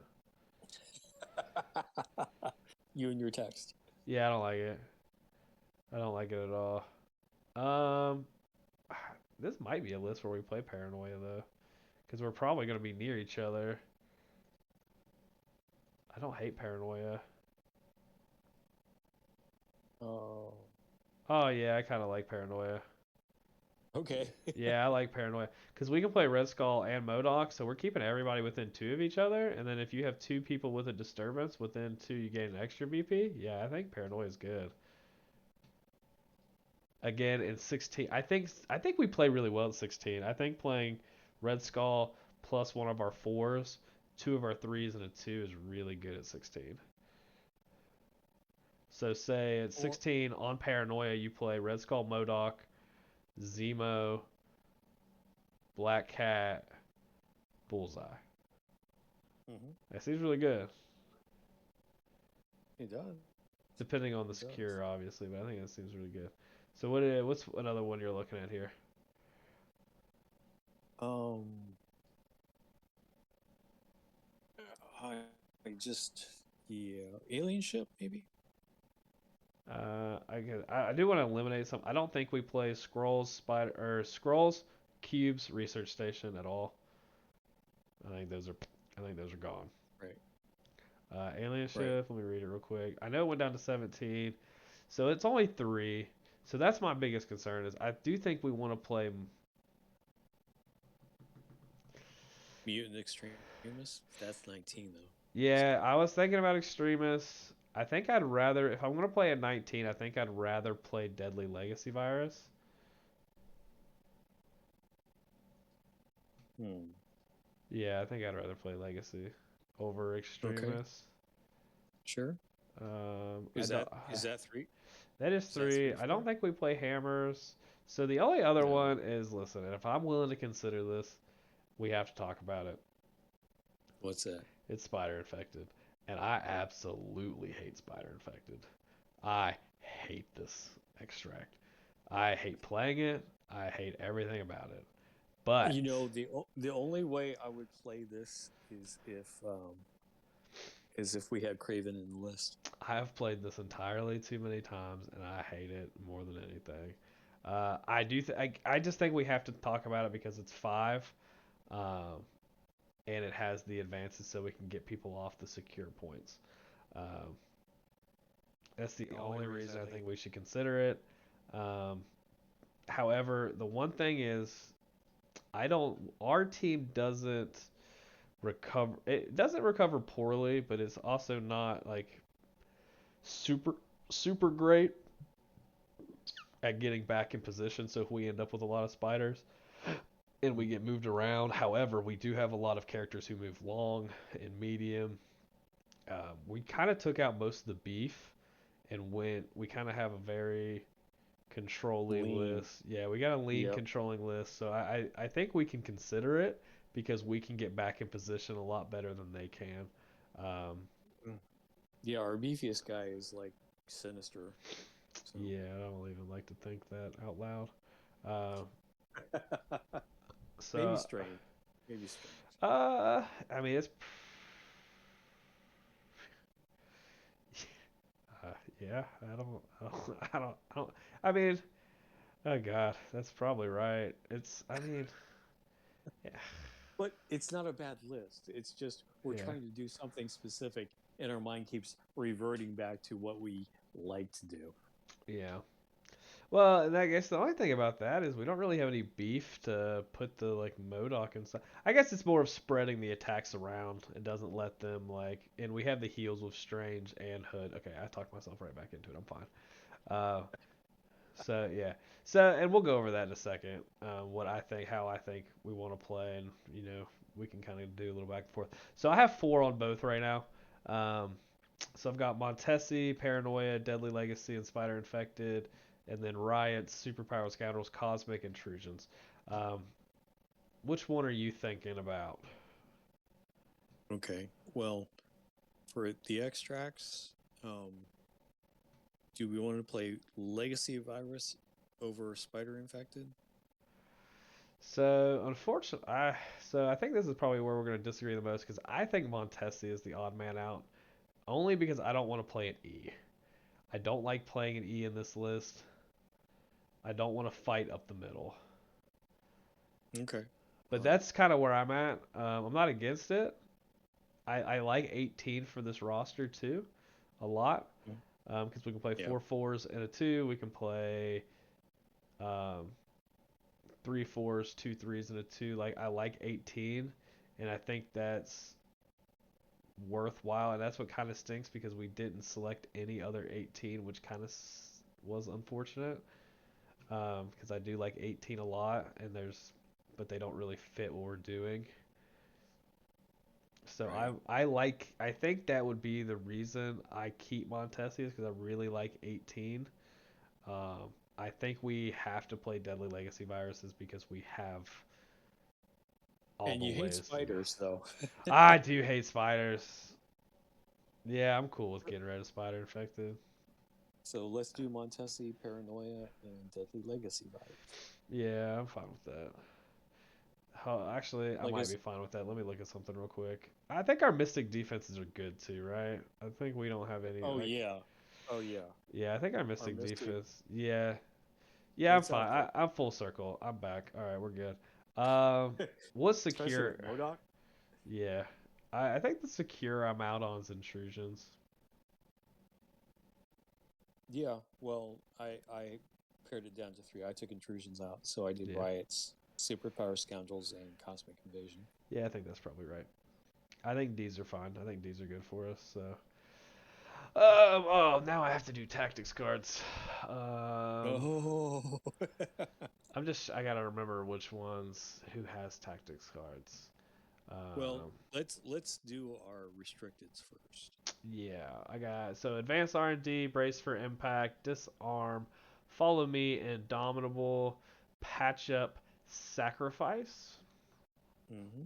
[SPEAKER 2] You and your text.
[SPEAKER 1] Yeah, I don't like it. I don't like it at all. Um, this might be a list where we play Paranoia though, because we're probably gonna be near each other. I don't hate Paranoia.
[SPEAKER 2] Oh.
[SPEAKER 1] Oh yeah, I kind of like Paranoia.
[SPEAKER 2] Okay.
[SPEAKER 1] Yeah, I like Paranoia because we can play Red Skull and Modoc, so we're keeping everybody within two of each other. And then if you have two people with a disturbance within two, you gain an extra BP. Yeah, I think Paranoia is good. Again, in 16, I think we play really well at 16. I think playing Red Skull plus one of our fours, two of our threes, and a two is really good at 16. So say at
[SPEAKER 2] or
[SPEAKER 1] 16 on Paranoia, you play Red Skull, Modoc, Zemo, Black Cat, Bullseye.
[SPEAKER 2] Mhm.
[SPEAKER 1] That seems really good.
[SPEAKER 2] It does.
[SPEAKER 1] Depending on the
[SPEAKER 2] It does.
[SPEAKER 1] secure, obviously, but I think that seems really good. So what's another one you're looking at here?
[SPEAKER 2] Um I I just yeah, alien ship maybe.
[SPEAKER 1] I do want to eliminate some. I don't think we play Scrolls, Cubes, Research Station at all. I think those are I think those are gone.
[SPEAKER 2] Right.
[SPEAKER 1] Alien
[SPEAKER 2] Right.
[SPEAKER 1] Ship. Let me read it real quick. I know it went down to 17, so it's only three. So that's my biggest concern is I do think we want to play.
[SPEAKER 2] Mutant extremists. That's 19 though. So
[SPEAKER 1] Yeah, I was thinking about Extremis. I think I'd rather, if I'm going to play a 19, I think I'd rather play Deadly Legacy Virus.
[SPEAKER 2] hmm.
[SPEAKER 1] Yeah, I think I'd rather play Legacy over
[SPEAKER 2] Okay.
[SPEAKER 1] Extremis.
[SPEAKER 2] Sure.
[SPEAKER 1] I
[SPEAKER 2] Is
[SPEAKER 1] don't.
[SPEAKER 2] that is that three?
[SPEAKER 1] That is
[SPEAKER 2] Is that
[SPEAKER 1] three.
[SPEAKER 2] three
[SPEAKER 1] I
[SPEAKER 2] for
[SPEAKER 1] don't
[SPEAKER 2] you?
[SPEAKER 1] think we play hammers. So the only other
[SPEAKER 2] No.
[SPEAKER 1] one is listen. If I'm willing to consider this, we have to talk about it.
[SPEAKER 2] What's that?
[SPEAKER 1] It's spider infected, and I absolutely hate spider infected. I hate this extract. I hate playing it. I hate everything about it.
[SPEAKER 2] You
[SPEAKER 1] But
[SPEAKER 2] know, the only way I would play this is if we had Craven in the list.
[SPEAKER 1] I've played this entirely too many times, and I hate it more than anything. I do. I just think we have to talk about it because it's five, um, and it has the advances, so we can get people off the secure points. Um, that's the only reason I think we should consider it. Um, however, the one thing is, I don't. Our team doesn't recover. It doesn't recover poorly, but it's also not like super super great at getting back in position. So if we end up with a lot of spiders and we get moved around, however, we do have a lot of characters who move long and medium. We kind of took out most of the beef and went. We kind of have a very controlling
[SPEAKER 2] Lean.
[SPEAKER 1] list. Yeah, we got a lean
[SPEAKER 2] Yep.
[SPEAKER 1] controlling list. So I think we can consider it because we can get back in position a lot better than they can. Um,
[SPEAKER 2] Mm. Yeah, our beefiest guy is like sinister. So
[SPEAKER 1] yeah, I don't even like to think that out loud. Uh,
[SPEAKER 2] maybe
[SPEAKER 1] so,
[SPEAKER 2] strange. Maybe strange.
[SPEAKER 1] I mean, it's uh, yeah. I don't. I mean, oh God, that's probably right. It's. I mean, yeah,
[SPEAKER 2] But it's not a bad list. It's just we're
[SPEAKER 1] yeah,
[SPEAKER 2] trying to do something specific, and our mind keeps reverting back to what we like to do.
[SPEAKER 1] yeah. Well, and I guess the only thing about that is we don't really have any beef to put the like Modoc and stuff. I guess it's more of spreading the attacks around. It doesn't let them like, and we have the heals with Strange and Hood. Okay, I talked myself right back into it. I'm fine. Uh, so yeah, so and we'll go over that in a second. What I think, how I think we want to play, and we can kind of do a little back and forth. So I have four on both right now. Um, so I've got Montesi, Paranoia, Deadly Legacy, and Spider Infected, and then Riot, Superpower Scoundrels, Cosmic Intrusions. Um, which one are you thinking about?
[SPEAKER 2] Okay. Well, for the extracts, do we want to play Legacy Virus over Spider Infected?
[SPEAKER 1] So unfortunately, I think this is probably where we're going to disagree the most because I think Montesi is the odd man out, only because I don't want to play an E. I don't like playing an E in this list. I don't want to fight up the middle.
[SPEAKER 2] Okay.
[SPEAKER 1] But
[SPEAKER 2] Um,
[SPEAKER 1] that's kind of where I'm at. I'm not against it. I like 18 for this roster too, a lot. Because we can play
[SPEAKER 2] yeah.
[SPEAKER 1] four fours and a two. We can play um, three fours, two threes, and a two. Like I like 18, and I think that's worthwhile. And that's what kind of stinks because we didn't select any other 18, which kind of was unfortunate. Because I do like 18 a lot, and but they don't really fit what we're doing. So
[SPEAKER 2] Right.
[SPEAKER 1] I think that would be the reason I keep Montesi is because I really like 18. I think we have to play Deadly Legacy Viruses because we have all
[SPEAKER 2] And
[SPEAKER 1] the
[SPEAKER 2] you hate
[SPEAKER 1] ways to.
[SPEAKER 2] spiders, though.
[SPEAKER 1] I do hate spiders. Yeah, I'm cool with getting rid of Spider Infected.
[SPEAKER 2] So let's do Montesi, Paranoia, and Deadly Legacy Virus.
[SPEAKER 1] Yeah, I'm fine with that. Oh, actually, I
[SPEAKER 2] Like I
[SPEAKER 1] might be
[SPEAKER 2] said,
[SPEAKER 1] fine with that. Let me look at something real quick. I think our Mystic defenses are good too, right? I think we don't have any
[SPEAKER 2] oh
[SPEAKER 1] like.
[SPEAKER 2] yeah, oh yeah,
[SPEAKER 1] Yeah, I think our
[SPEAKER 2] our
[SPEAKER 1] Mystic
[SPEAKER 2] Mystic,
[SPEAKER 1] defense. Yeah, yeah, I'm
[SPEAKER 2] it's
[SPEAKER 1] fine.
[SPEAKER 2] out there,
[SPEAKER 1] I'm full circle. I'm back. All right, we're good. Um, what's
[SPEAKER 2] especially
[SPEAKER 1] secure?
[SPEAKER 2] with Modoc.
[SPEAKER 1] Yeah, I think the secure I'm out on is intrusions.
[SPEAKER 2] Yeah, well, I pared it down to three. I took intrusions out, so I did
[SPEAKER 1] Yeah,
[SPEAKER 2] riots, superpower scoundrels, and cosmic invasion.
[SPEAKER 1] yeah, I think that's probably right. I think D's are fine. I think D's are good for us. So, oh, now I have to do tactics cards. Um,
[SPEAKER 2] Oh,
[SPEAKER 1] I gotta remember which ones who has tactics cards.
[SPEAKER 2] Well,
[SPEAKER 1] Um,
[SPEAKER 2] let's do our restricteds first.
[SPEAKER 1] yeah, I got so advanced R&D, brace for impact, disarm, follow me, indomitable, patch up, sacrifice.
[SPEAKER 2] Hmm.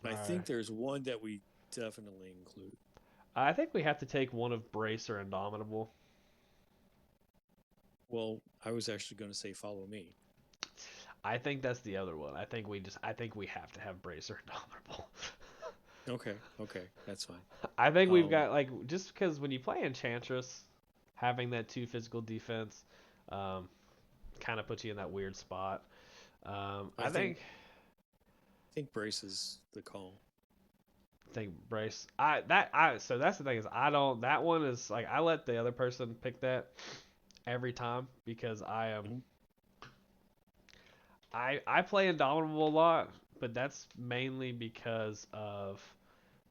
[SPEAKER 1] All
[SPEAKER 2] I
[SPEAKER 1] right.
[SPEAKER 2] think there's one that we definitely include.
[SPEAKER 1] I think we have to take one of brace or indomitable.
[SPEAKER 2] Well, I was actually going to say follow me.
[SPEAKER 1] I think that's the other one. I think we have to have brace or indomitable.
[SPEAKER 2] Okay, okay, that's fine.
[SPEAKER 1] I think we've
[SPEAKER 2] Um,
[SPEAKER 1] got like just because when you play Enchantress, having that two physical defense, um, kind of puts you in that weird spot.
[SPEAKER 2] I
[SPEAKER 1] I
[SPEAKER 2] think brace is the call.
[SPEAKER 1] think brace. I so that's the thing is I don't that one is like I let the other person pick that every time because
[SPEAKER 2] Mhm.
[SPEAKER 1] I play Indomitable a lot, but that's mainly because of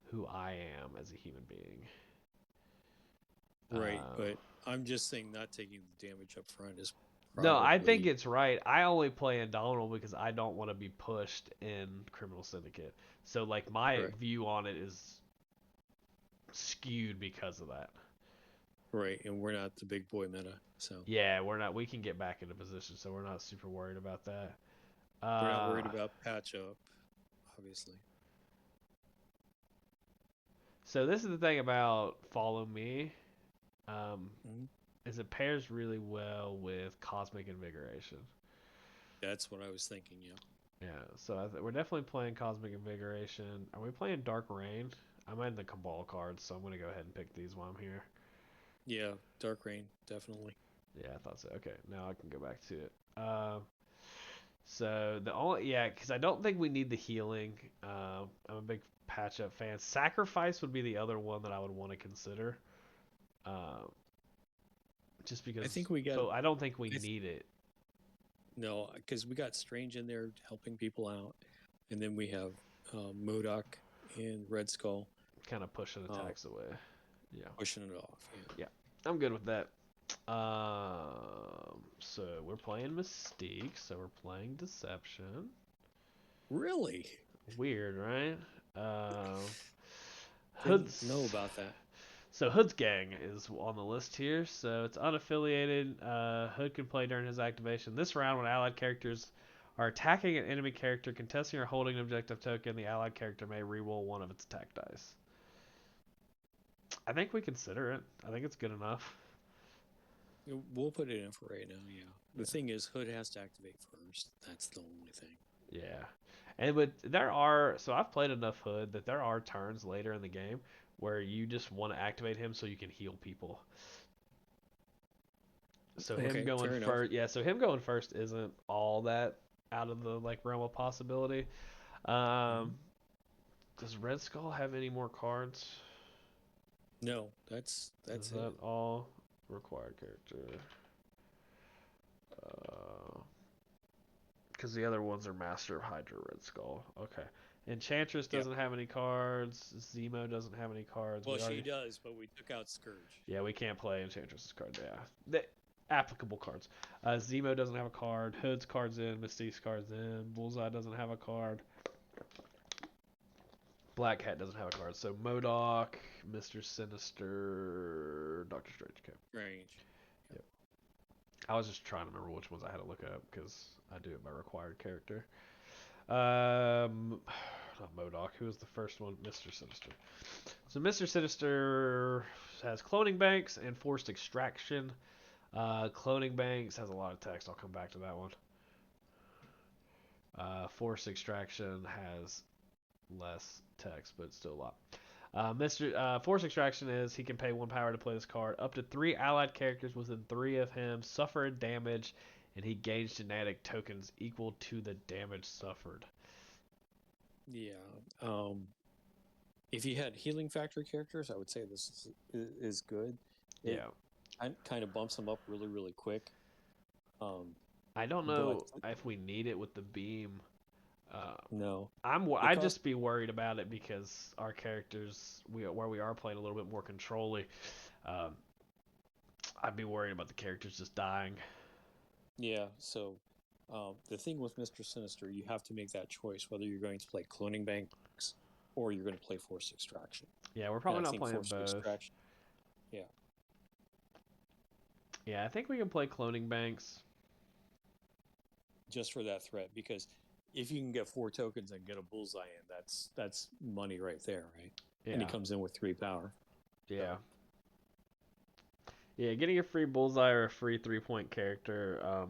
[SPEAKER 1] who I am as a human being.
[SPEAKER 2] Right,
[SPEAKER 1] Uh,
[SPEAKER 2] but I'm just saying not taking the damage up front is
[SPEAKER 1] no, I think
[SPEAKER 2] probably
[SPEAKER 1] it's right. I only play Indomitable because I don't want to be pushed in Criminal Syndicate. So like my
[SPEAKER 2] correct.
[SPEAKER 1] view on it is skewed because of that.
[SPEAKER 2] Right, and we're not the big boy meta, so
[SPEAKER 1] Yeah, we're not. We can get back into position, so we're not super worried about that.
[SPEAKER 2] we're not
[SPEAKER 1] Uh,
[SPEAKER 2] worried about patch up, obviously.
[SPEAKER 1] so this is the thing about Follow Me, um,
[SPEAKER 2] Mhm.
[SPEAKER 1] is it pairs really well with Cosmic Invigoration.
[SPEAKER 2] That's what I was thinking. Yeah,
[SPEAKER 1] Yeah, so we're definitely playing Cosmic Invigoration. Are we playing Dark Rain? I'm in the Cabal cards, so I'm gonna go ahead and pick these while I'm here.
[SPEAKER 2] yeah, Dark Rain definitely.
[SPEAKER 1] Yeah, I thought so. Okay, now I can go back to it. So the only yeah, because I don't think we need the healing. I'm a big patch up fan. Sacrifice would be the other one that I would want to consider. Um, just
[SPEAKER 2] I
[SPEAKER 1] because,
[SPEAKER 2] think we got.
[SPEAKER 1] but I don't think we
[SPEAKER 2] I th-
[SPEAKER 1] need it.
[SPEAKER 2] no, because we got Strange in there helping people out, and then we have Modoc and Red Skull
[SPEAKER 1] Kind of pushing
[SPEAKER 2] uh,
[SPEAKER 1] attacks away. Yeah,
[SPEAKER 2] pushing it off. Yeah,
[SPEAKER 1] yeah, I'm good with that. So we're playing Mystique, so we're playing Deception.
[SPEAKER 2] really
[SPEAKER 1] Weird, right? Um,
[SPEAKER 2] didn't know
[SPEAKER 1] Hood's
[SPEAKER 2] about that.
[SPEAKER 1] So Hood's gang is on the list here. So it's unaffiliated. Hood can play during his activation. This round, when allied characters are attacking an enemy character, contesting or holding an objective token, the allied character may reroll one of its attack dice. I think we consider it. I think it's good enough.
[SPEAKER 2] We'll put it in for right now. Yeah. The
[SPEAKER 1] Yeah.
[SPEAKER 2] thing is, Hood has to activate first. That's the only thing.
[SPEAKER 1] Yeah. And but there are so I've played enough Hood that there are turns later in the game where you just want to activate him so you can heal people. So him
[SPEAKER 2] Okay,
[SPEAKER 1] going
[SPEAKER 2] fair enough.
[SPEAKER 1] first, yeah. So him going first isn't all that out of the like realm of possibility. Um,
[SPEAKER 2] Hmm.
[SPEAKER 1] does Red Skull have any more cards?
[SPEAKER 2] No,
[SPEAKER 1] Is
[SPEAKER 2] that's
[SPEAKER 1] that
[SPEAKER 2] it.
[SPEAKER 1] all? Required character. Because the other ones are Master of Hydra, Red Skull. Okay. Enchantress
[SPEAKER 2] Yep.
[SPEAKER 1] doesn't have any cards. Zemo doesn't have any cards.
[SPEAKER 2] Well,
[SPEAKER 1] We
[SPEAKER 2] she
[SPEAKER 1] already.
[SPEAKER 2] does, but we took out Scourge.
[SPEAKER 1] Yeah, we can't play Enchantress's card. Yeah. The applicable cards. Zemo doesn't have a card. Hood's cards in. Mystique's cards in. Bullseye doesn't have a card. Black Cat doesn't have a card. So Modoc, Mr. Sinister, Doctor Strange. Okay.
[SPEAKER 2] Range.
[SPEAKER 1] Yep. I was just trying to remember which ones I had to look up because I do it by required character. Not Modoc. Who was the first one? Mr. Sinister. So Mr. Sinister has cloning banks and forced extraction. Cloning banks has a lot of text. I'll come back to that one. Forced extraction has less text, but still a lot. Mr. Force Extraction is he can pay one power to play this card. Up to three allied characters within three of him suffer damage, and he gains genetic tokens equal to the damage suffered.
[SPEAKER 2] Yeah. If you had healing factor characters, I would say this is good. It
[SPEAKER 1] Yeah.
[SPEAKER 2] kind of bumps them up really, really quick. Um,
[SPEAKER 1] I don't
[SPEAKER 2] but
[SPEAKER 1] know if we need it with the beam. Uh,
[SPEAKER 2] no, it
[SPEAKER 1] I'd
[SPEAKER 2] costs.
[SPEAKER 1] just be worried about it because our characters where we are playing a little bit more controlly. Um, I'd be worried about the characters just dying.
[SPEAKER 2] Yeah. So the thing with Mister Sinister, you have to make that choice whether you're going to play cloning banks or you're going to play Force Extraction.
[SPEAKER 1] Yeah, we're
[SPEAKER 2] And
[SPEAKER 1] probably
[SPEAKER 2] I
[SPEAKER 1] not
[SPEAKER 2] think
[SPEAKER 1] playing
[SPEAKER 2] Force
[SPEAKER 1] both.
[SPEAKER 2] Extraction, yeah.
[SPEAKER 1] Yeah, I think we can play cloning banks.
[SPEAKER 2] Just for that threat, because if you can get 4 tokens and get a bullseye in, that's money right there, right? And he
[SPEAKER 1] Yeah,
[SPEAKER 2] comes in with 3 power.
[SPEAKER 1] yeah, yeah. Getting a free bullseye or a free 3-point character.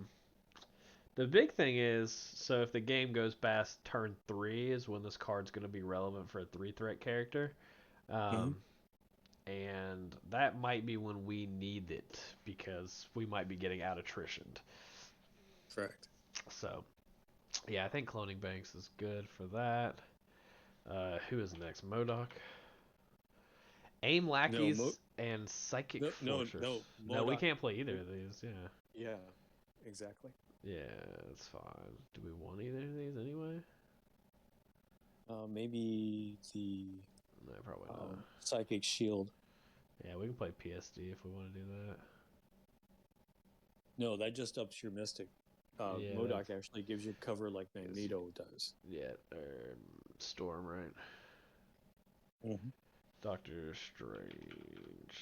[SPEAKER 1] The big thing is, so if the game goes past turn 3 is when this card's going to be relevant for a 3-threat character.
[SPEAKER 2] Mm-hmm.
[SPEAKER 1] Um, and that might be when we need it because we might be getting out attritioned.
[SPEAKER 2] Correct.
[SPEAKER 1] So, yeah, I think cloning banks is good for that. Who is next? Modoc. Aim
[SPEAKER 2] No,
[SPEAKER 1] lackeys and psychic fortress.
[SPEAKER 2] no.
[SPEAKER 1] No, we
[SPEAKER 2] Modoc.
[SPEAKER 1] can't play either of these. Yeah.
[SPEAKER 2] Yeah, exactly.
[SPEAKER 1] Yeah, that's fine. Do we want either of these anyway?
[SPEAKER 2] Maybe the
[SPEAKER 1] No, probably not.
[SPEAKER 2] Psychic Shield.
[SPEAKER 1] Yeah, we can play PSD if we want to do that.
[SPEAKER 2] No, that just ups your Mystic.
[SPEAKER 1] Yeah,
[SPEAKER 2] Modoc actually gives you cover like Magneto does.
[SPEAKER 1] yeah, Storm, right?
[SPEAKER 2] Mm-hmm.
[SPEAKER 1] Doctor Strange.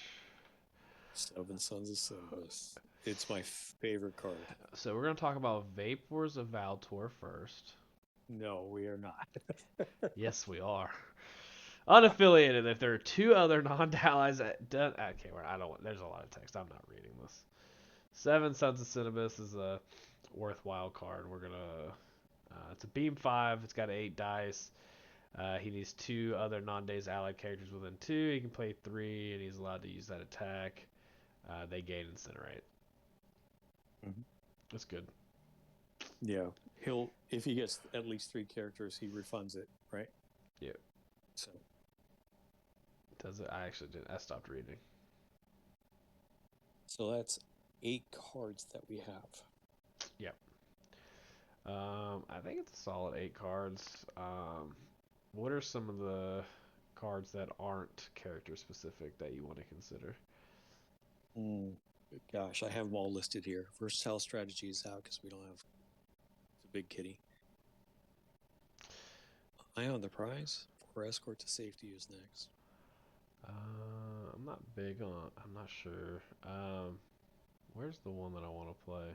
[SPEAKER 2] 7 Sons of Sinbis. It's my favorite card.
[SPEAKER 1] So we're gonna talk about Vapors of Valtor first.
[SPEAKER 2] No, we are not.
[SPEAKER 1] Yes, we are. Unaffiliated. If there are 2 other non-allies that done, okay, I don't. There's a lot of text. I'm not reading this. 7 Sons of Sinbis is a worthwhile card. We're gonna. It's a beam 5. It's got 8 dice. He needs 2 other non-days allied characters within 2. He can play 3, and he's allowed to use that attack. They gain Incinerate.
[SPEAKER 2] Mm-hmm.
[SPEAKER 1] That's good.
[SPEAKER 2] Yeah, if he gets at least 3 characters, he refunds it, right?
[SPEAKER 1] Yeah.
[SPEAKER 2] So
[SPEAKER 1] Does it? I actually didn't. I stopped reading.
[SPEAKER 2] So that's 8 cards that we have.
[SPEAKER 1] Yep. I think it's a solid 8 cards. What are some of the cards that aren't character specific that you want to consider?
[SPEAKER 2] Gosh, I have them all listed here. Versatile strategy is out because we don't have. It's a big kitty. Eye on the prize or escort to safety is next.
[SPEAKER 1] I'm not big on. I'm not sure. Where's the one that I want to play?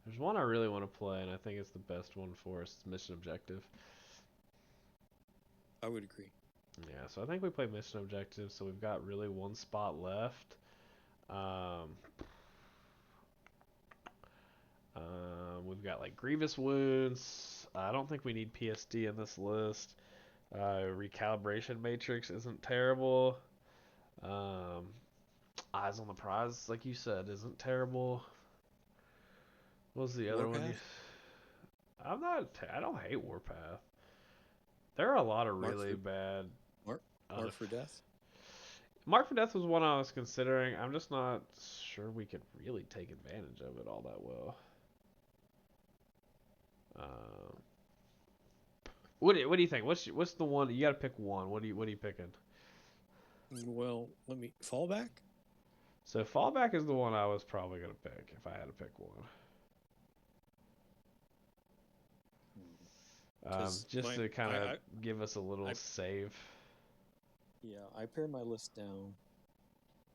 [SPEAKER 1] There's one I really want to play, and I think it's the best one for us. It's Mission Objective.
[SPEAKER 2] I would agree.
[SPEAKER 1] Yeah, so I think we play Mission Objective, so we've got really 1 spot left. We've got like Grievous Wounds. I don't think we need PSD in this list. Recalibration Matrix isn't terrible. Eyes on the Prize, like you said, isn't terrible. What was the other one?
[SPEAKER 2] Warpath?
[SPEAKER 1] I'm not. I don't hate Warpath. There are a lot of really bad.
[SPEAKER 2] Mark for Death?
[SPEAKER 1] Mark for Death was one I was considering. I'm just not sure we could really take advantage of it all that well. What do you think? What's the one you got to pick one? What are you picking?
[SPEAKER 2] Well, let me Fallback.
[SPEAKER 1] So Fallback is the one I was probably gonna pick if I had to pick one. Just to kind of give us a little save.
[SPEAKER 2] Yeah, I pared my list down.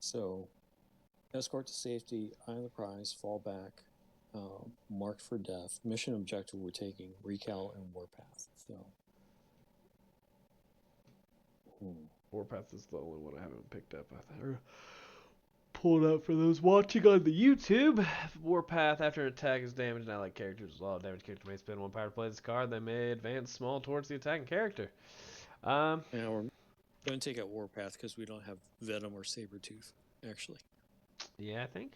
[SPEAKER 2] So, escort to safety, eye on the prize, fallback, marked for death, mission objective we're taking, recal, and warpath. So,
[SPEAKER 1] Warpath is the only one I haven't picked up. I think. Pulled up for those watching on the YouTube. Warpath, after an attack is damaged, and allied characters with all damage character may spend 1 power to play this card. They may advance small towards the attacking character.
[SPEAKER 2] Yeah, we're going to take out Warpath because we don't have Venom or Sabretooth, actually.
[SPEAKER 1] Yeah, I think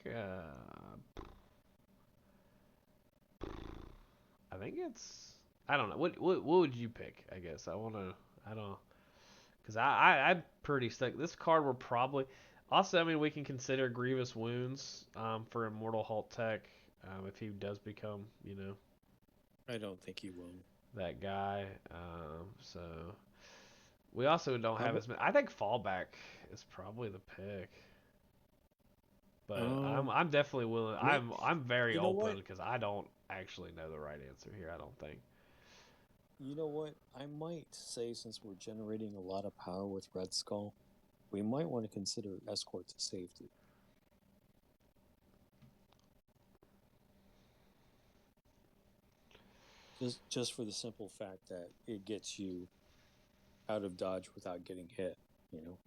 [SPEAKER 1] it's. I don't know. What would you pick? I guess I don't. Because I'm pretty stuck. This card will probably. Also, I mean, we can consider Grievous Wounds for Immortal Halt Tech if he does become,
[SPEAKER 2] I don't think he will.
[SPEAKER 1] That guy. So we also don't have as many. I think Fallback is probably the pick. But I'm definitely willing. I'm very open because I don't actually know the right answer here. I don't think.
[SPEAKER 2] You know what? I might say, since we're generating a lot of power with Red Skull, we might want to consider escort to safety. Just for the simple fact that it gets you out of dodge without getting hit, you know?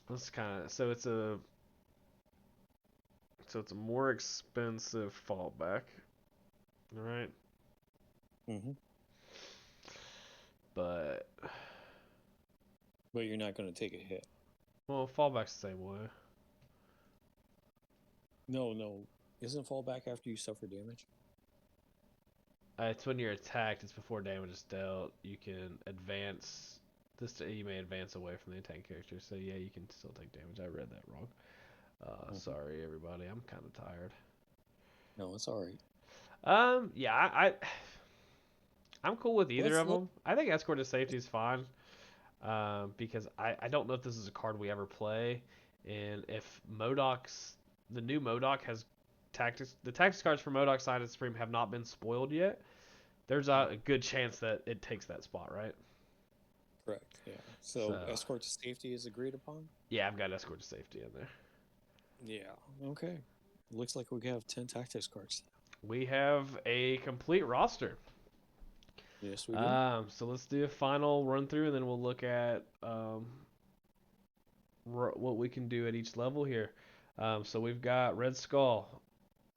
[SPEAKER 1] That's kind of so it's a more expensive fallback, all right?
[SPEAKER 2] Mm-hmm.
[SPEAKER 1] But
[SPEAKER 2] But you're not going to take a hit.
[SPEAKER 1] well, fallback's the same way.
[SPEAKER 2] No, no. Isn't fallback after you suffer damage?
[SPEAKER 1] It's when you're attacked. It's before damage is dealt. You can advance. You may advance away from the attack character. So yeah, you can still take damage. I read that wrong.
[SPEAKER 2] Mm-hmm.
[SPEAKER 1] Sorry everybody. I'm kind of tired.
[SPEAKER 2] No, it's all right.
[SPEAKER 1] Yeah, I'm cool with either
[SPEAKER 2] Let's
[SPEAKER 1] of
[SPEAKER 2] let.
[SPEAKER 1] them. I think escort to safety is fine. Because I don't know if this is a card we ever play, and if Modoc's the new Modoc has tactics, the tactics cards for Modoc Side of Supreme have not been spoiled yet. There's
[SPEAKER 2] Mhm.
[SPEAKER 1] a good chance that it takes that spot, right?
[SPEAKER 2] Correct. Yeah. So
[SPEAKER 1] So
[SPEAKER 2] escort to safety is agreed upon.
[SPEAKER 1] yeah, I've got escort to safety in there.
[SPEAKER 2] Yeah. Okay. Looks like we have 10 tactics cards.
[SPEAKER 1] We have a complete roster.
[SPEAKER 2] Yes, we do.
[SPEAKER 1] So let's do a final run through, and then we'll look at what we can do at each level here. So we've got Red Skull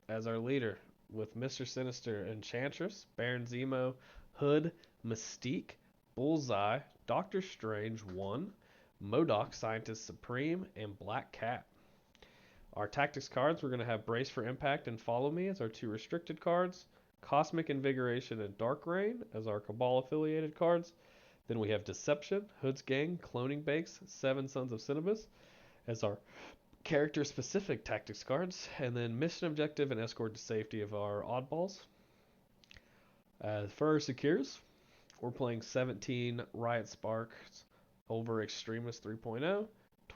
[SPEAKER 1] as our leader, with Mr. Sinister, Enchantress, Baron Zemo, Hood, Mystique, Bullseye, Doctor Strange 1, Modoc, Scientist Supreme, and Black Cat. Our tactics cards, we're going to have Brace for Impact and Follow Me as our two restricted cards, Cosmic Invigoration and Dark Rain as our Cabal affiliated cards. Then we have Deception, Hood's Gang, Cloning Bakes, Seven Sons of Cinnabis as our character specific tactics cards, and then mission objective and escort to safety of our oddballs. For our secures, we're playing 17 Riot Sparks over Extremist 3.0,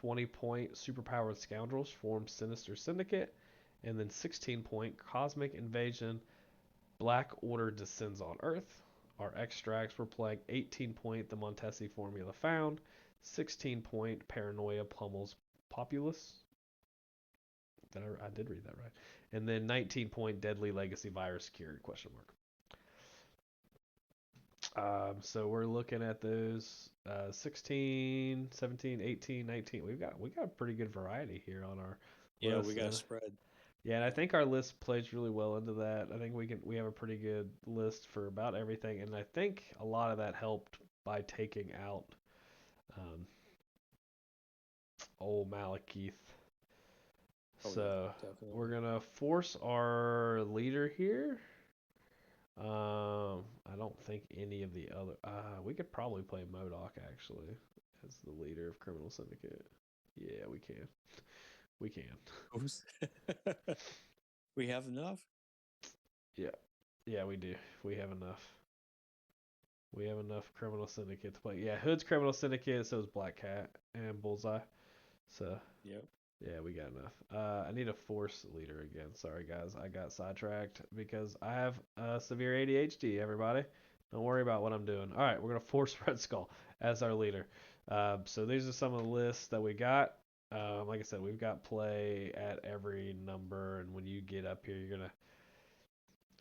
[SPEAKER 1] 20-point Superpowered Scoundrels form Sinister Syndicate, and then 16-point Cosmic Invasion Black Order Descends on Earth. Our extracts, we're playing 18-point The Montesi Formula Found, 16-point Paranoia Pummels Populace. I did read that right. And then 19-point Deadly Legacy Virus Cured? Question mark. So we're looking at those 16, 17, 18, 19. We got a pretty good variety here on our
[SPEAKER 2] Yeah, we
[SPEAKER 1] list,
[SPEAKER 2] got a
[SPEAKER 1] and
[SPEAKER 2] spread.
[SPEAKER 1] yeah, and I
[SPEAKER 2] Yeah.
[SPEAKER 1] think our list plays really well into that. I think we have a pretty good list for about everything, and I think a lot of that helped by taking out um, old Malekith.
[SPEAKER 2] Oh, yeah,
[SPEAKER 1] So we're
[SPEAKER 2] definitely.
[SPEAKER 1] gonna force our leader here. I don't think any of the other. We could probably play Modoc actually as the leader of Criminal Syndicate. Yeah, we can. We can.
[SPEAKER 2] Oops. We have enough?
[SPEAKER 1] Yeah, yeah, we do. We have enough. We have enough Criminal Syndicate to play. Yeah, Hood's Criminal Syndicate. So is Black Cat and Bullseye. So
[SPEAKER 2] Yep.
[SPEAKER 1] yeah, we got enough. I need a force leader again. Sorry guys, I got sidetracked because I have severe ADHD. Everybody, don't worry about what I'm doing. All right, we're gonna force Red Skull as our leader. So these are some of the lists that we got. Like I said, we've got play at every number, and when you get up here, you're gonna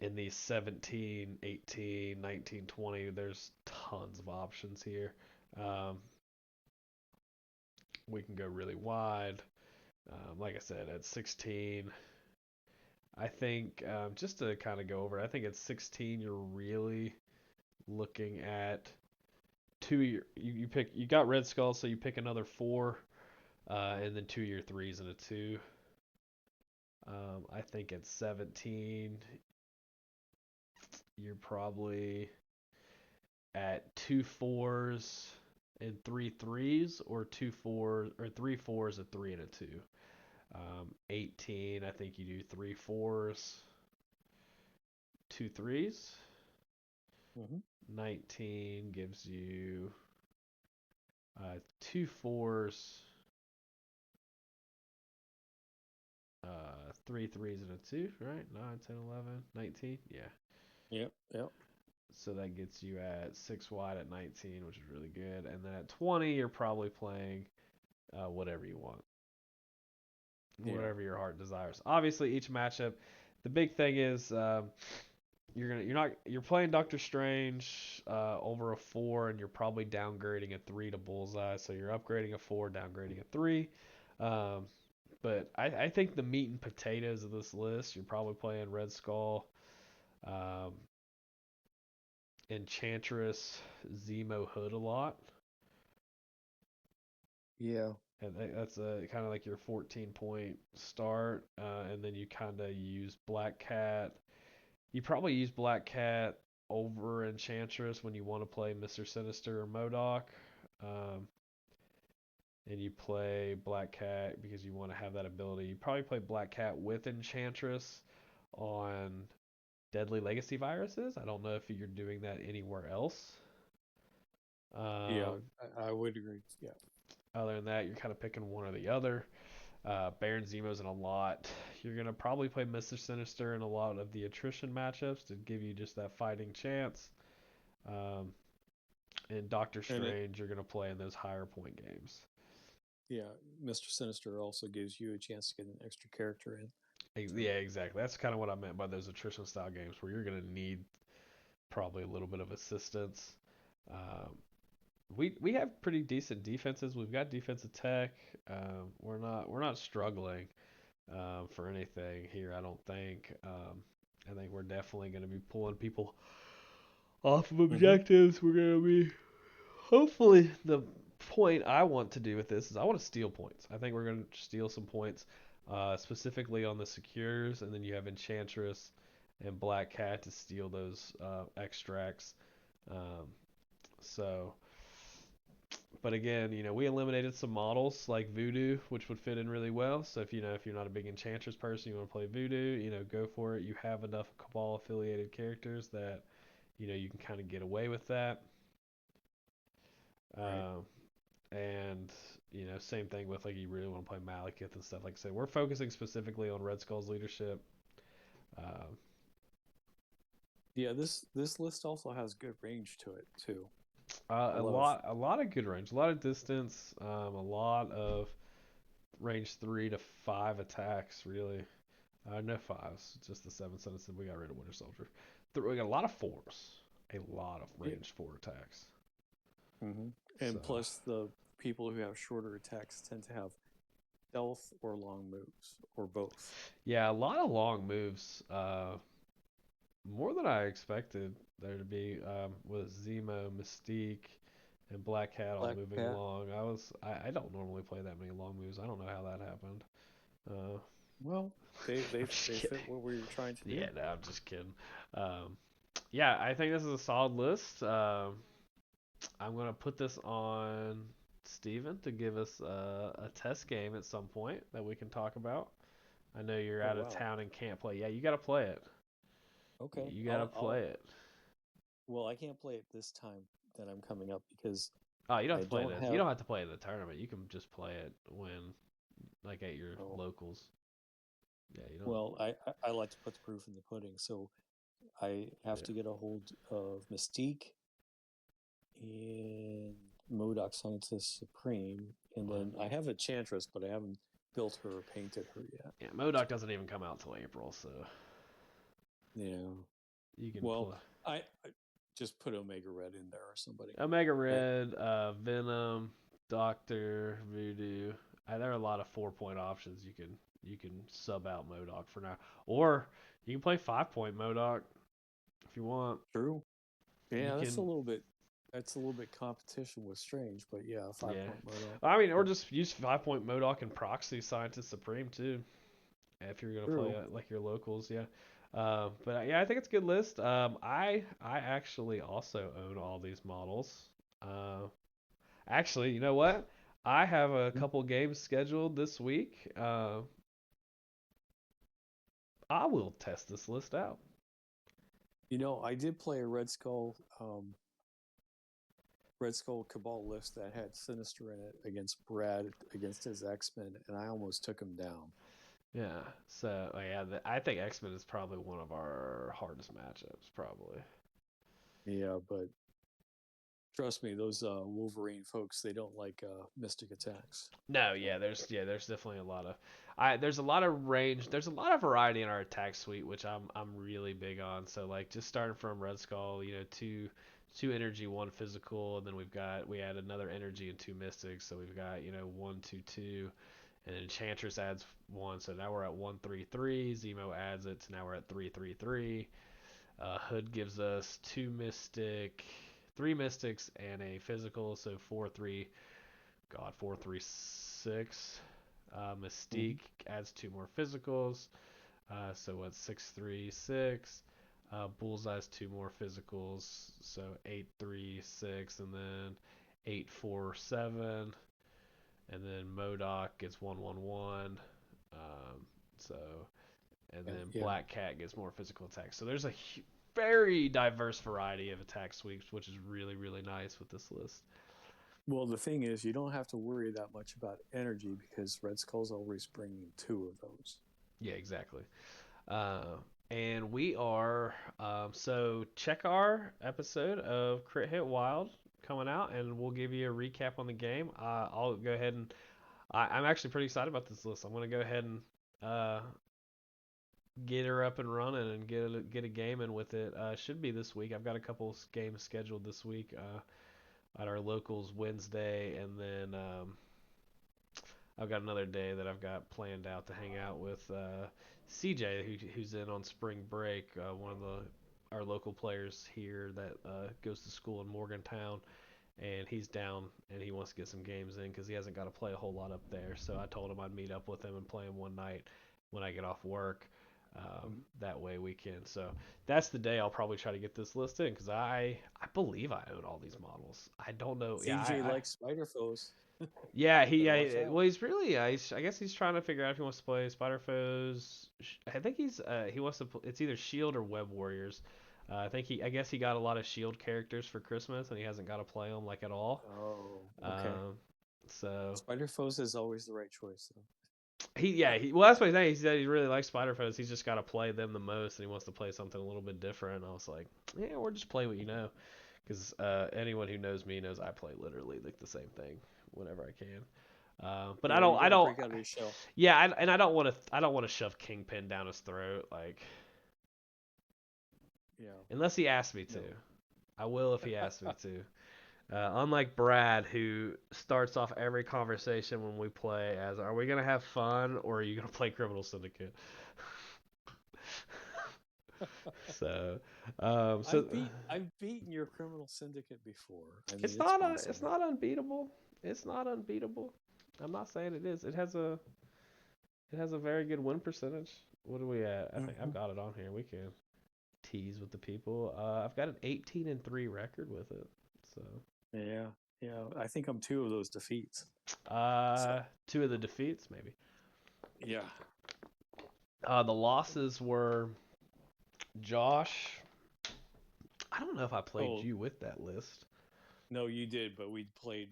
[SPEAKER 1] in these 17, 18, 19, 20. There's tons of options here. Um, we can go really wide. Like I said, at 16, I think just to kind of go over, I think at 16 you're really looking at you pick you got Red Skull, so you pick another four, and then 2 year threes and a two. I think at 17 you're probably at two fours and three threes, or two fours or three fours, a three and a two. 18, I think you do three fours, two threes.
[SPEAKER 2] Hmm.
[SPEAKER 1] 19 gives you two fours, three threes, and a two, right? 9, 10, 11, 19. Yeah.
[SPEAKER 2] Yep. Yep.
[SPEAKER 1] So that gets you at 6 wide at 19, which is really good. And then at 20, you're probably playing whatever you want,
[SPEAKER 2] Yeah.
[SPEAKER 1] whatever your heart desires. Obviously, each matchup, the big thing is you're playing Doctor Strange over a 4, and you're probably downgrading a 3 to Bullseye. So you're upgrading a 4, downgrading a 3. Um, but I think the meat and potatoes of this list, you're probably playing Red Skull, um, Enchantress, Zemo Hood a lot.
[SPEAKER 2] Yeah.
[SPEAKER 1] And that's a kind of like your 14-point start, and then you kind of use Black Cat. You probably use Black Cat over Enchantress when you want to play Mr. Sinister or MODOK. Um, and you play Black Cat because you want to have that ability. You probably play Black Cat with Enchantress on Deadly Legacy Viruses. I don't know if you're doing that anywhere else.
[SPEAKER 2] Yeah,
[SPEAKER 1] Um,
[SPEAKER 2] I would agree. Yeah.
[SPEAKER 1] Other than that, you're kind of picking one or the other. Baron Zemo's in a lot. You're going to probably play Mr. Sinister in a lot of the attrition matchups to give you just that fighting chance. Um, and Doctor
[SPEAKER 2] And it,
[SPEAKER 1] Strange, you're going to play in those higher point games.
[SPEAKER 2] yeah, Mr. Sinister also gives you a chance to get an extra character in.
[SPEAKER 1] Yeah, exactly. That's kind of what I meant by those attrition style games where you're going to need probably a little bit of assistance. Um, we have pretty decent defenses. We've got defensive tech. We're not struggling for anything here. I don't think. I think we're definitely going to be pulling people off of
[SPEAKER 2] Mm-hmm.
[SPEAKER 1] objectives. We're going to be hopefully the point I want to do with this is I want to steal points. I think we're going to steal some points, specifically on the secures, and then you have Enchantress and Black Cat to steal those extracts. Um, so but again, we eliminated some models like Voodoo, which would fit in really well. So if you're not a big Enchantress person, you want to play Voodoo, go for it. You have enough Cabal affiliated characters that you can kind of get away with that.
[SPEAKER 2] Right.
[SPEAKER 1] Um, and same thing with like you really want to play Malekith and stuff. Like I said, we're focusing specifically on Red Skull's leadership. Um,
[SPEAKER 2] Yeah, this list also has good range to it too. A
[SPEAKER 1] a
[SPEAKER 2] lot of
[SPEAKER 1] lot of good range, a lot of distance, a lot of range 3 to 5 attacks, really. No fives, just the 7 citizens. We got rid of Winter Soldier. We got a lot of fours, a lot of
[SPEAKER 2] yeah.
[SPEAKER 1] range 4 attacks.
[SPEAKER 2] Mm-hmm.
[SPEAKER 1] So
[SPEAKER 2] And plus, the people who have shorter attacks tend to have stealth or long moves, or both.
[SPEAKER 1] yeah, a lot of long moves. More than I expected there to be. With Zemo, Mystique, and Black Cat all
[SPEAKER 2] Black
[SPEAKER 1] moving
[SPEAKER 2] Cat.
[SPEAKER 1] along. I don't normally play that many long moves. I don't know how that happened. Uh,
[SPEAKER 2] Well, they
[SPEAKER 1] I'm
[SPEAKER 2] they
[SPEAKER 1] just
[SPEAKER 2] they
[SPEAKER 1] kidding.
[SPEAKER 2] fit what we were trying to
[SPEAKER 1] Yeah,
[SPEAKER 2] do.
[SPEAKER 1] no, I'm just kidding. Um, yeah, I think this is a solid list. I'm gonna put this on Steven to give us a test game at some point that we can talk about. I know you're
[SPEAKER 2] Oh
[SPEAKER 1] out of
[SPEAKER 2] wow.
[SPEAKER 1] town and can't play. Yeah, you gotta play it.
[SPEAKER 2] Okay.
[SPEAKER 1] You gotta play it.
[SPEAKER 2] Well, I can't play it this time that I'm coming up because
[SPEAKER 1] Oh, you don't
[SPEAKER 2] I
[SPEAKER 1] have to play
[SPEAKER 2] don't
[SPEAKER 1] this. You
[SPEAKER 2] have.
[SPEAKER 1] don't have to play in the tournament. You can just play it when, like, at your
[SPEAKER 2] Oh,
[SPEAKER 1] locals. Yeah, you don't.
[SPEAKER 2] well, I like to put the proof in the pudding, so I have
[SPEAKER 1] Yeah.
[SPEAKER 2] to get a hold of Mystique and Modoc Scientist Supreme, and
[SPEAKER 1] Well,
[SPEAKER 2] then I have a Chantress, but I haven't built her or painted her yet.
[SPEAKER 1] yeah, MODOK doesn't even come out till April, so
[SPEAKER 2] You know,
[SPEAKER 1] you can
[SPEAKER 2] well,
[SPEAKER 1] play
[SPEAKER 2] I just put Omega Red in there or somebody.
[SPEAKER 1] Omega
[SPEAKER 2] I,
[SPEAKER 1] Red, Venom, Doctor, Voodoo. There are a lot of 4-point options you can sub out MODOK for now, or you can play 5-point MODOK if you want.
[SPEAKER 2] True.
[SPEAKER 1] You
[SPEAKER 2] Yeah, that's a
[SPEAKER 1] can,
[SPEAKER 2] little bit. That's a little bit competition with Strange, but yeah, five
[SPEAKER 1] yeah.
[SPEAKER 2] point Modoc.
[SPEAKER 1] I mean, or just use 5-point MODOK and Proxy Scientist Supreme too, if you're gonna play
[SPEAKER 2] True.
[SPEAKER 1] like your locals, yeah. But yeah, I think it's a good list. I actually also own all these models. Actually, you know what? I have a couple games scheduled this week. I will test this list out.
[SPEAKER 2] You know, I did play a Red Skull Cabal list that had Sinister in it against Brad against his X Men, and I almost took him down.
[SPEAKER 1] Yeah. So yeah, I think X Men is probably one of our hardest matchups, probably.
[SPEAKER 2] Yeah, but trust me, those Wolverine folks, they don't like mystic attacks.
[SPEAKER 1] No, there's definitely a lot of there's a lot of range. There's a lot of variety in our attack suite, which I'm really big on. So like just starting from Red Skull, two energy, one physical, and then we add another energy and two mystics. So we've got one, two, two, and then Enchantress adds one. So now we're at 133. Zemo adds it, so now we're at 333. Hood gives us three mystics, and a physical. So 436. Mystique adds two more physicals. So what's 636? Bullseye's two more physicals. So 836, and then 847. And then Modoc gets 111. So and then
[SPEAKER 2] Yeah.
[SPEAKER 1] Black Cat gets more physical attacks. So there's a very diverse variety of attack sweeps, which is really really nice with this list.
[SPEAKER 2] Well, the thing is, you don't have to worry that much about energy because Red Skull's always bringing two of those.
[SPEAKER 1] Yeah, exactly. And we are so check our episode of Crit Hit Wild coming out, and we'll give you a recap on the game. I'll go ahead and I'm actually pretty excited about this list. I'm gonna go ahead and uh, get her up and running and get a game in with it. Should be this week. I've got a couple games scheduled this week at our locals Wednesday, and then I've got another day that I've got planned out to hang out with CJ, who's in on spring break. One of our local players here that goes to school in Morgantown, and he's down and he wants to get some games in because he hasn't got to play a whole lot up there. So I told him I'd meet up with him and play him one night when I get off work. That way we can. So that's the day I'll probably try to get this list in because I believe I own all these models. I don't know. Yeah,
[SPEAKER 2] CJ likes spider foes.
[SPEAKER 1] yeah,
[SPEAKER 2] Better watch out.
[SPEAKER 1] well, he's really. I guess he's trying to figure out if he wants to play Spider Foes. I think he wants to. It's either Shield or Web Warriors. I guess he got a lot of Shield characters for Christmas, and he hasn't got to play them like at all.
[SPEAKER 2] Oh, okay.
[SPEAKER 1] Um, so
[SPEAKER 2] Spider foes is always the right choice, though.
[SPEAKER 1] well, that's what he's saying. He said he really likes Spider Foes. He's just got to play them the most, and he wants to play something a little bit different. And I was like, yeah, or just play what you know, because anyone who knows me knows I play literally like the same thing whenever I can. But
[SPEAKER 2] Yeah, you
[SPEAKER 1] I
[SPEAKER 2] got to
[SPEAKER 1] don't.
[SPEAKER 2] break out of your shell.
[SPEAKER 1] Yeah, and I don't want to. I don't want to shove Kingpin down his throat, like
[SPEAKER 2] Yeah.
[SPEAKER 1] unless he asks me to.
[SPEAKER 2] No.
[SPEAKER 1] I will if he asks me to. Unlike Brad, who starts off every conversation when we play as, "Are we gonna have fun or are you gonna play Criminal Syndicate?" so, so
[SPEAKER 2] I've beaten your criminal syndicate before. I mean,
[SPEAKER 1] it's
[SPEAKER 2] it's
[SPEAKER 1] not
[SPEAKER 2] been some.
[SPEAKER 1] it's not unbeatable. It's not unbeatable. I'm not saying it is. It has a very good win percentage. What are we at? I think I've got it on here. We can tease with the people. I've got an 18-3 record with it. So
[SPEAKER 2] Yeah, yeah. I think I'm two of those defeats.
[SPEAKER 1] two of the defeats maybe.
[SPEAKER 2] Yeah.
[SPEAKER 1] The losses were Josh. I don't know if I played you with that list.
[SPEAKER 2] No, you did, but we played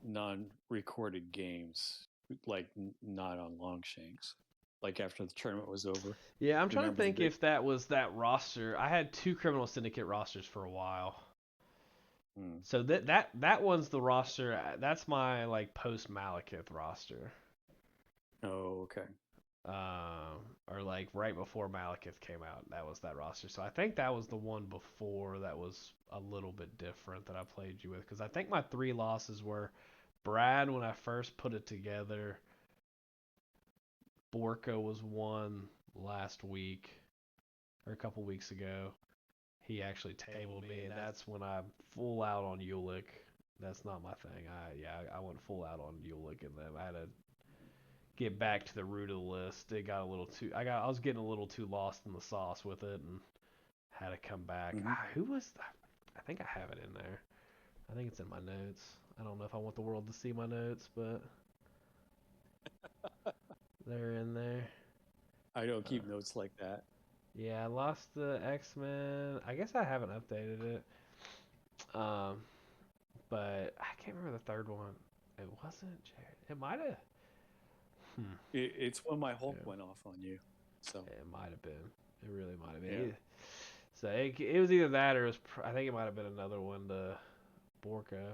[SPEAKER 2] non-recorded games, like not on Longshanks, like after the tournament was over.
[SPEAKER 1] Yeah, I'm trying to
[SPEAKER 2] Remember the
[SPEAKER 1] think
[SPEAKER 2] big?
[SPEAKER 1] if that was that roster. I had two Criminal Syndicate rosters for a while. So that one's the roster. That's my like post Malekith roster.
[SPEAKER 2] Oh, okay.
[SPEAKER 1] Or like right before Malekith came out, that was that roster. So I think that was the one before that was a little bit different that I played you with because I think my three losses were Brad when I first put it together. Borka was one last week or a couple weeks ago. He actually tabled me, and that's when I'm full out on Ulick. That's not my thing. I went full out on Ulick, and then I had to get back to the root of the list. It got a little too. I was getting a little too lost in the sauce with it, and had to come back. Who was that? I think I have it in there. I think it's in my notes. I don't know if I want the world to see my notes, but they're in there.
[SPEAKER 2] I don't keep notes like that.
[SPEAKER 1] Yeah, I lost the X-Men. I guess I haven't updated it. But I can't remember the third one. It wasn't Jared. It might have.
[SPEAKER 2] It's when my Hulk went off on you. So
[SPEAKER 1] it might have been. It really might have been.
[SPEAKER 2] yeah.
[SPEAKER 1] So it was either that or I think it might have been another one, the Borka.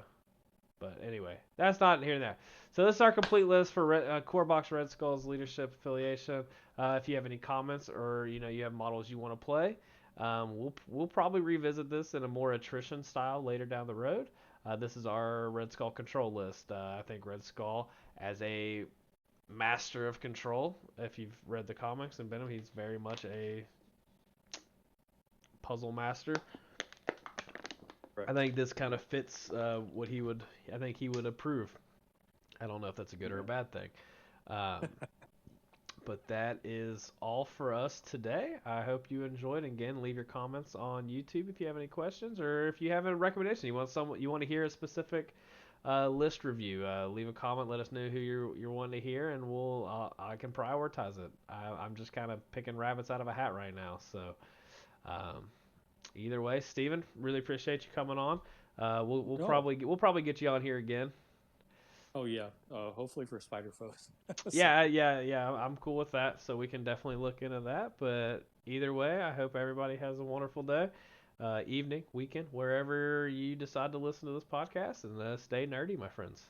[SPEAKER 1] But anyway, that's not here and there. So this is our complete list for Core Box Red Skull's leadership affiliation. If you have any comments or you have models you want to play, we'll probably revisit this in a more attrition style later down the road. This is our Red Skull control list. I think Red Skull, as a master of control, if you've read the comics and Venom, he's very much a puzzle master. I think this kind of fits what he would. I think he would approve. I don't know if that's a good or a bad thing. Um, but that is all for us today. I hope you enjoyed. Again, leave your comments on YouTube if you have any questions, or if you have a recommendation. You want to hear a specific list review. Leave a comment. Let us know who you're wanting to hear, and I can prioritize it. I'm just kind of picking rabbits out of a hat right now. So either way, Steven, really appreciate you coming on. We'll
[SPEAKER 2] No.
[SPEAKER 1] probably get you on here again.
[SPEAKER 2] Oh yeah, hopefully for Spider Foes.
[SPEAKER 1] Yeah. I'm cool with that. So we can definitely look into that. But either way, I hope everybody has a wonderful day, evening, weekend, wherever you decide to listen to this podcast, and stay nerdy, my friends.